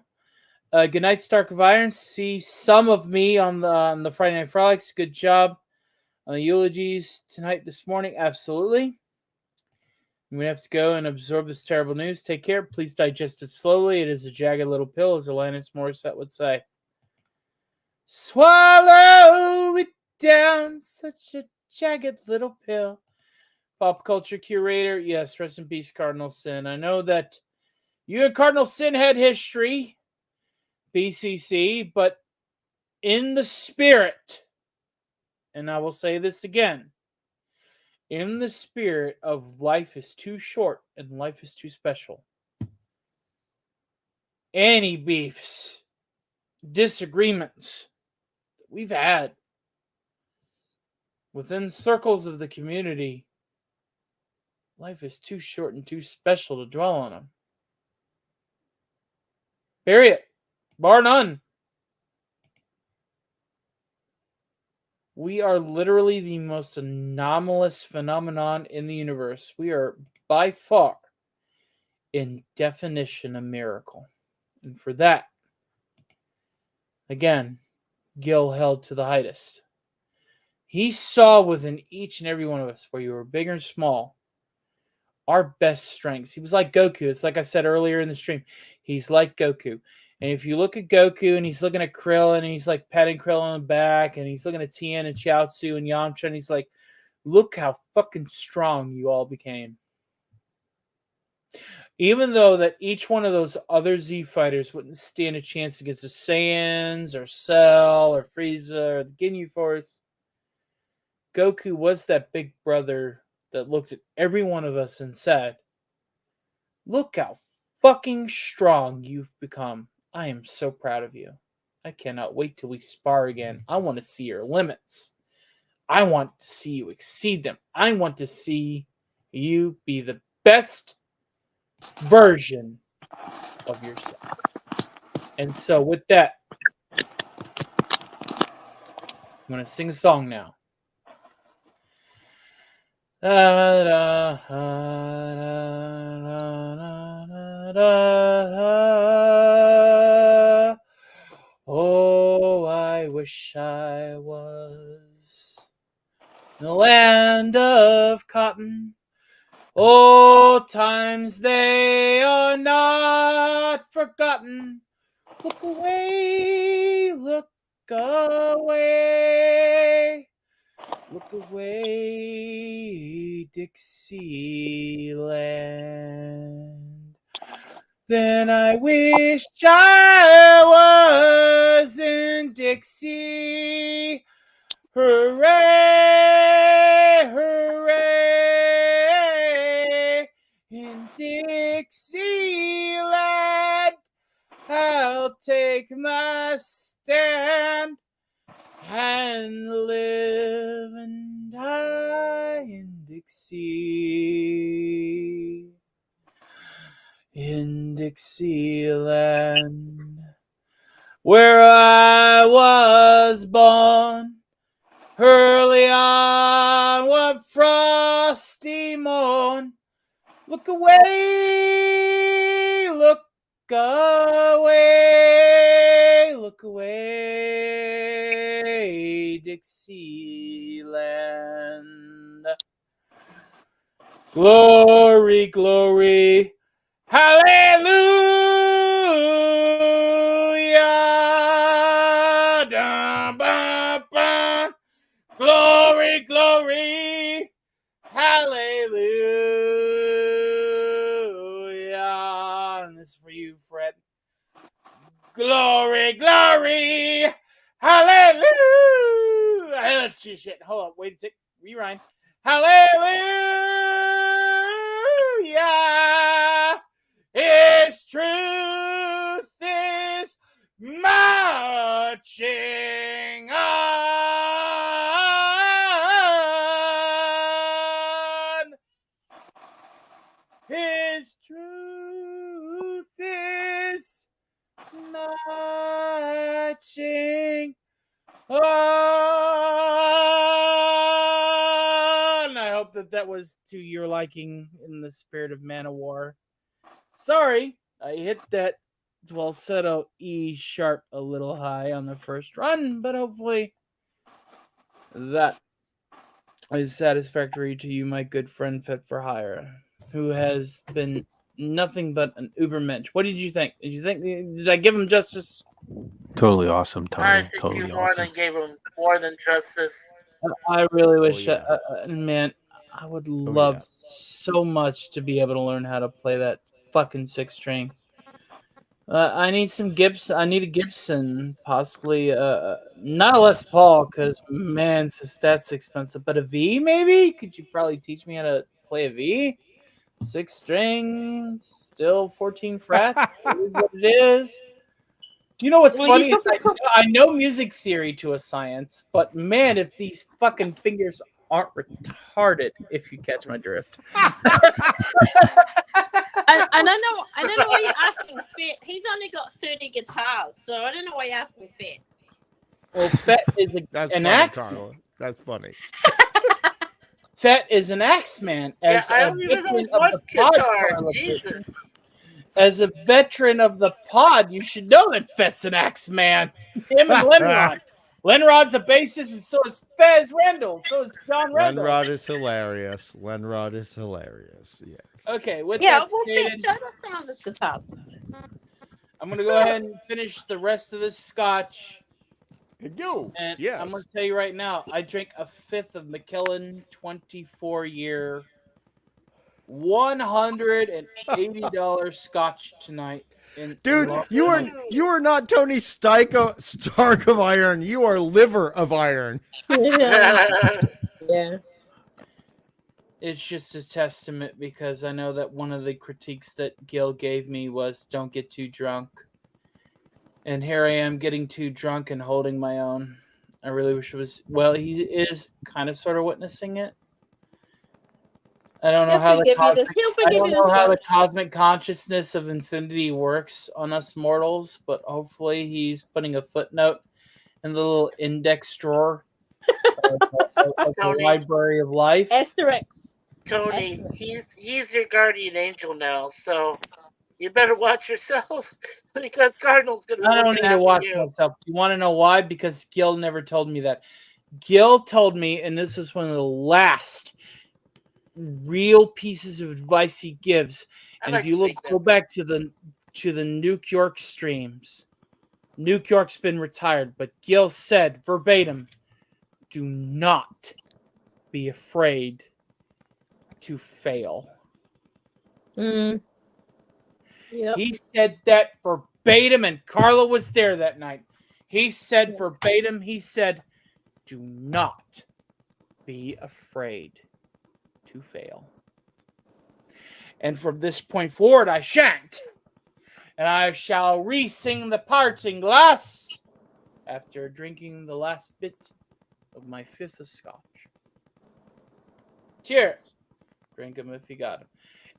Good night, Stark of Iron. See some of me on the Friday Night Frolics. Good job on the eulogies tonight, this morning. Absolutely. I'm going to have to go and absorb this terrible news. Take care. Please digest it slowly. It is a jagged little pill, as Alanis Morissette would say. Swallow it down, such a jagged little pill. Pop culture curator. Yes, rest in peace, Cardinal Sin. I know that you and Cardinal Sin had history, BCC, but in the spirit, and I will say this again, in the spirit of life is too short and life is too special. Any beefs, disagreements that we've had within circles of the community, life is too short and too special to dwell on them. Period. Bar none. We are literally the most anomalous phenomenon in the universe. We are by far, in definition, a miracle. And for that, again, Gil held to the highest. He saw within each and every one of us, where you were big or small, our best strengths. He was like Goku. It's like I said earlier in the stream. He's like Goku. And if you look at Goku and he's looking at Krillin and he's like patting Krillin on the back and he's looking at Tien and Chiaotzu and Yamcha and he's like, look how fucking strong you all became. Even though that each one of those other Z fighters wouldn't stand a chance against the Saiyans or Cell or Frieza or the Ginyu Force, Goku was that big brother that looked at every one of us and said, look how fucking strong you've become. I am so proud of you. I cannot wait till we spar again. I want to see your limits. I want to see you exceed them. I want to see you be the best version of yourself. And so with that, I'm going to sing a song now. Oh, I wish I was in the land of cotton. Oh, times they are not forgotten. Look away, look away. Look away, Dixieland. Then I wish I was in Dixie. Hooray, hooray. In Dixieland, I'll take my stand and live and die in Dixie. In Dixieland, where I was born, early on one frosty morn. Look away, look away, look away, Dixieland. Glory, glory, hallelujah. Dun, bum, bum. Glory, glory, hallelujah. And this is for you, Fred. Glory, glory, hallelujah. Shit, hold on, wait a sec. Rewind. Hallelujah. His truth is marching on. And I hope that was to your liking in the spirit of Man of War. Sorry, I hit that falsetto E sharp a little high on the first run, but hopefully that is satisfactory to you, my good friend Fit for Hire, who has been nothing but an ubermensch. What did you think? Did I give him justice? Totally awesome, I Tony. think Totally you more awesome. than gave him more than justice. I really wish, yeah. man, I would love so much to be able to learn how to play that fucking 6-string. I need some Gibson. I need a Gibson, possibly. Not a Les Paul, because man, that's expensive. But a V, maybe? Could you probably teach me how to play a V? 6-string, still 14 frets. It is what it is. You know what's Well, funny you is I know music theory to a science, but man, if these fucking fingers aren't retarded, if you catch my drift. I don't know why you're asking Fit. He's only got 30 guitars, so I don't know why you're asking Fit. Well, Fet is That's an funny, axe. Carla. That's funny. Fet is an axe man. As I a don't even know veteran of one the pod, guitar. Carla, Jesus. as a veteran of the pod, you should know that Fet's an axe man. Him and Lenrod. Lenrod's a bassist, and so is Fez Randall. So is John Randall. Lenrod is hilarious. Lenrod is hilarious. Yes. Okay, with Yeah, that well, Fit, stated, show us some of his guitars. I'm gonna go ahead and finish the rest of this scotch. Go. And Yes. I'm gonna tell you right now, I drank a fifth of Macallan 24-year, $180 scotch tonight. Dude, you are not Tony Stark of iron. You are liver of iron. Yeah. It's just a testament because I know that one of the critiques that Gil gave me was don't get too drunk. And here I am getting too drunk and holding my own. I really wish it was. Well, he is kind of sort of witnessing it. I don't know He'll how the forgive you cosmic, this. He'll I forgive don't you know this how the once. cosmic consciousness of infinity works on us mortals, but hopefully he's putting a footnote in the little index drawer of the Tony. library of life. Asterix. Tony, he's your guardian angel now, so you better watch yourself because Cardinal's gonna be I don't looking need to after watch you. myself. You want to know why? Because Gil never told me that. Gil told me, and this is one of the last real pieces of advice he gives. And if you go back to the Nuke York streams, Nuke York's been retired, but Gil said verbatim, "Do not be afraid to fail." Yep. He said that verbatim, and Carla was there that night. He said verbatim, he said, "Do not be afraid to fail." And from this point forward, I shan't. And I shall re-sing the parting glass after drinking the last bit of my fifth of scotch. Cheers. Drink them if you got them.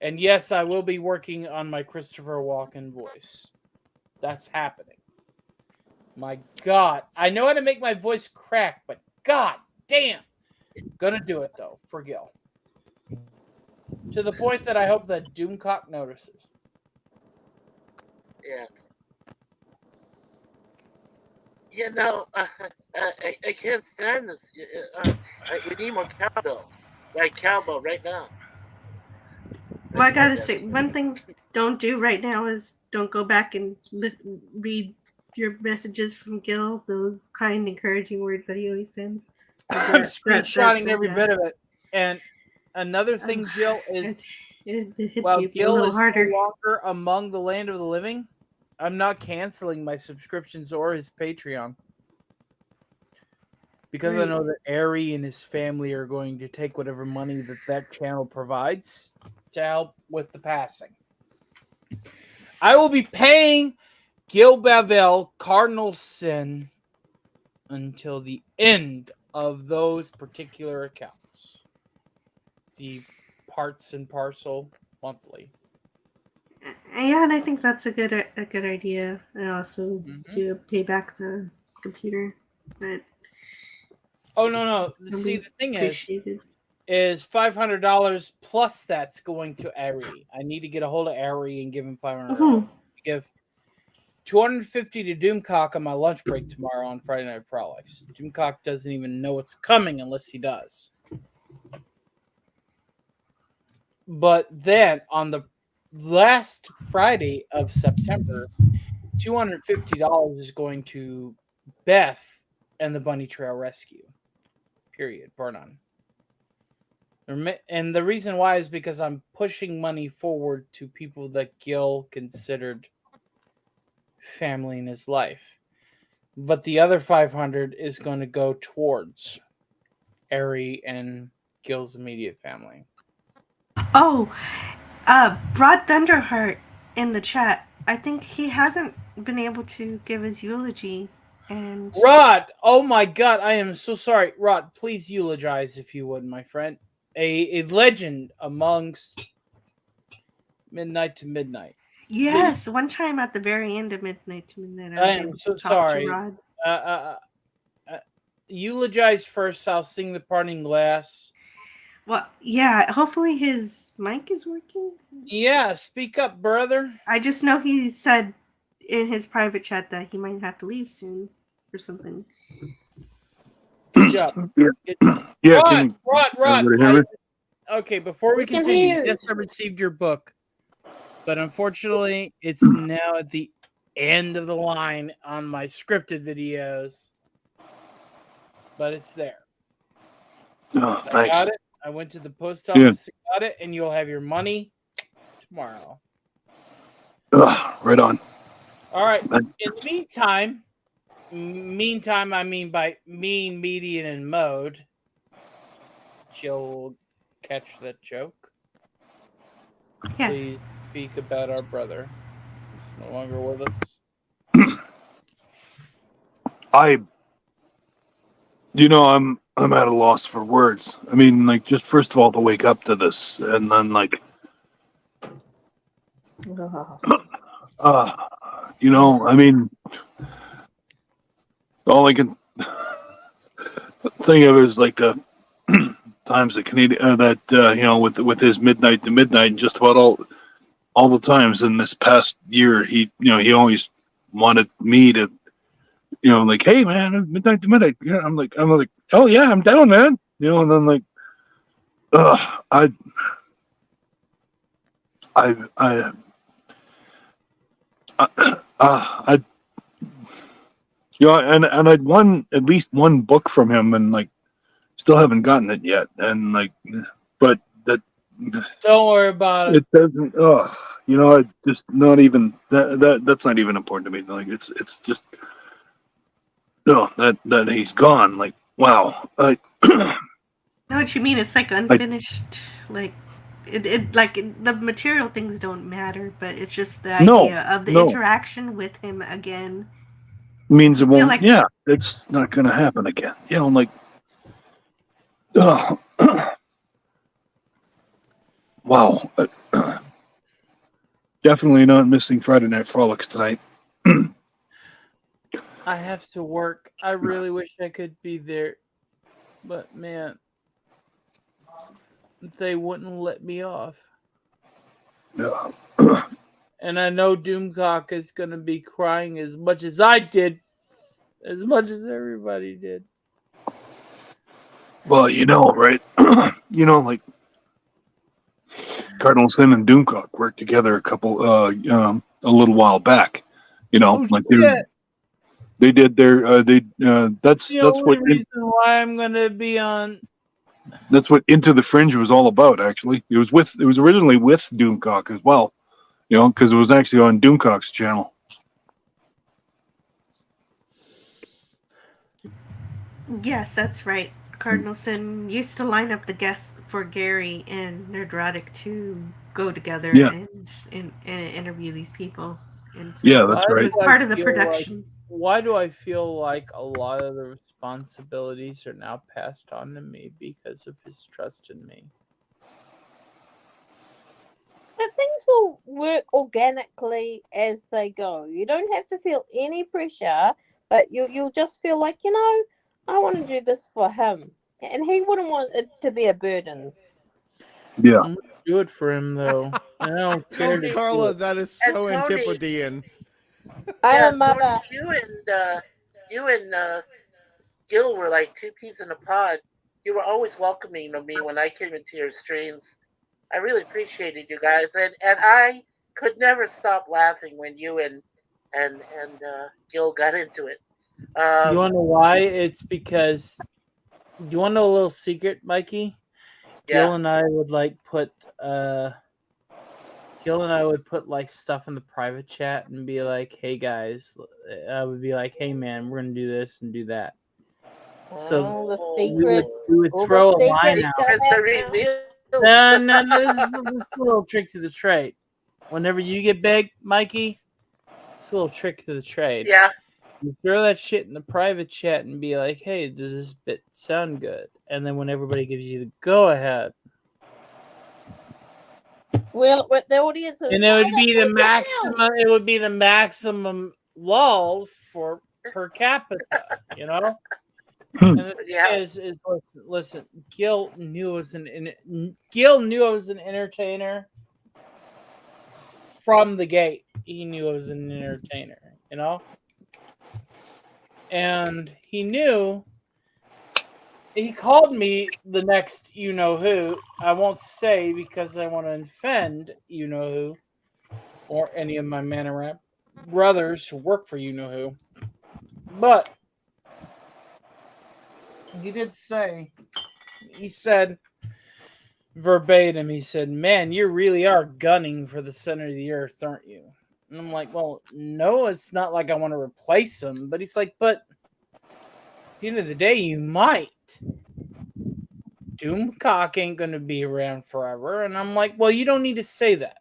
And yes, I will be working on my Christopher Walken voice. That's happening. My God. I know how to make my voice crack, but God damn. Gonna do it, though, for Gil. To the point that I hope that Doomcock notices. Yes. You know, I can't stand this. We need more cowbell. Like cowbell right now. Well, I gotta say, one thing don't do right now is don't go back and read your messages from Gil, those kind, encouraging words that he always sends. I'm screenshotting every bit of it. And another thing, Jill, is it hits while you a Gil little is harder. no longer among the land of the living, I'm not canceling my subscriptions or his Patreon. Because I know that Ari and his family are going to take whatever money that channel provides to help with the passing. I will be paying Gil Bavel Cardinal Sin until the end of those particular accounts. The parts and parcel monthly. Yeah, and I think that's a good idea. And also to pay back the computer. But Oh no. See, the thing is $500 plus that's going to Ari. I need to get a hold of Ari and give him $500. Mhm. Give $250 to Doomcock on my lunch break tomorrow on Friday Night Frolics. Doomcock doesn't even know it's coming unless he does. But then on the last Friday of September, $250 is going to Beth and the Bunny Trail Rescue. Period. Bar none. And the reason why is because I'm pushing money forward to people that Gil considered family in his life. But the other 500 is going to go towards Ari and Gil's immediate family. Oh, Rod Thunderheart in the chat. I think he hasn't been able to give his eulogy. And Rod, oh my God, I am so sorry. Rod, please eulogize if you would, my friend. A legend amongst Midnight to Midnight. yes, one time at the very end of Midnight to Midnight, I I was am able so to talk sorry. to Rod. Eulogize first. I'll sing the parting glass. Well, yeah, hopefully his mic is working. Yeah, speak up, brother. I just know he said in his private chat that he might have to leave soon or something. Good job. Yeah, Rod, can Rod. everybody hear me? Okay, before we We can continue, hear you. yes, I received your book, but unfortunately, it's now at the end of the line on my scripted videos. But it's there. Oh, I thanks. got it. I went to the post Yeah. office and got it, and you'll have your money tomorrow. Right on. All right. In the meantime, I mean by mean, median, and mode. You'll catch that joke. Yeah. Please speak about our brother. He's no longer with us. I'm at a loss for words. I mean, like, just first of all to wake up to this, and then like, I mean, all I can think of is like the times that Canadian with his Midnight to Midnight, and just about all the times in this past year, he always wanted me to, like, hey man, Midnight to Midnight. Yeah, I'm like, oh yeah, I'm down, man. And then like, I and I'd won at least one book from him, and like, still haven't gotten it yet. And like, but that Don't worry about it. it doesn't. I just not even that's not even important to me. Like, it's just that he's gone. Like, wow. I know what you mean. It's like unfinished. Like the material things don't matter, but it's just the idea of the interaction with him again. Means it won't. like- Yeah, it's not going to happen again. I'm like, wow. Definitely not missing Friday Night Frolics tonight. I have to work. I really wish I could be there. But man, they wouldn't let me off. No. And I know Doomcock is going to be crying as much as I did. As much as everybody did. Well, right? Like, Cardinal Sin and Doomcock worked together a little while back. They did their that's The that's only what reason why I'm going to be on. That's what Into the Fringe was all about. Actually, it was originally with Doomcock as well. Because it was actually on Doomcock's channel. Yes, that's right. Cardinal Sin used to line up the guests for Gary and Nerdrotic to go together and interview these people. And so Yeah, that's right. It was part of the production. Why do I feel like a lot of the responsibilities are now passed on to me because of his trust in me? But things will work organically as they go. You don't have to feel any pressure, but you'll just feel like, I want to do this for him, and he wouldn't want it to be a burden. Yeah. I'm gonna do it for him though. I don't care Oh, to do Carla, it. that is And so Tony, antipodean. I'm yeah, a mother. Tony, you and Gil were like two peas in a pod. You were always welcoming of me when I came into your streams. I really appreciated you guys, and I could never stop laughing when you and Gil got into it. You want to know why? It's because you want to know a little secret, Mikey? Yeah. Gil and I would like stuff in the private chat and be like, "Hey guys," I would be like, "Hey man, we're gonna do this and do that." So All the we would secrets. we would All throw the a line secrets out. come Secrets are out. revealed. No, this is a little trick to the trade. Whenever you get big, Mikey, it's a little trick to the trade. Yeah. You throw that shit in the private chat and be like, "Hey, does this bit sound good?" And then when everybody gives you the go ahead, Well, with the audience is and it would be the down. maximum. It would be the maximum lulls for per capita. You know. And the thing is listen. Gil knew I was an entertainer from the gate. He knew I was an entertainer. You know. And he knew. He called me the next you know who. I won't say because I want to offend you know who or any of my mana rap brothers who work for you know who. But he did say, he said verbatim, he said, "Man, you really are gunning for the center of the earth, aren't you?" And I'm like, "Well, no, it's not like I want to replace him." But he's like, "But at the end of the day, you might. Doomcock ain't going to be around forever." And I'm like, "Well, you don't need to say that."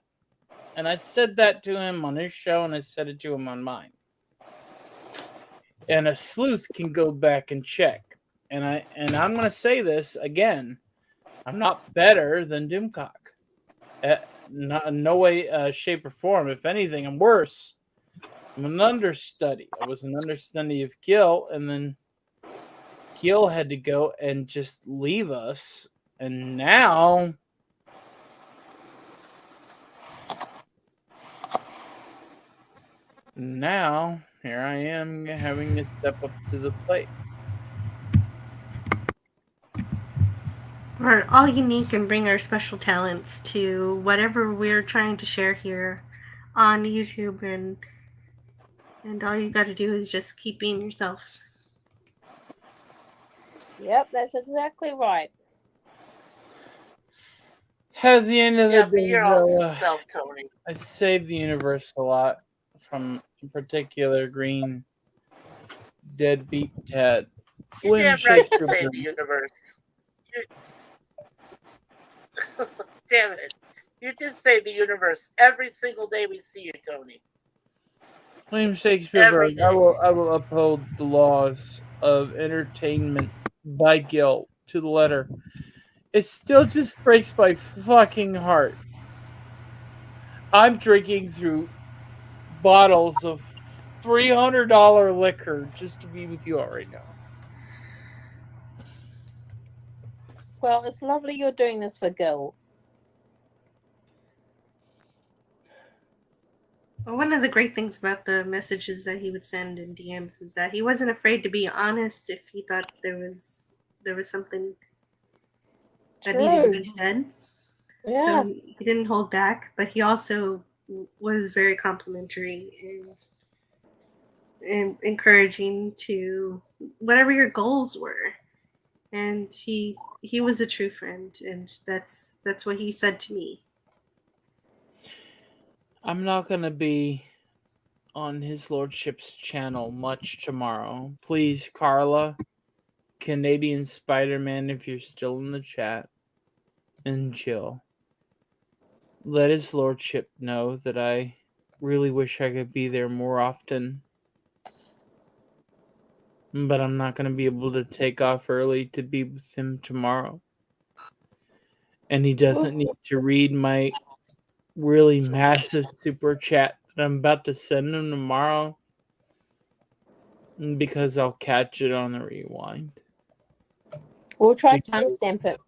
And I said that to him on his show, and I said it to him on mine. And a sleuth can go back and check. And I'm going to say this again. I'm not better than Doomcock. No way, shape, or form. If anything, I'm worse. I'm an understudy. I was an understudy of Gil, and then Gil had to go and just leave us. And now here I am having to step up to the plate. We're all unique and bring our special talents to whatever we're trying to share here on YouTube, and all you got to do is just keep being yourself. Yep, that's exactly right. At the end of Yeah, the be day, your though, awesome self, Tony. I saved the universe a lot from, in particular, Green Deadbeat Ted. You're William damn right you Shakespeare. save the universe. Damn it. You just save the universe every single day we see you, Tony. William Shakespeare. Every day. I will uphold the laws of entertainment by Gil to the letter. It still just breaks my fucking heart. I'm drinking through bottles of $300 liquor just to be with you all right now. Well, it's lovely you're doing this for Gil. Well, one of the great things about the messages that he would send in DMs is that he wasn't afraid to be honest if he thought there was something that needed to be said. Yeah. So he didn't hold back, but he also was very complimentary and encouraging to whatever your goals were. And he was a true friend, and that's what he said to me. I'm not going to be on his lordship's channel much tomorrow. Please, Carla, Canadian Spider-Man, if you're still in the chat, and Jill, let his lordship know that I really wish I could be there more often. But I'm not going to be able to take off early to be with him tomorrow. And he doesn't need to read my really massive super chat that I'm about to send him tomorrow. because I'll catch it on the rewind. We'll try Because timestamp it.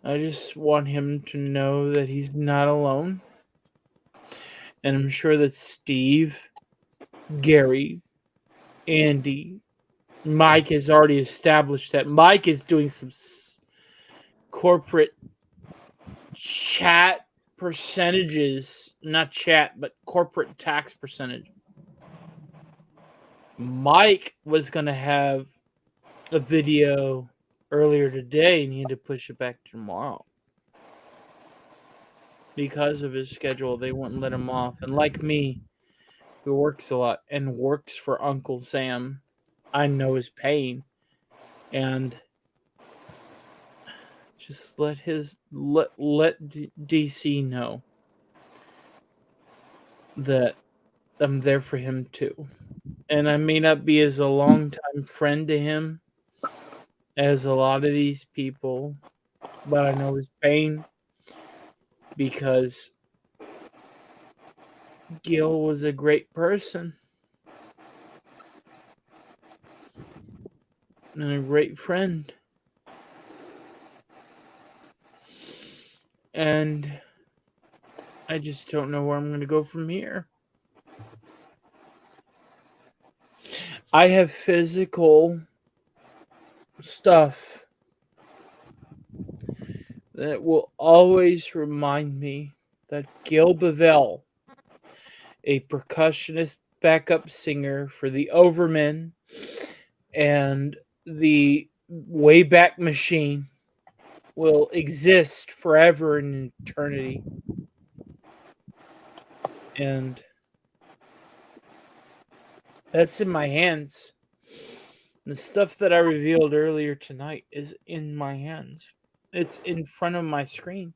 I just want him to know that he's not alone. And I'm sure that Steve, Gary, Andy, Mike has already established that. Mike is doing some corporate chat percentages, not chat, but corporate tax percentage. Mike was going to have a video earlier today and he had to push it back to tomorrow. Because of his schedule, they wouldn't let him off. And like me, who works a lot and works for Uncle Sam, I know his pain. And just let DC know that I'm there for him too. And I may not be as a longtime friend to him as a lot of these people, but I know his pain because Gil was a great person and a great friend. And I just don't know where I'm going to go from here. I have physical stuff that will always remind me that Gil Bavel, a percussionist backup singer for the Overmen and the Wayback Machine, will exist forever in eternity. And that's in my hands. The stuff that I revealed earlier tonight is in my hands. It's in front of my screen.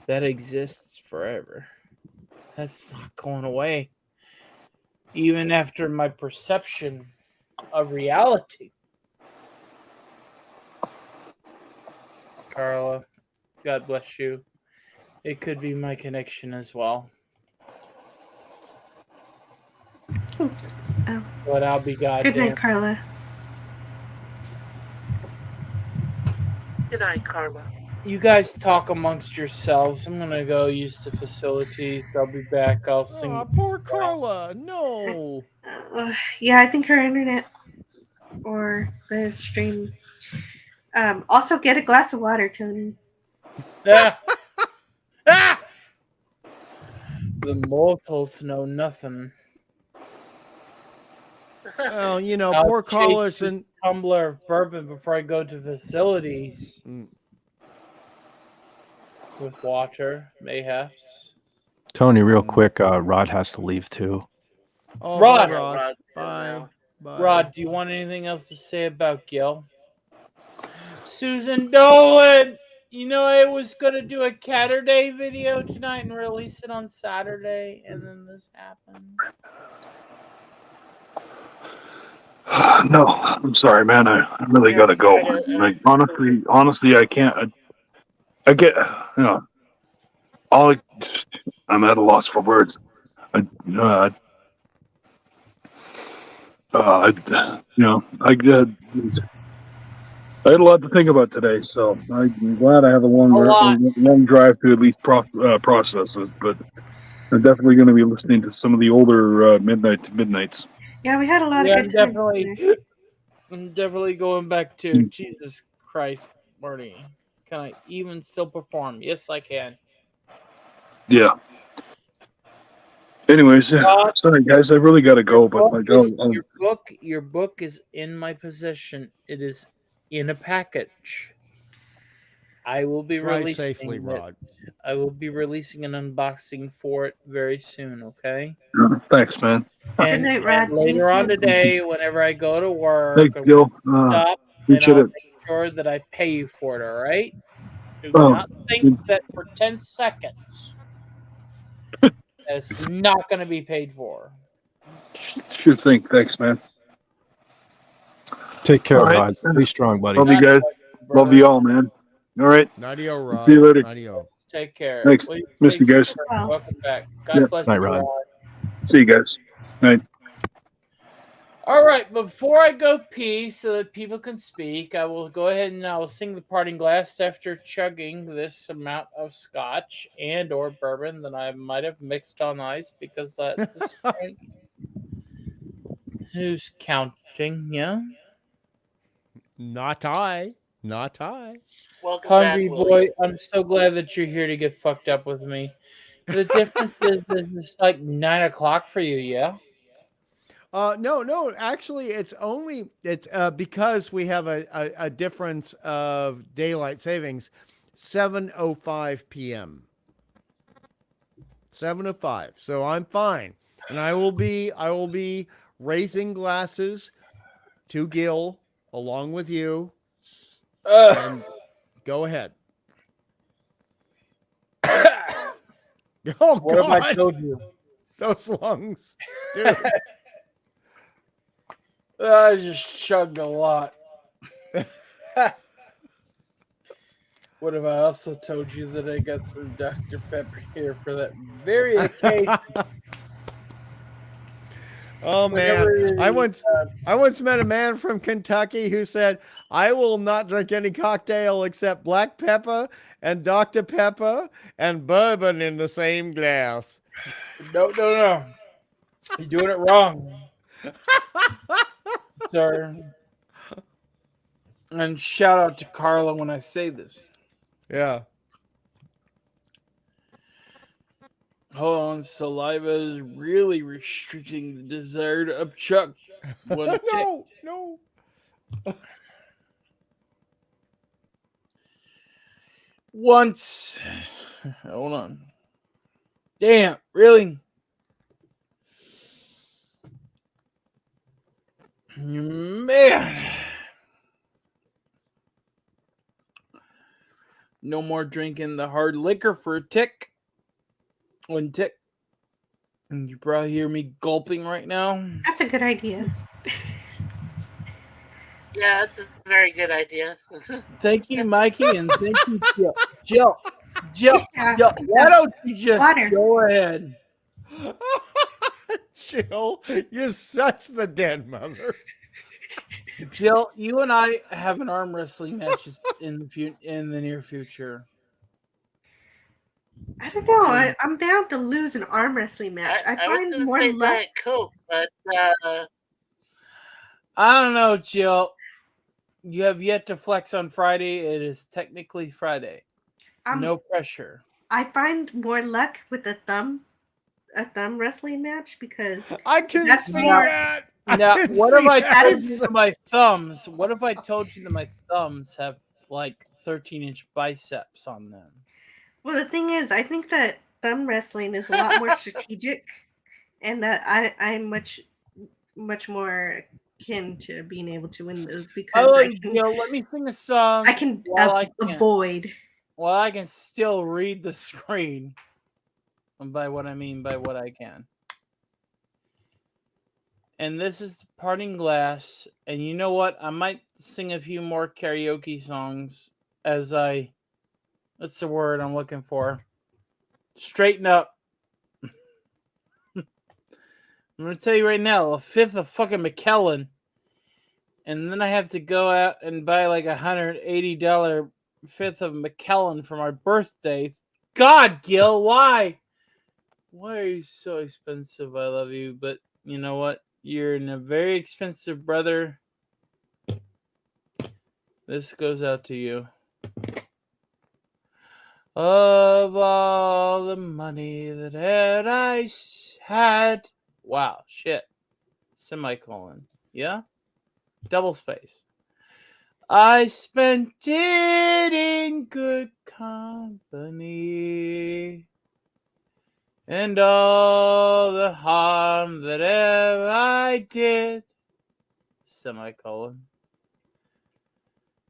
That exists forever. That's not going away. Even after my perception of reality. Carla, God bless you. It could be my connection as well. Oh. But I'll be goddamn. Good night, Carla. Good night, Carla. You guys talk amongst yourselves. I'm gonna go use the facilities. I'll be back. I'll sing. Oh, poor Carla. No. Yeah, I think her internet or the stream. Also, get a glass of water, Tony. Ah! Ah! The mortals know nothing. Well, you know, I'll poor chase Carla's this in. tumbler of bourbon before I go to facilities. With water, mayhaps. Tony, real quick, Rod has to leave too. Oh, Rod! bye, Rod. Bye. Bye. Rod, do you want anything else to say about Gil? Susan Dolan! You know, I was going to do a Catterday video tonight and release it on Saturday, and then this happened. No, I'm sorry, man. I really gotta go. Like honestly, I can't. I get, you know, I'm at a loss for words. I had a lot to think about today, so I'm glad I have a long drive to at least process it. But I'm definitely going to be listening to some of the older Midnight to Midnights. Yeah, we had a lot of good times. I'm definitely going back to Jesus Christ, Marty. Can I even still perform? Yes, I can. Yeah. Anyways, sorry guys, I really got to go. But like, your book is in my possession. It is in a package. I will be Drive releasing safely, it. Rod. I will be releasing an unboxing for it very soon. Okay. Thanks, man. And, Good night, Rod. and later on today, whenever I go to work, Thanks, I'm Gil. gonna stop and Appreciate I'll it. make sure that I pay you for it. All right. Do Oh. not think that for 10 seconds that it's not going to be paid for. Sure thing. Thanks, man. Take care, All right. Rod. Be strong, buddy. Love you guys. Love you all, man. All right. Nighty-o, Rod. See you later. Nighty-o. Take care. Thanks. Well, Miss you guys. Well, welcome back. God Yeah. bless Night, you, Rod. Rod. See you guys. Night. All right, before I go pee so that people can speak, I will go ahead and I will sing the parting glass after chugging this amount of scotch and or bourbon that I might have mixed on ice because at this point, who's counting? Yeah, Not I. Not I. Welcome back, hungry William. boy. I'm so glad that you're here to get fucked up with me. The difference is it's like 9 o'clock for you, yeah. No. Actually, it's because we have a difference of daylight savings. 7:05 p.m. 7:05. So I'm fine, and I will be raising glasses to Gil along with you. And go ahead. Oh What have I God, told you? those lungs, dude. I just chugged a lot. What have I also told you that I got some Dr. Pepper here for that very occasion? Oh man, Whenever it is, I once met a man from Kentucky who said, "I will not drink any cocktail except black pepper and Dr. Pepper and bourbon in the same glass." No. You're doing it wrong, sir. And shout out to Carla when I say this. Yeah. Hold on, saliva is really restricting the desire to upchuck. No. Once, hold on. Damn, really? Man. No more drinking the hard liquor for a tick. One tick. And you probably hear me gulping right now. That's a good idea. Yeah, that's a very good idea. Thank you, Mikey, and thank you, Jill. Jill, Yeah, why don't you just water. go ahead? Jill, you're such the dead mother. Jill, you and I have an arm wrestling match in the near future. I don't know. I'm bound to lose an arm wrestling match. I I was find going to more say luck. Diet Coke, but I don't know, Jill. You have yet to flex on Friday. It is technically Friday. No pressure. I find more luck with a thumb wrestling match because I can that's see more. that. Now, what if I told you is- that my thumbs? What if I told you that my thumbs have like 13-inch biceps on them? Well, the thing is, I think that thumb wrestling is a lot more strategic, and that I'm much more akin to being able to win those because Oh, I can. let me sing a song. I can avoid. Well, I can still read the screen. And by what I mean by what I can. And this is the parting glass. And you know what? I might sing a few more karaoke songs as I. That's the word I'm looking for. Straighten up. I'm going to tell you right now, a fifth of fucking McKellen. And then I have to go out and buy like $180 fifth of McKellen for my birthday. God, Gil, why? Why are you so expensive? I love you, but you know what? You're a very expensive brother. This goes out to you. Of all the money that I had. Wow, shit. Semicolon. Yeah? Double space. I spent it in good company. And all the harm that ever I did. Semicolon.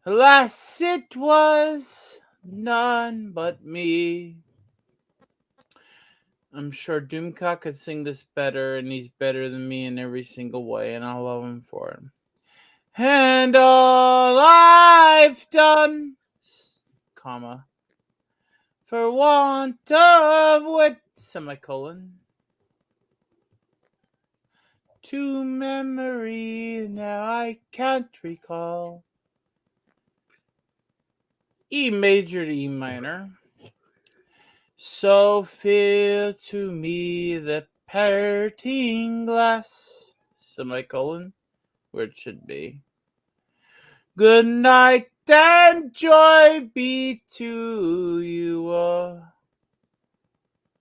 Alas, it was none but me. I'm sure Doomcock could sing this better, and he's better than me in every single way, and I love him for it. And all I've done, comma, For want of wit, semicolon. To memory now I can't recall. E major to E minor. So fill to me the parting glass, semicolon, where it should be. Good night and joy be to you all.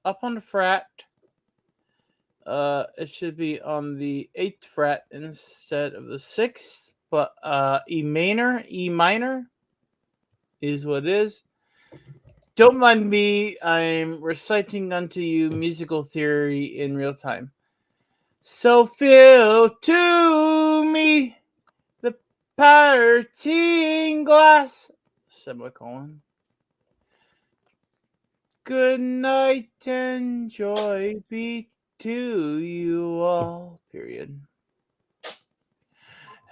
Up on the fret. It should be on the 8th fret instead of the 6th, but E minor is what it is. Don't mind me, I'm reciting unto you musical theory in real time. So fill to me the parting glass, semicolon. Good night and joy be to you all, period.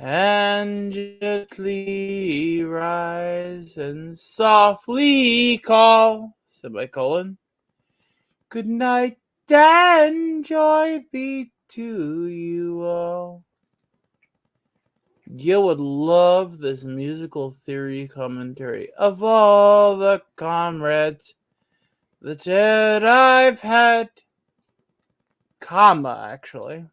And gently rise and softly call, semicolon. Good night and joy be to you all. You would love this musical theory commentary. Of all the comrades that I've had, comma, actually,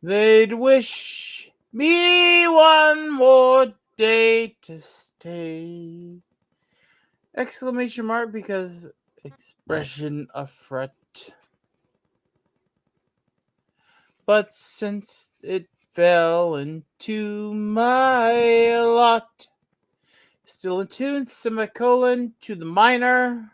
they'd wish me one more day to stay. Exclamation mark, because expression of fret. But since it fell into my lot, still in tune, semicolon, to the minor,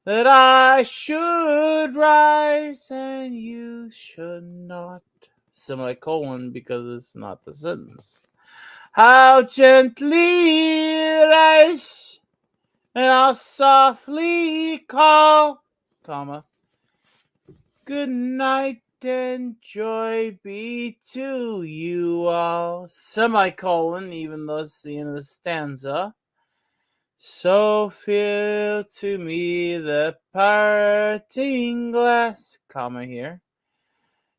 that I should rise and you should not, semicolon, because it's not the sentence. How gently rise, and I'll softly call, comma, good night and joy be to you all, semicolon, even though it's the end of the stanza. So fill to me the parting glass, comma here,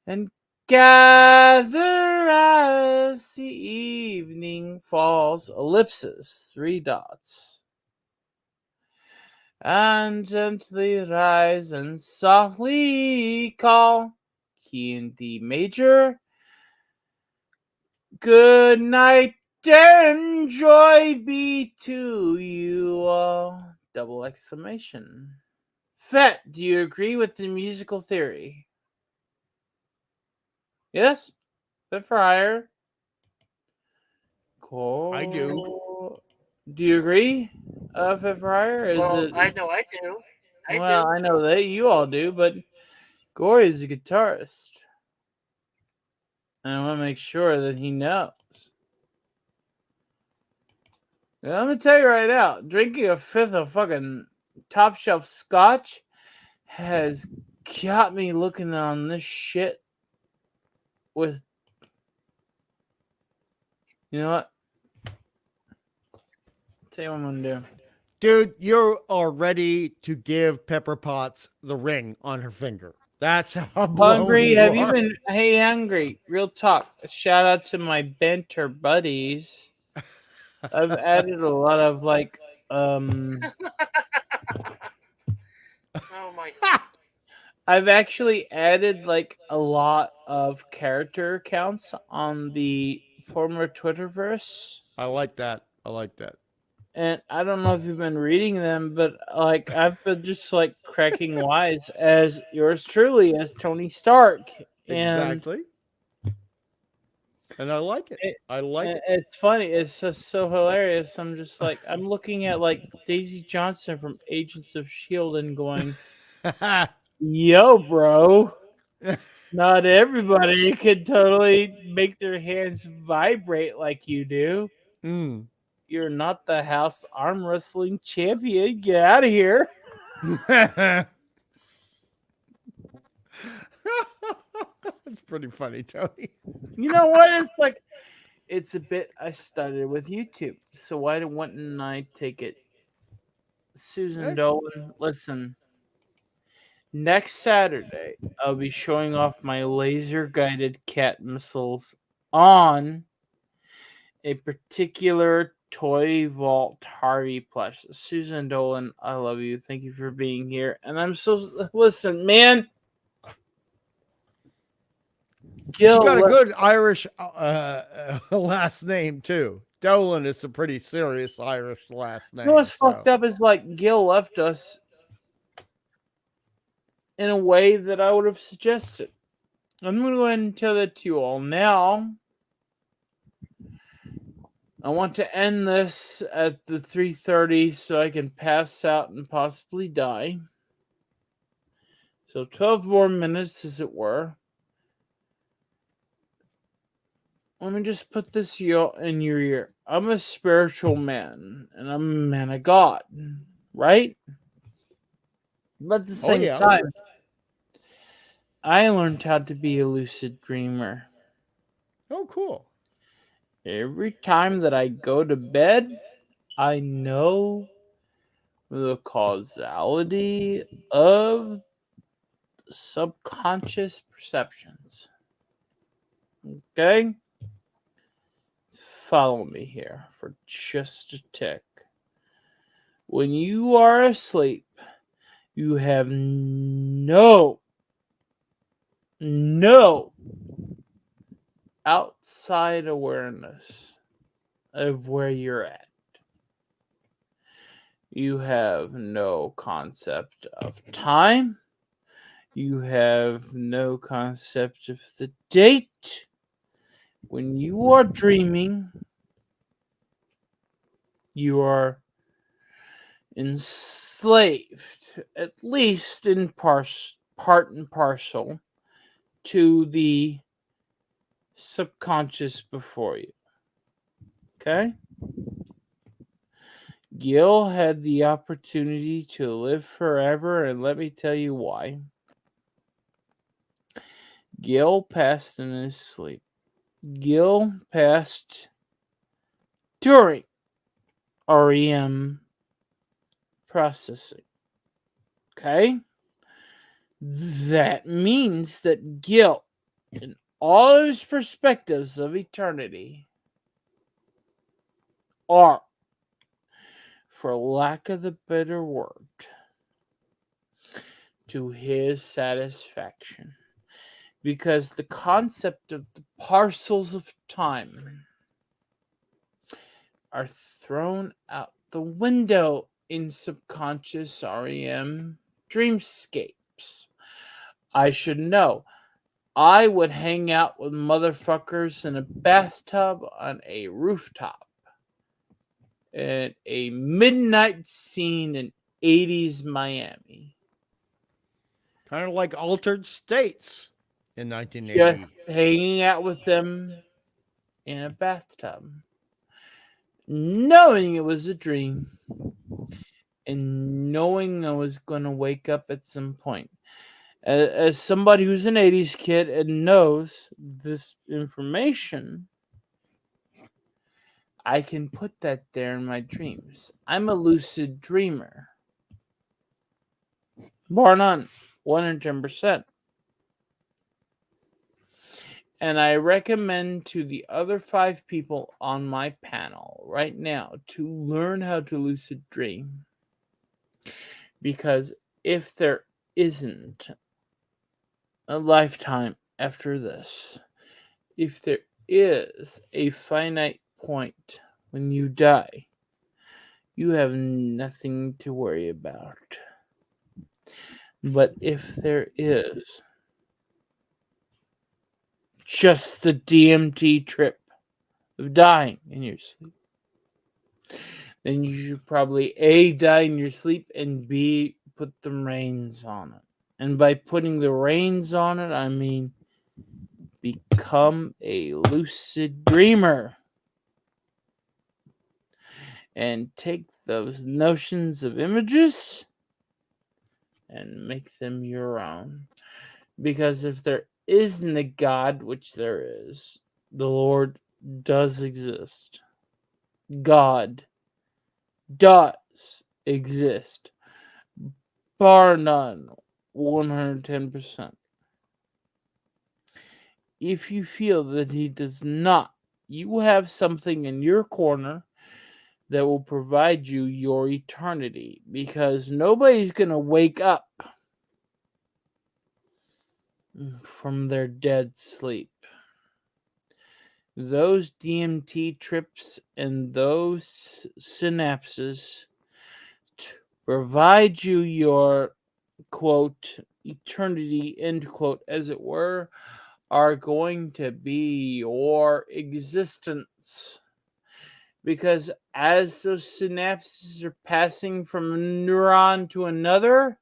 and gather as the evening falls, ellipses, 3 dots. And gently rise and softly call, key in D major, good night and joy be to you all, double exclamation. Fett, do you agree with the musical theory? Yes? Fit for hire? Cool. I do. Do you agree, Fit for hire? Is Well, it... I know I do. I Well, do. I know that you all do, but Gory is a guitarist. And I want to make sure that he knows. And I'm going to tell you right now, drinking a fifth of fucking top shelf scotch has got me looking on this shit with... You know what? Tell you what I'm going to do. Dude, you are ready to give Pepper Potts the ring on her finger. That's how blown Hungry, you have are. you been... Hey, Hungry, real talk. Shout out to my banter buddies. I've added a lot of, like, Oh my. I've actually added, like, a lot of character counts on the former Twitterverse. I like that. I like that. And I don't know if you've been reading them, but, like, I've been just, like, cracking wise as yours truly, as Tony Stark. And Exactly. And I like it. I like it. it's funny. It's just so hilarious. I'm just like, I'm looking at, like, Daisy Johnson from Agents of S.H.I.E.L.D. and going, yo, bro. Not everybody can totally make their hands vibrate like you do. Mm. You're not the house arm wrestling champion. Get out of here. That's pretty funny, Tony. You know what? It's like, it's a bit, I started with YouTube. So why wouldn't I take it Susan Dolan, listen. Next Saturday, I'll be showing off my laser-guided cat missiles on a particular Toy Vault Harvey plush. Susan Dolan, I love you. Thank you for being here. And I'm so... Listen, man. She's got a good Irish last name, too. Dolan is a pretty serious Irish last name. You know what's fucked up is like Gil left us in a way that I would have suggested. I'm going to go ahead and tell that to you all now. I want to end this at the 3:30 so I can pass out and possibly die. So 12 more minutes, as it were. Let me just put this in your ear. I'm a spiritual man, and I'm a man of God, right? But at the same time, I learned how to be a lucid dreamer. Oh, cool. Every time that I go to bed, I know the causality of subconscious perceptions. Okay? Follow me here for just a tick. When you are asleep, you have no outside awareness of where you're at. You have no concept of time. You have no concept of the date. When you are dreaming, you are enslaved, at least in part and parcel, to the subconscious before you. Okay? Gil had the opportunity to live forever, and let me tell you why. Gil passed in his sleep. Gil passed during REM processing. Okay? That means that Gil, in all his perspectives of eternity, are, for lack of the better word, to his satisfaction. Because the concept of the parcels of time are thrown out the window in subconscious REM dreamscapes. I should know. I would hang out with motherfuckers in a bathtub on a rooftop at a midnight scene in 80s Miami. Kind of like Altered States in 1980. Just hanging out with them in a bathtub, knowing it was a dream and knowing I was going to wake up at some point. As somebody who's an 80s kid and knows this information, I can put that there in my dreams. I'm a lucid dreamer. Bar none. 110%. And I recommend to the other 5 people on my panel right now to learn how to lucid dream. Because if there isn't a lifetime after this, if there is a finite point when you die, you have nothing to worry about. But if there is just the DMT trip of dying in your sleep, then you should probably A, die in your sleep, and B, put the reins on it. And by putting the reins on it, I mean become a lucid dreamer. And take those notions of images and make them your own. Because if there isn't a God, which there is, the Lord does exist. God does exist. Bar none. 110%. If you feel that he does not, you have something in your corner that will provide you your eternity, because nobody's going to wake up from their dead sleep. Those DMT trips and those synapses provide you your, quote, eternity, end quote, as it were, are going to be your existence. Because as those synapses are passing from a neuron to another,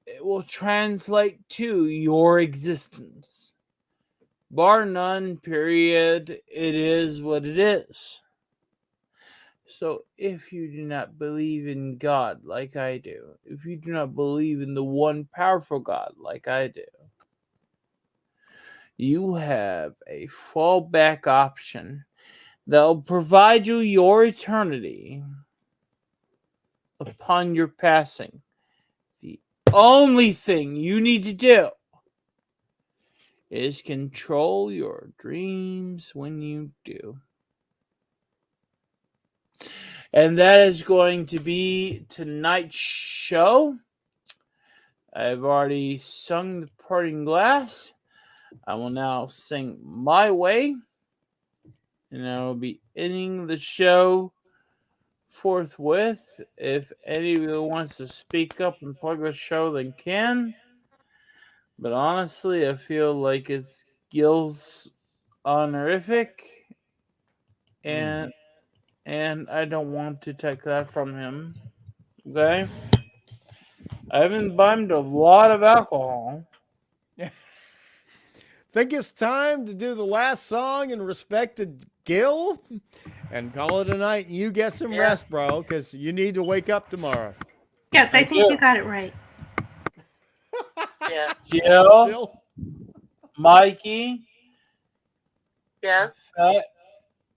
it will translate to your existence. Bar none, period. It is what it is. So if you do not believe in God like I do, if you do not believe in the one powerful God like I do, you have a fallback option that will provide you your eternity upon your passing. The only thing you need to do is control your dreams when you do. And that is going to be tonight's show. I've already sung the parting glass. I will now sing My Way. And I will be ending the show forthwith. If anyone wants to speak up and plug the show, then can. But honestly, I feel like it's Gil's honorific, and I don't want to take that from him. Okay? I haven't imbibed a lot of alcohol. Think it's time to do the last song in respect to Gil and call it a night. And you get some rest, bro, because you need to wake up tomorrow. Yes, I think you got it right. Yeah. Jill, Mikey, Yes.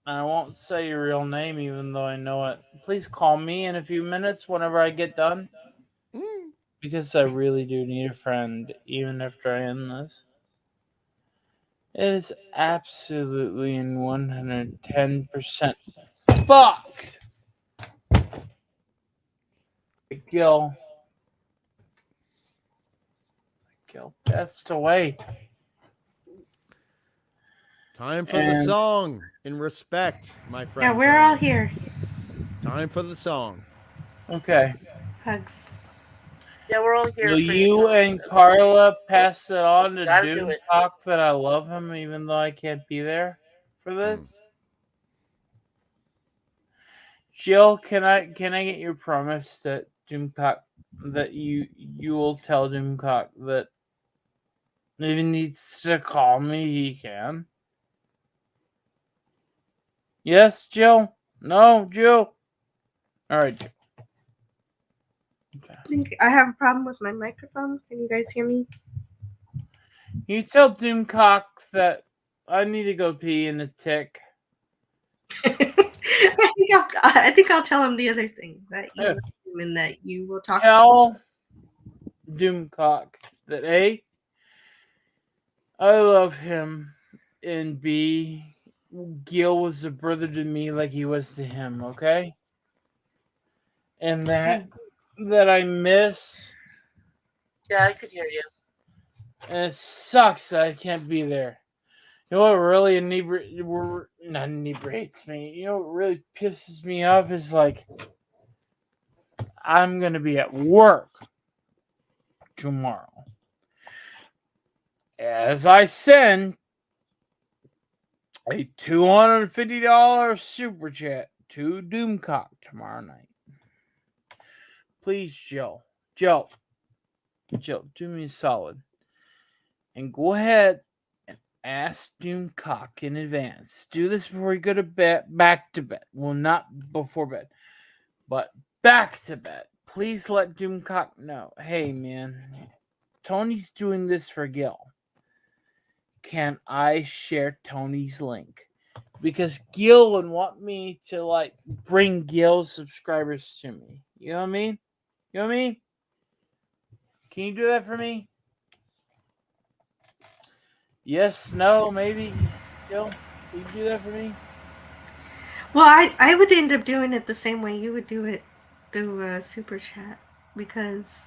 I won't say your real name even though I know it. Please call me in a few minutes whenever I get done. Because I really do need a friend even after I end this. It is absolutely and 110% fucked. Gil passed away. Time for the song in respect, my friend. Yeah, we're all here. Time for the song. Okay. Hugs. Yeah, we're all here Will for you and Carla pass it on to Gotta do it. Doomcock that I love him even though I can't be there for this? Jill, can I get your promise that Doomcock that you will tell Doomcock that if he needs to call me, he can? Yes, Jill? No, Jill? Alright. I think I have a problem with my microphone. Can you guys hear me? You tell Doomcock that I need to go pee in a tick. I think I'll tell him the other thing that you love him and that you will talk. Tell Doomcock that A, I love him, and B, Gil was a brother to me like he was to him, okay? And that I miss. Yeah, I could hear you. And it sucks that I can't be there. You know what really not inebriates me? You know what really pisses me off is like I'm gonna be at work tomorrow. As I send a $250 super chat to Doomcock tomorrow night. Please, Jill, do me a solid. And go ahead and ask Doomcock in advance. Do this before you go to bed, back to bed. Well, not before bed, but back to bed. Please let Doomcock know. Hey, man, Tony's doing this for Gil. Can I share Tony's link? because Gil would want me to like bring Gil's subscribers to me. You know what I mean? You know what I mean? Can you do that for me? Yes, no, maybe. Gil, can you do that for me? Well, I would end up doing it the same way you would do it through Super Chat because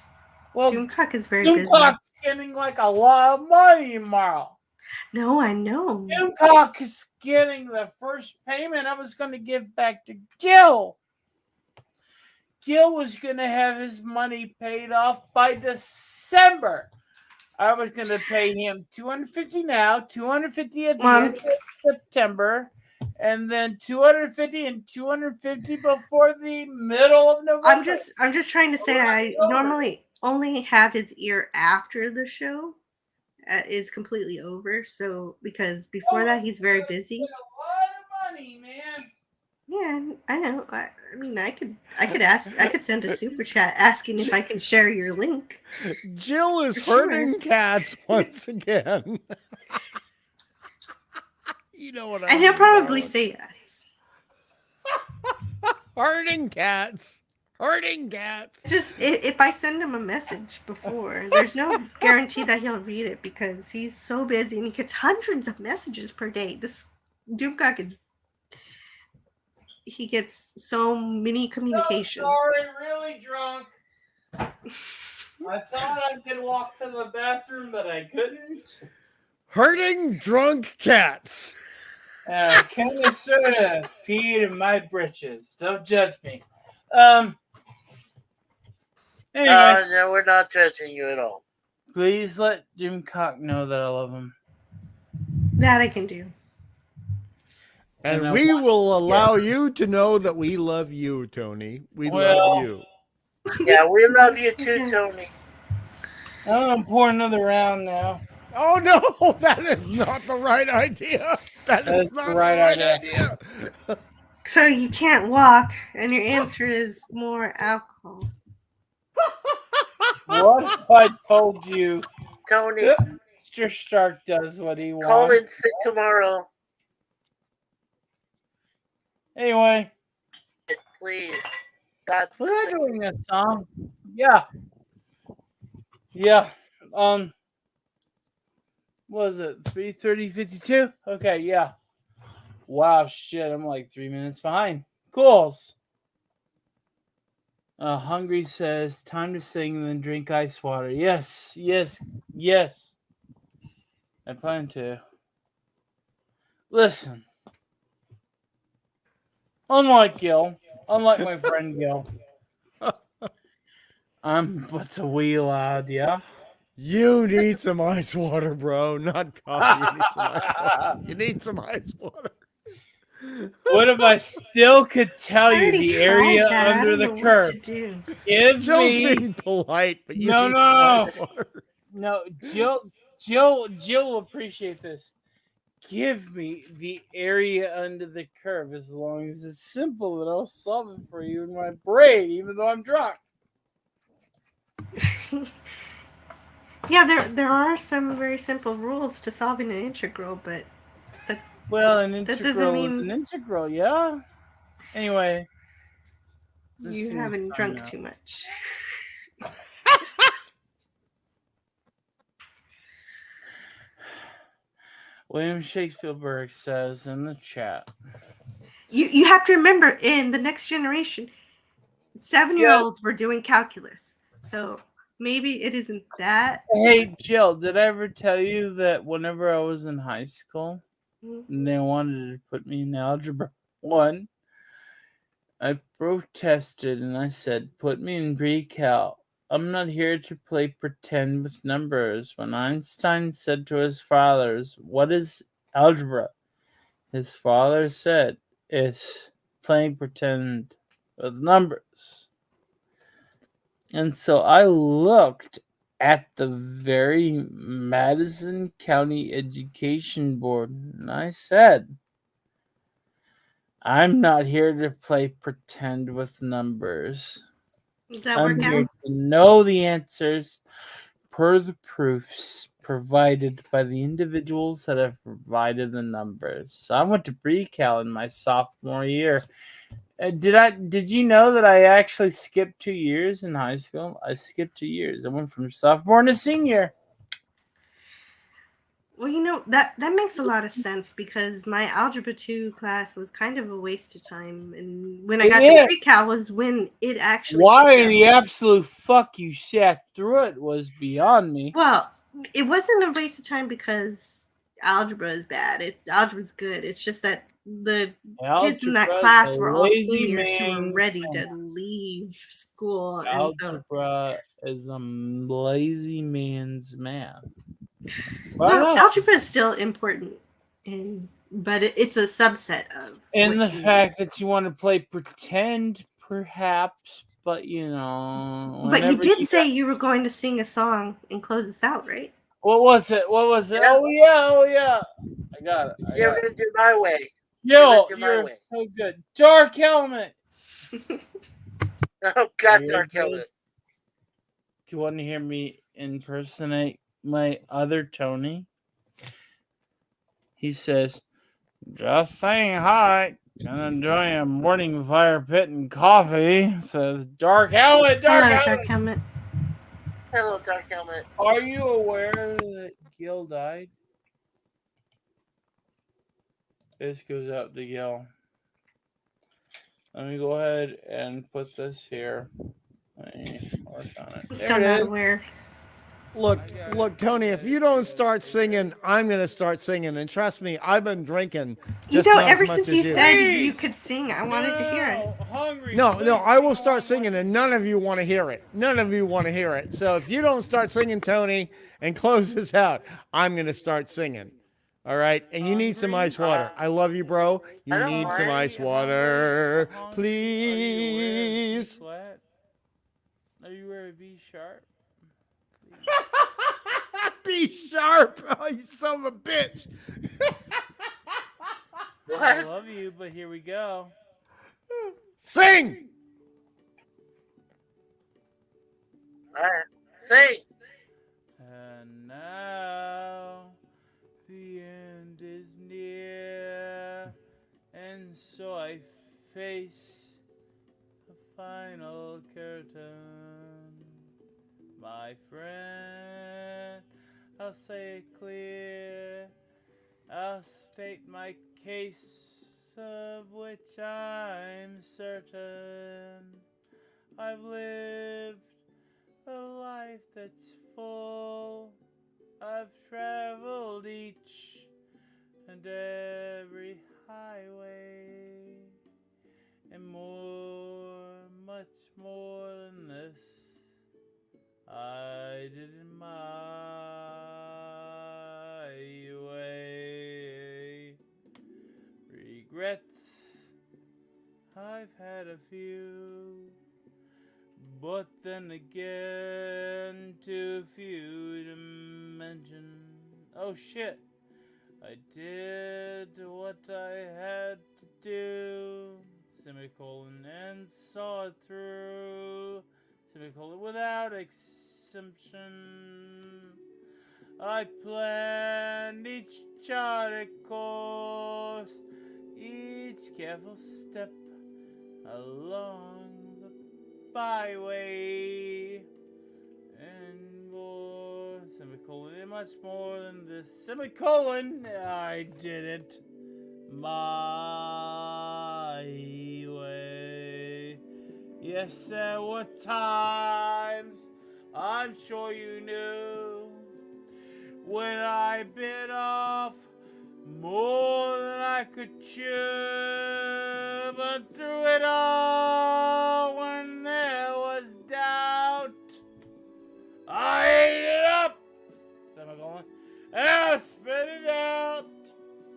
Well, Doomcock is very busy. Doomcock's getting like a lot of money tomorrow. No, I know. Doomcock is getting the first payment I was going to give back to Gil. Gil was going to have his money paid off by December. I was going to pay him $250 now, $250 at the end of September, and then $250 and $250 before the middle of November. I'm just trying to say I normally only have his ear after the show is completely over. So because before that he's very busy. A lot of money, man. Yeah, I know. I mean, I could send a super chat asking if I can share your link. Jill is For sure. herding cats once again. You know what I mean? And he'll probably darling. say yes. Herding cats. Herding cats. Just if I send him a message before, there's no guarantee that he'll read it because he's so busy and he gets hundreds of messages per day. This Doomcock is. He gets so many communications. Sorry, really drunk. I thought I could walk to the bathroom, but I couldn't. Herding drunk cats. I kind of sort of peed in my britches. Don't judge me. Anyway, No, we're not judging you at all. please let Doomcock know that I love him. That I can do. And we will allow you to know that we love you, Tony. We Well- love you. Yeah, we love you too, Tony. I'm gonna pour another round now. Oh no, that is not the right idea. That That is is not the the right right idea. idea. So you can't walk, and your answer is more alcohol. What if I told you Tony, Mr. Stark does what he call in wants? sick tomorrow, Anyway, please. That's was I doing a song? Yeah. Yeah. What was it 3:30:52? Okay, yeah. Wow, shit, I'm like 3 minutes behind. Cools. Hungry says, time to sing and then drink ice water. Yes, yes, yes. I plan to. Listen. Unlike Gil, unlike my friend Gil, I'm but a wee lad, yeah? You need some ice water, bro. Not coffee. You need some ice water. You need some ice water. What if I still could tell I you already the tried area that. I under don't the know what curve? to do. Give Jill's me being polite, but you no, need no, some no, ice water. no. Jill will appreciate this. Give me the area under the curve as long as it's simple, and I'll solve it for you in my brain, even though I'm drunk. Yeah, there are some very simple rules to solving an integral, but Well, an that doesn't integral is mean an integral, yeah. Anyway, this you seems haven't fun drunk now. too much. William Shakespeare says in the chat. You have to remember, in the next generation, 7-year-olds were doing calculus, so maybe it isn't that. Hey, Jill, did I ever tell you that whenever I was in high school and they wanted to put me in Algebra 1, I protested and I said, put me in pre-cal. I'm not here to play pretend with numbers. When Einstein said to his fathers, what is algebra? His father said, it's playing pretend with numbers. And so I looked at the very Madison County Education Board and I said, I'm not here to play pretend with numbers. Did that I'm work here out? to know the answers per the proofs, provided by the individuals that have provided the numbers. So I went to pre-cal in my sophomore year. Did you know that I actually skipped 2 years in high school? I skipped 2 years. I went from sophomore to senior. Well, you know, that makes a lot of sense because my Algebra 2 class was kind of a waste of time. And when I got to pre-cal was when it actually Why picked in up. the absolute fuck you sat through it was beyond me. Well, it wasn't a waste of time because algebra is bad. Algebra's good. It's just that the kids in that Algebra is class a were all lazy seniors who were man's ready man. to leave school. And so, Algebra is a lazy man's math. well, algebra is still important, but it's a subset of And what the you fact that you want to play pretend, perhaps, but you know, But you whenever did you say you were going to sing a song and close us out, right? What was it? What was it? Yeah. Oh yeah. I got it. You're gonna do my way. Yo, do my you're way. so good. Dark Helmet. Oh God, Dark Do Helmet. you want to hear me impersonate my other Tony? He says, "Just saying hi. Gonna enjoy a morning fire pit and coffee." Says Dark Helmet. Dark Hello, Helmet. Dark Helmet. Hello, Dark Helmet. Are you aware that Gil died? This goes out to Gil. Let me go ahead and put this here. Let me work on it. Still not aware. Look, Tony, if you don't start singing, I'm going to start singing. And trust me, I've been drinking. You Just know, not as ever much since as you you. said you could sing, I wanted to hear it. No, I will start singing, and none of you want to hear it. None of you want to hear it. So if you don't start singing, Tony, and close this out, I'm going to start singing. All right? And you need some ice water. I love you, bro. You need some ice water. Please. Are you ready to be sharp? Be sharp. Oh, you son of a bitch. I love you, but here we go. Sing. All right, sing. And now the end is near, and so I face the final curtain. My friend, I'll say it clear. I'll state my case, of which I'm certain. I've lived a life that's full. I've traveled each and every highway, and more, much more than this, I did in my way. Regrets, I've had a few, but then again, too few to mention. Oh shit, I did what I had to do, semicolon, and saw it through, semicolon, without exemption. I planned each charted course, each careful step along the byway, and more, semicolon, and much more than this, semicolon, I did it my way. Yes, there were times, I'm sure you knew, when I bit off more than I could chew, but through it all, when there was doubt, I ate it up, semicolon, and I spit it out,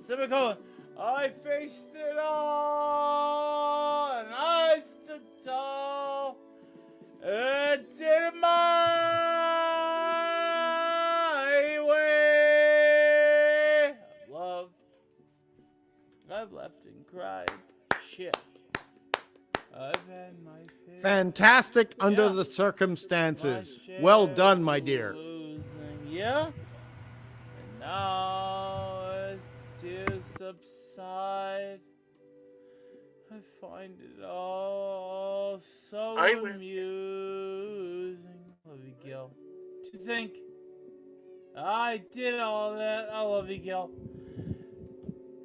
semicolon. I faced it all, and I stood tall, and did it my way. I've loved, I've left and cried, shit. I've had my fill. Fantastic under the circumstances. Well done, my dear. Losing. Yeah? Now as tears subside, I find it all so I went. amusing. Love you, Gil. To think I did all that. I love you, Gil.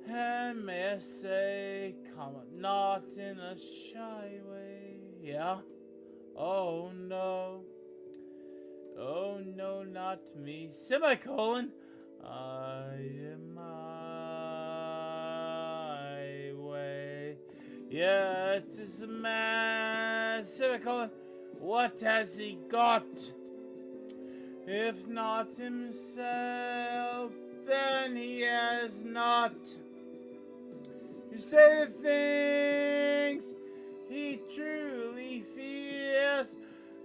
And may I say, comment not in a shy way. Yeah? Oh no. Oh no, not me. Semicolon. I am my way. Yeah, it is a man. Semicolon. What has he got? If not himself, then he has not. You say the things he truly fears,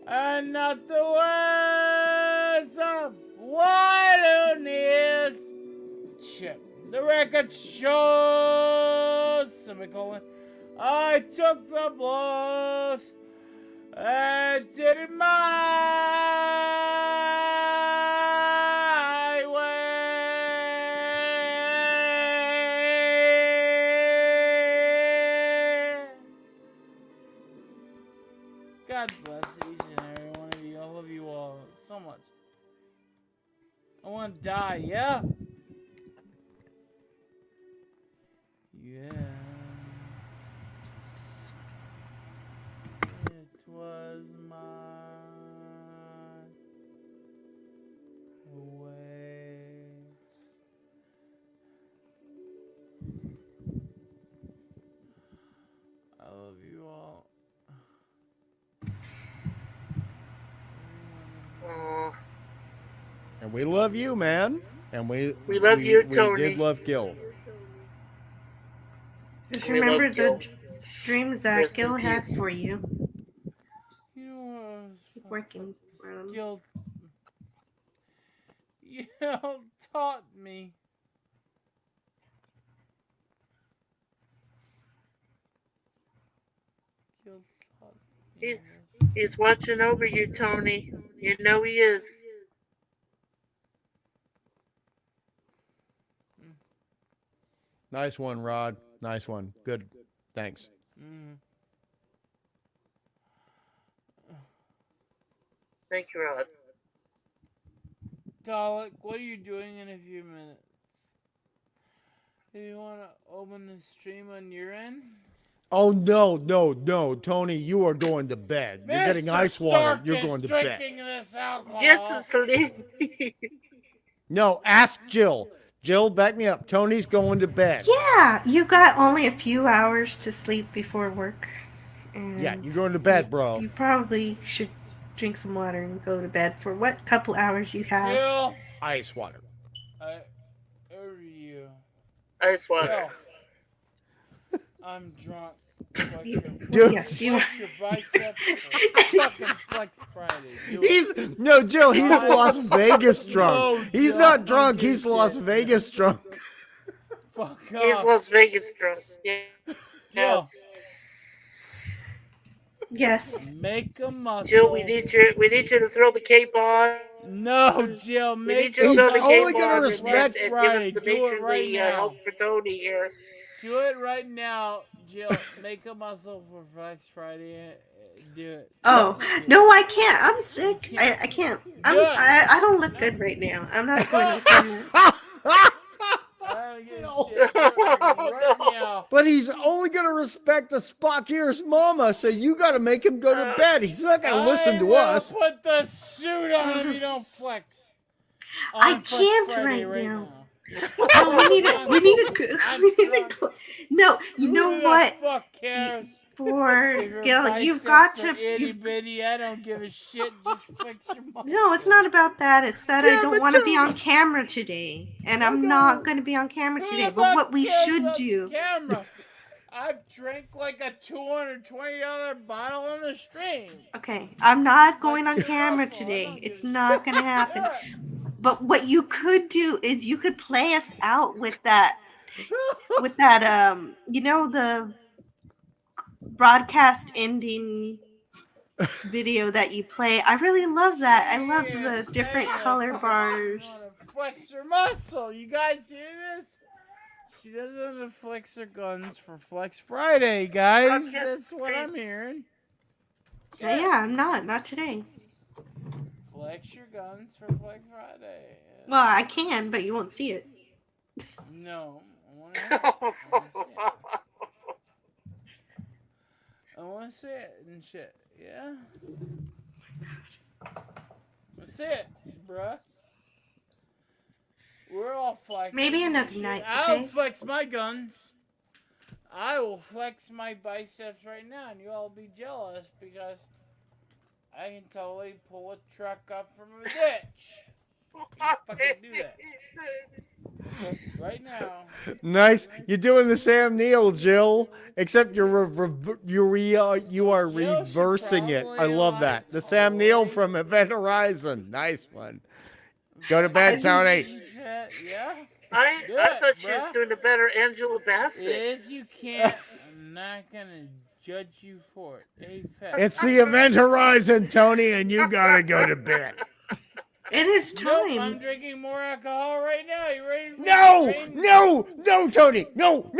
and not the words of wide ears. Chip. The record shows, semicolon, I took the blows and did it my way. God bless each and every one of you. I love you all so much. I want to die, yeah? Yes. It was my way. I love you all. Aw. And we love you, man. And We love you, we Tony. did love Gil. Just We remember love Gil. the dreams that Rest in Gil had peace. for you. You know what I was Keep working for them. Gil taught me. Gil taught me. He's watching over you, Tony. You know he is. Nice one, Rod. Nice one. Good. Thanks. Thank you, Rod. Dalek, what are you doing in a few minutes? Do you want to open the stream on your end? Oh no, Tony, you are going to bed. You're getting Mr. ice water. Stark You're is going to bed. drinking this alcohol. Get some sleep. No, ask Jill. Jill, back me up. Tony's going to bed. Yeah, you got only a few hours to sleep before work. And Yeah, you're going to bed, bro. You probably should drink some water and go to bed for what couple hours you have. Jill, Ice water. Over you. Ice water. Jill, I'm drunk. Flex Dude. your biceps. Fucking Flex Friday. Jill, he's Las Vegas drunk. No, He's Jill, not drunk, I'm he's good Las shit. Vegas drunk. Fuck He's off. Las Vegas drunk. Yeah. Jill. Yes. Make a muscle. Jill, we need you to throw the cape on. No, Jill, We make need you to throw the only cape gonna on respect and give Friday. us the Do it right matronly now. help for Tony here. Do it right now, Jill. Make a muscle for Flex Friday. Do it. Oh no, I can't. I'm sick. I can't. I don't look good right now. I'm not going on camera. But he's only going to respect the Spockier's mama, so you got to make him go to bed. He's not going to listen to us. Put the suit on if you don't flex. I can't right now. Oh, we need to. No, you know what? Fuck cares? For Your Gil, you've got biceps to. are itty bitty. I don't give a shit. Just fix your muscle. No, it's not about that. It's that I Damn don't it, want to be Jill. on camera today, and I'm not going to be on camera today. But what we should do. Camera. I've drank like a $220 bottle on the stream. Okay, I'm not going on camera today. It's not going to happen. But what you could do is you could play us out with that, the broadcast ending video that you play. I really love that. I love the different color bars. flex her muscle. You guys hear this? She doesn't flex her guns for Flex Friday, guys. That's what I'm hearing. Yeah, I'm not today. Flex your guns for Flex Friday. Well, I can, but you won't see it. No, I want to hear it. I want to see it and shit. Yeah. Let's see it, bruh. We're all flexing. Maybe and another shit. night, I'll okay? flex my guns. I will flex my biceps right now, and you all be jealous because I can totally pull a truck up from a ditch. I can fucking do that right now. Nice. You're doing the Sam Neill, Jill, except you are reversing it. I love that. The Sam Neill from Event Horizon. Nice one. Go to bed, Tony. Yeah. I thought she was doing a better Angela Bassett. If you can't, I'm not gonna judge you for it. Hey, Fat. It's the Event Horizon, Tony, and you gotta go to bed. It is time. Nope, I'm drinking more alcohol right now. You ready? No, Tony. No.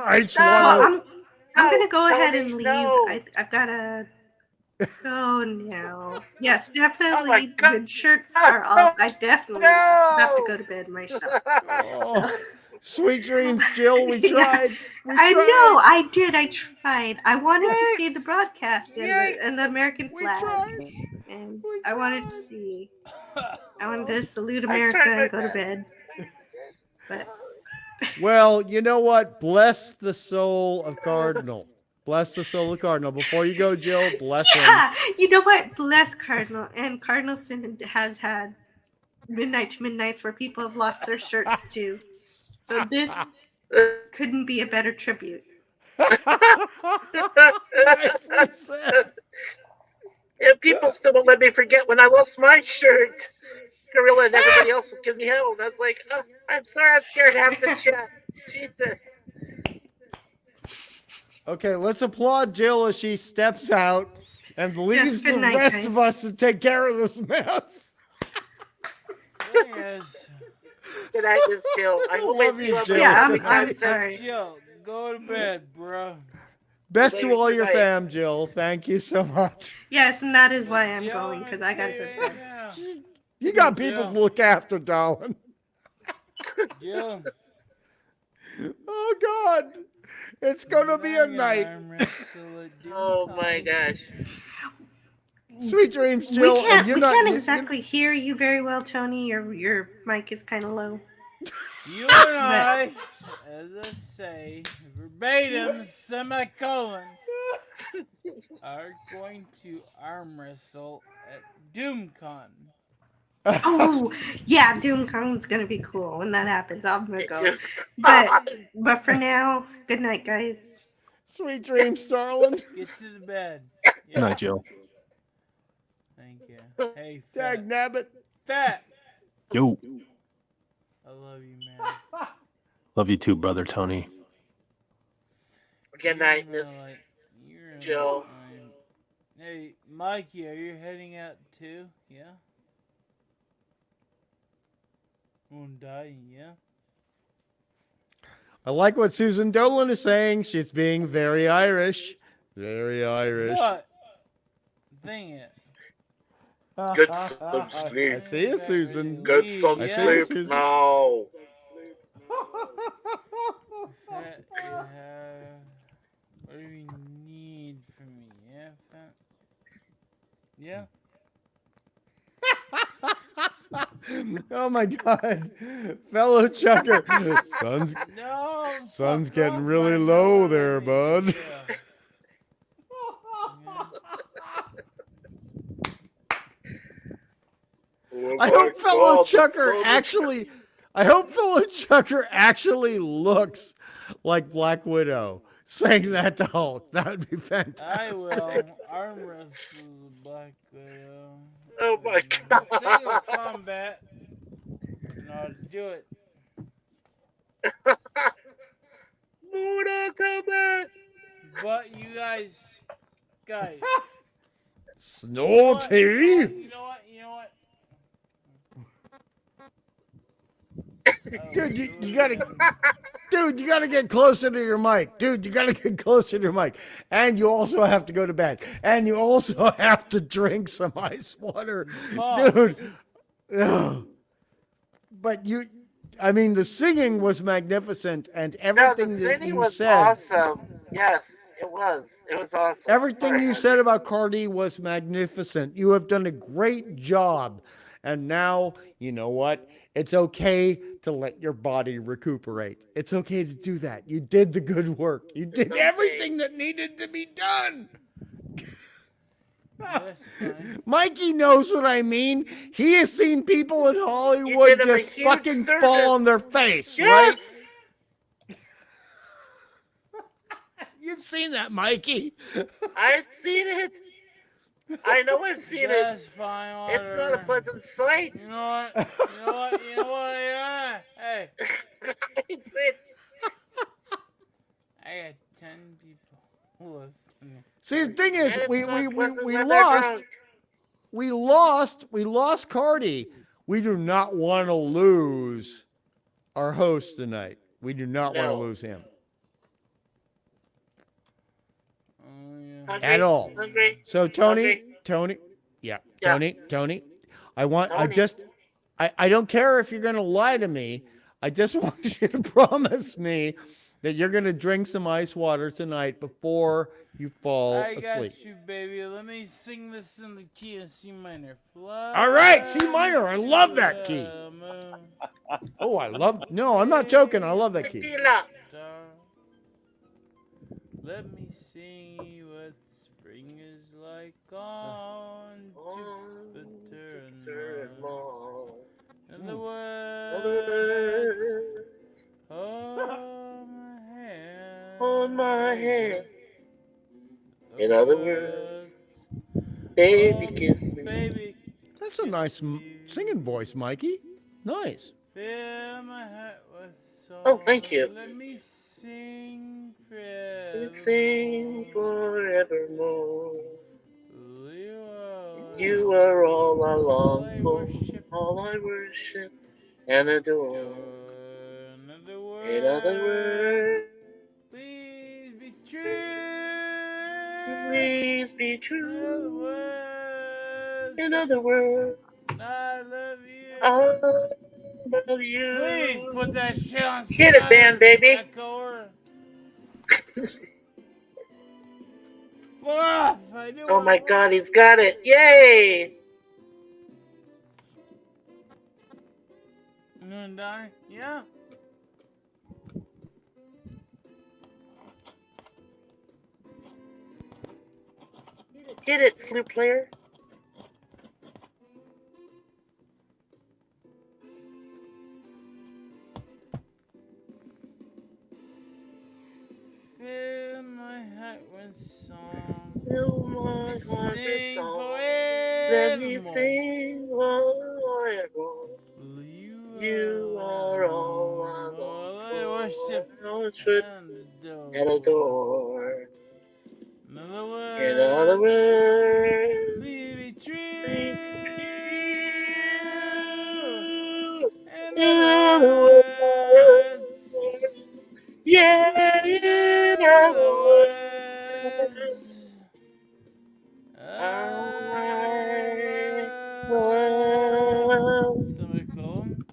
I swallow. I'm gonna go ahead Tony, and leave. no. I've gotta go now. Yes, Oh my definitely. God. Good shirts are off. I definitely have to go to bed myself. Oh, sweet dreams, Jill. We Yeah, tried. I know. I did. I tried. I wanted to see the broadcast and the American flag, and I wanted to see. I wanted to salute America and go to bed. But Well, you know what? Bless the soul of Cardinal. Bless the soul of Cardinal. Before you go, Jill, bless him. yeah, you know what? Bless Cardinal. And Cardinalson has had midnight to midnights where people have lost their shirts too. So this couldn't be a better tribute. And people still won't let me forget when I lost my shirt. Gorilla and everybody else was giving me hell. And I was like, oh, I'm sorry, I'm scared to have the chat. Jesus. Okay, let's applaud Jill as she steps out and leaves good the night, rest guys. of us to take care of this mess. Thing is, Good night, Miss Jill. I hope I Love see you, you on Jill. my Yeah, next I'm time. sorry. Jill, go to bed, bro. Best to Later all your tonight. fam, Jill. Thank you so much. Yes, and that is why I'm going, because I gotta go to bed. You got people to look after, darling. Jill. Oh, God. It's going to be a night. Oh my gosh. Sweet dreams, Jill. We can't, and you're we can't exactly hear you very well, Tony. Your mic is kind of low. You and I, as I say, verbatim, semicolon, are going to arm wrestle at DoomCon. Oh, yeah, DoomCon's gonna be cool when that happens. I'm gonna go. But for now, good night, guys. Sweet dreams, darling. Get to the bed. Good night, Jill. Thank you. Hey, Fat. Dag nabbit. Fat. Yo. I love you, man. Love you too, brother Tony. Good night, Miss Jill. Hey, Mikey, are you heading out too? Yeah? Won't die, yeah? I like what Susan Dolan is saying. She's being very Irish. Very Irish. What? Dang it. Get some sleep. I see you, Susan. Get some I see you, sleep Susan. now. Fat, what do you need from me? Yeah, Fat? Yeah? Oh my God, fellow Chucker, sun's getting really low there, bud. I hope fellow Chucker actually looks like Black Widow saying that to Hulk. That would be fantastic. I will arm wrestle the Black Widow. Oh my God. Single combat. In order to do it. Mortal Kombat. But you guys. Snotty. You know what? Dude, you gotta get closer to your mic. Dude, you gotta get closer to your mic. And you also have to go to bed. And you also have to drink some ice water. Dude. Ugh. But I mean, the singing was magnificent, and No, the everything that singing you was said, awesome. Yes, it was. It was awesome. everything Sorry, you Andrew. said about Cardi was magnificent. You have done a great job. And now, you know what? It's okay to let your body recuperate. It's okay to do that. You did the good work. You did everything that needed to be done. That's fine. Mikey knows what I mean. He has seen people in You Hollywood did him a just huge fucking service. fall on their face, right? Yes. You've seen that, Mikey. I've seen it. I know I've seen That's it. fine. It's not a Whatever. pleasant sight. You know what? You know what? You know what? Yeah. Hey, It's it. I got 10 people listening. See, the thing is, And it's we not pleasant we when they're lost. drunk. We lost Cardi. We do not want to lose our host tonight. We do not want to No. lose him Hungry? at all. Hungry? So Hungry? Tony, yeah, Yeah. Tony, I don't care if you're going to lie to me. I just want you to promise me that you're going to drink some ice water tonight before you fall I got asleep. you, baby. Let me sing this in the key of C minor. All right, C minor. I love that key. Oh, I love. No, I'm not joking. I love that key. Tequila. Let me see what spring is like on Jupiter and Mars. In the words on my hand. In other words, baby kiss me. Baby, That's a nice singing voice, Mikey. Nice. fill my heart with song. Oh, thank you. Let me sing forever. We sing forevermore. You are all I long for, all I worship and adore. In other words, Please be true. please be true. In other words, I love you. I love you. Please put that shit on Get it, band, baby. Echoer. Oh Oh my God, he's got it! Yay! You gonna die? Yeah. Get it, flute player. Fill my heart with song. Fill my Let me heart with sing song. Let me forevermore. sing forevermore. You are all I long I for, worship worship and adore. In other words, In other words, please be true. please be true. In other words, yeah, in other words, I love somebody call him.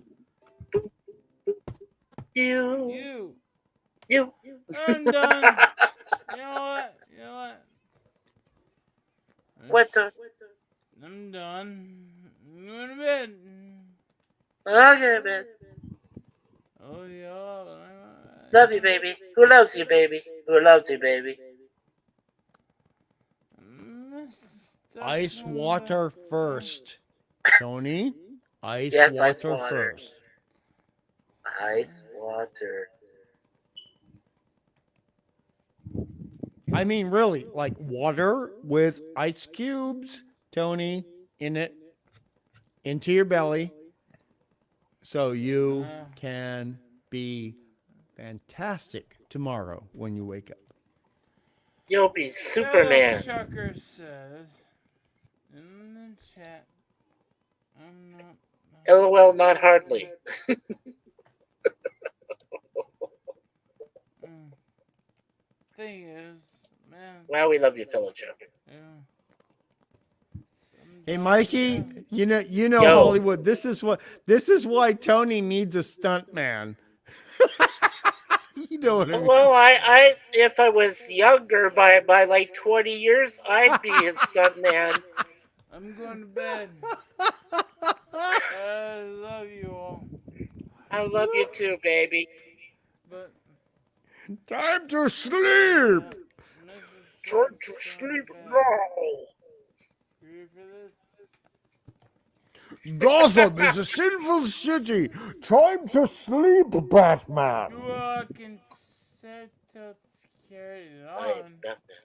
you. I'm done. You know what? What's up? I'm done. I'm going to bed. Okay, man. Oh, yeah. Love you, baby. Who loves you, baby? Who loves you, baby? Ice water first, Tony. Ice Yes, water ice water. first. Ice water. I mean, really, like water with ice cubes, Tony, in it, into your belly, so you can be fantastic tomorrow when you wake up. You'll be Superman. Chucker says in the chat, I'm not. LOL, not hardly. thing is, man. Well, we love you, Philip Joe. Yeah. Hey, Mikey, you know Yo. Hollywood. This is why Tony needs a stunt man. You know what I mean? Well, I if I was younger by like 20 years, I'd be his stunt man. I'm going to bed. I love you all. I love you too, baby. But time to sleep. Time to sleep now. Ready for this? Gotham is a sinful city. Time to sleep, Batman. You all can set to carry it I'm on. Batman.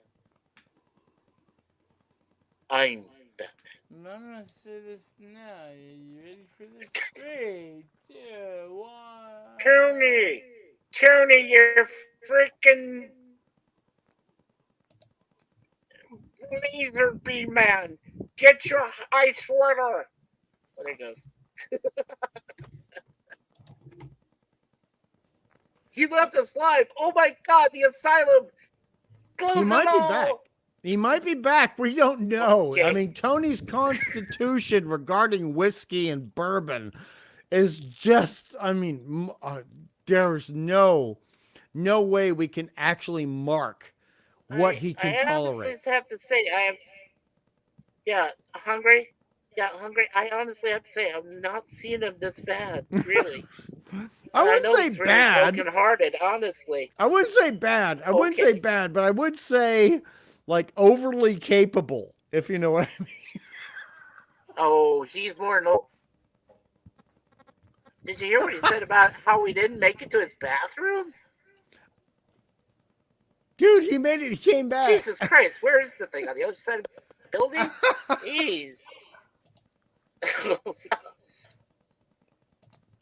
I'm Batman. I'm gonna say this now. You ready for this? 3, 2, 1. Tony, you're freaking laser beam man. Get your ice water. Oh, there it goes. He left us live. Oh my God, the asylum. Close He might it be all. back. He might be back. We don't know. Okay. I mean, Tony's constitution regarding whiskey and bourbon is just, I mean, there's no way we can actually mark what he can I tolerate. honestly have to say, I am, hungry. Yeah, hungry. I honestly have to say, I've not seen him this bad, really. I wouldn't know say he's really bad. brokenhearted, honestly. I wouldn't say bad. I wouldn't say bad, but I would say like overly capable, if you know what I mean. Oh, he's more no. Did you hear what he said about how we didn't make it to his bathroom? Dude, he made it. He came back. Jesus Christ, where is the thing? On the other side of the building? Jeez.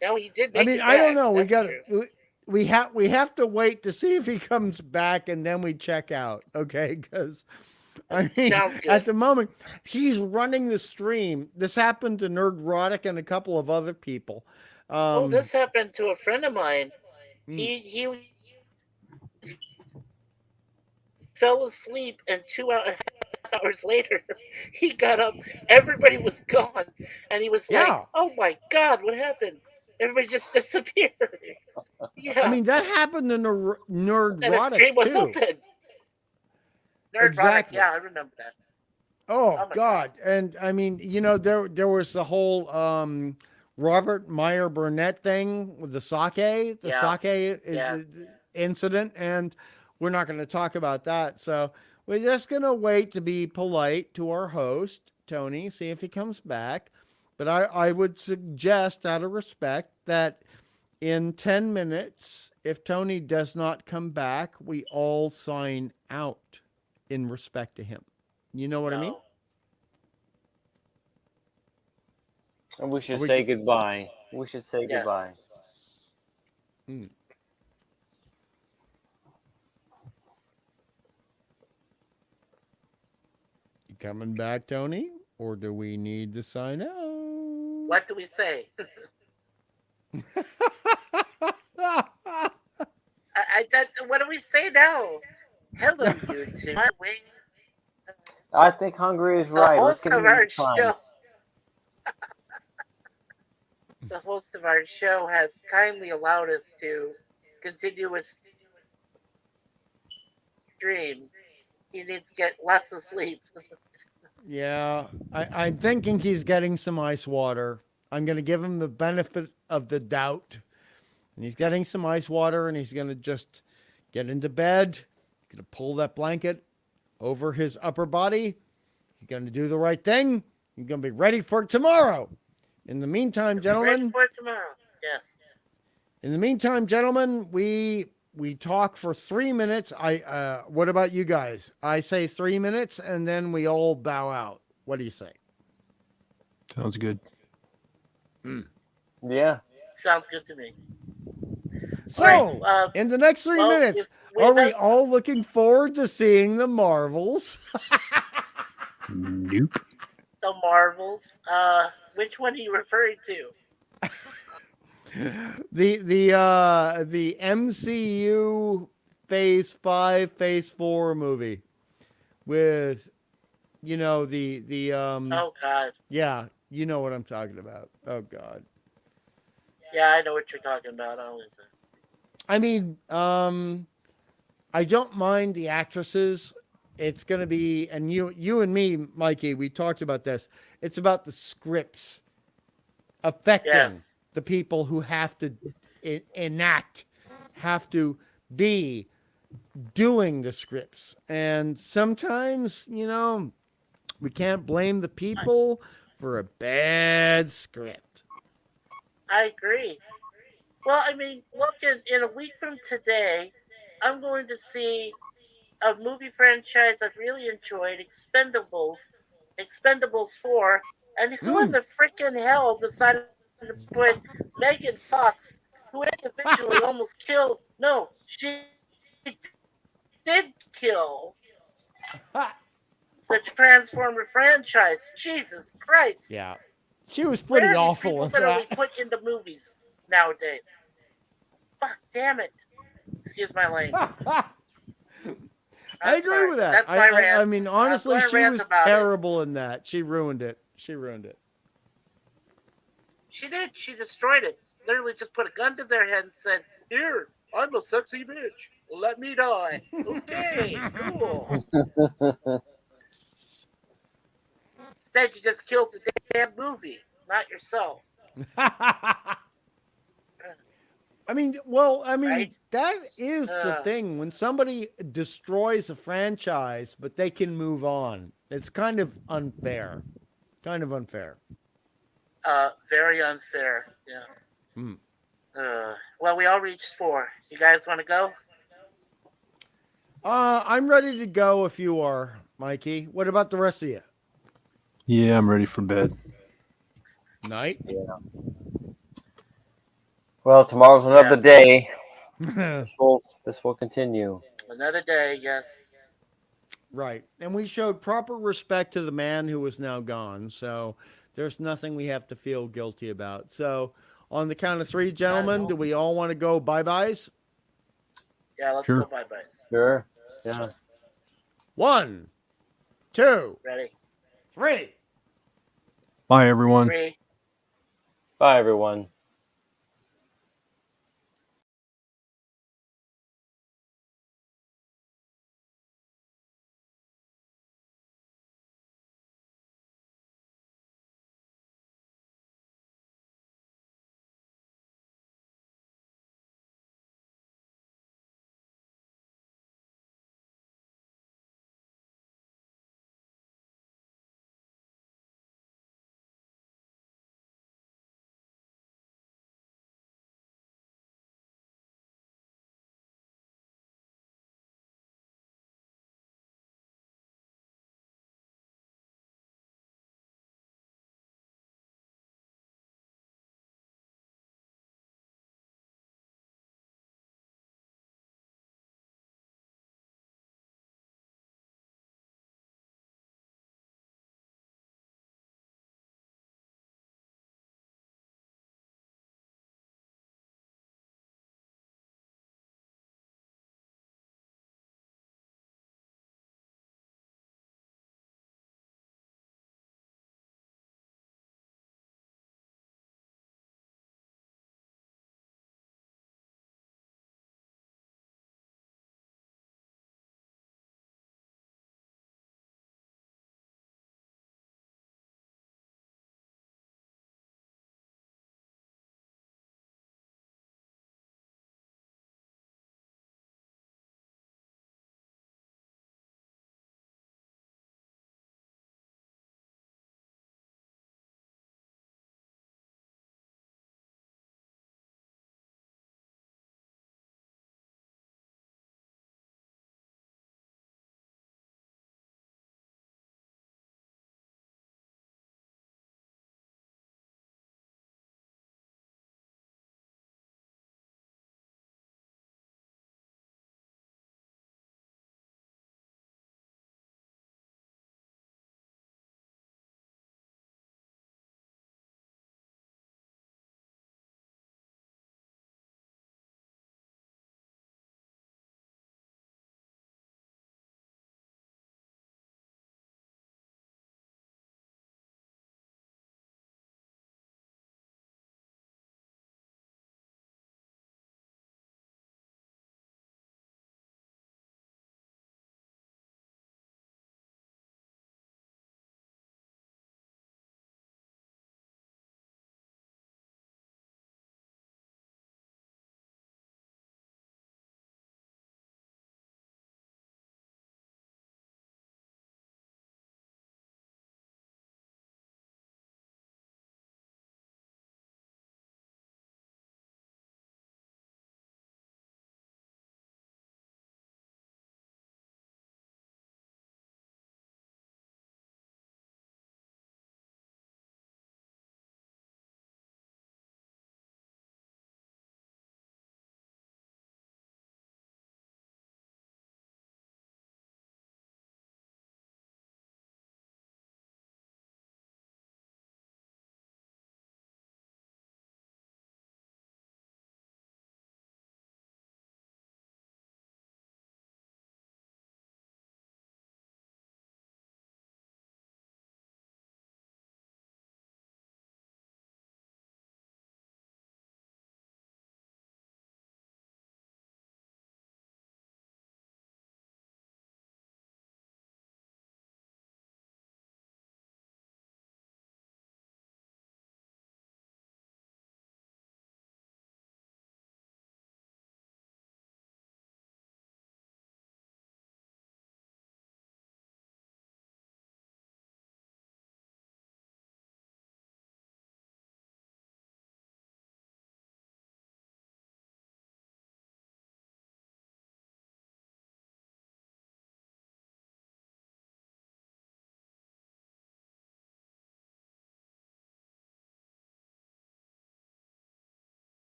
No, he did make I mean, it I don't back. know. That's We have to wait to see if he comes back, and then we check out. Okay, because I mean, Sounds good. at the moment he's running the stream. This happened to Nerdrotic and a couple of other people. This happened to a friend of mine. He fell asleep, and 2 hours later, he got up. Everybody was gone, and he was like, Yeah. "Oh my God, what happened?" Everybody just disappeared. Yeah. I mean, that happened to and the Nerdrotic stream was too. open. Nerdrotic, Exactly. yeah, I remember that. Oh my God! And I mean, you know, there was the whole Robert Meyer Burnett thing with the sake, incident, and we're not going to talk about that. So we're just going to wait to be polite to our host, Tony, see if he comes back. But I would suggest, out of respect, that in 10 minutes, if Tony does not come back, we all sign out in respect to him. You know what I mean? And we should say goodbye. We should say goodbye. Hmm. You coming back, Tony? Or do we need to sign out? What do we say? What do we say now? Hello, YouTube. I think Hungry is The right. Let's host give of him our time. show. The host of our show has kindly allowed us to continue with stream. He needs to get lots of sleep. Yeah, I'm thinking he's getting some ice water. I'm going to give him the benefit of the doubt. And he's getting some ice water, and he's going to just get into bed. He's going to pull that blanket over his upper body. He's going to do the right thing. He's going to be ready for tomorrow. In the meantime, gentlemen. Ready for tomorrow. Yes. In the meantime, gentlemen, we talk for 3 minutes. What about you guys? I say 3 minutes, and then we all bow out. What do you say? Sounds good. Yeah. Sounds good to me. So, right, in the next 3 minutes, are we all looking forward to seeing the Marvels? Nope. The Marvels. Which one are you referring to? The MCU Phase 5, Phase 4 movie with, Oh God. yeah, you know what I'm talking about. Oh God. Yeah, I know what you're talking about. I always. I mean, I don't mind the actresses. It's going to be, and you and me, Mikey, we talked about this. It's about the scripts affecting Yes. the people who have to enact, have to be doing the scripts. And sometimes, we can't blame the people for a bad script. I agree. Well, I mean, look, in a week from today, I'm going to see a movie franchise I've really enjoyed, Expendables 4, and who in the freaking hell decided to put Megan Fox, who individually almost killed, no, she did kill the Transformer franchise. Jesus Christ. Yeah. She was Where pretty are these awful people in literally that. put into movies nowadays? Fuck, damn it. Excuse my language. I agree with that. That's my rant. I mean, honestly, I'm going to she rant was about it. terrible in that. She ruined it. She ruined it. She did. She destroyed it. Literally just put a gun to their head and said, "Here, I'm a sexy bitch. Let me die." Okay, cool. Instead, you just killed the damn movie, not yourself. I mean, Right? that is the thing. When somebody destroys a franchise, but they can move on, it's kind of unfair. Kind of unfair. Very unfair. Yeah. Hmm. Well, we all reached 4. You guys want to go? I'm ready to go if you are, Mikey. What about the rest of you? Yeah, I'm ready for bed. Night? Yeah. Well, tomorrow's another day. This will continue. Another day, yes. Right. And we showed proper respect to the man who is now gone. So there's nothing we have to feel guilty about. So on the count of 3, gentlemen, do we all want to go bye-byes? Yeah, let's Sure. go bye-byes. Sure. Yeah. 1, 2, Ready? 3. Bye, everyone. 3. Bye, everyone.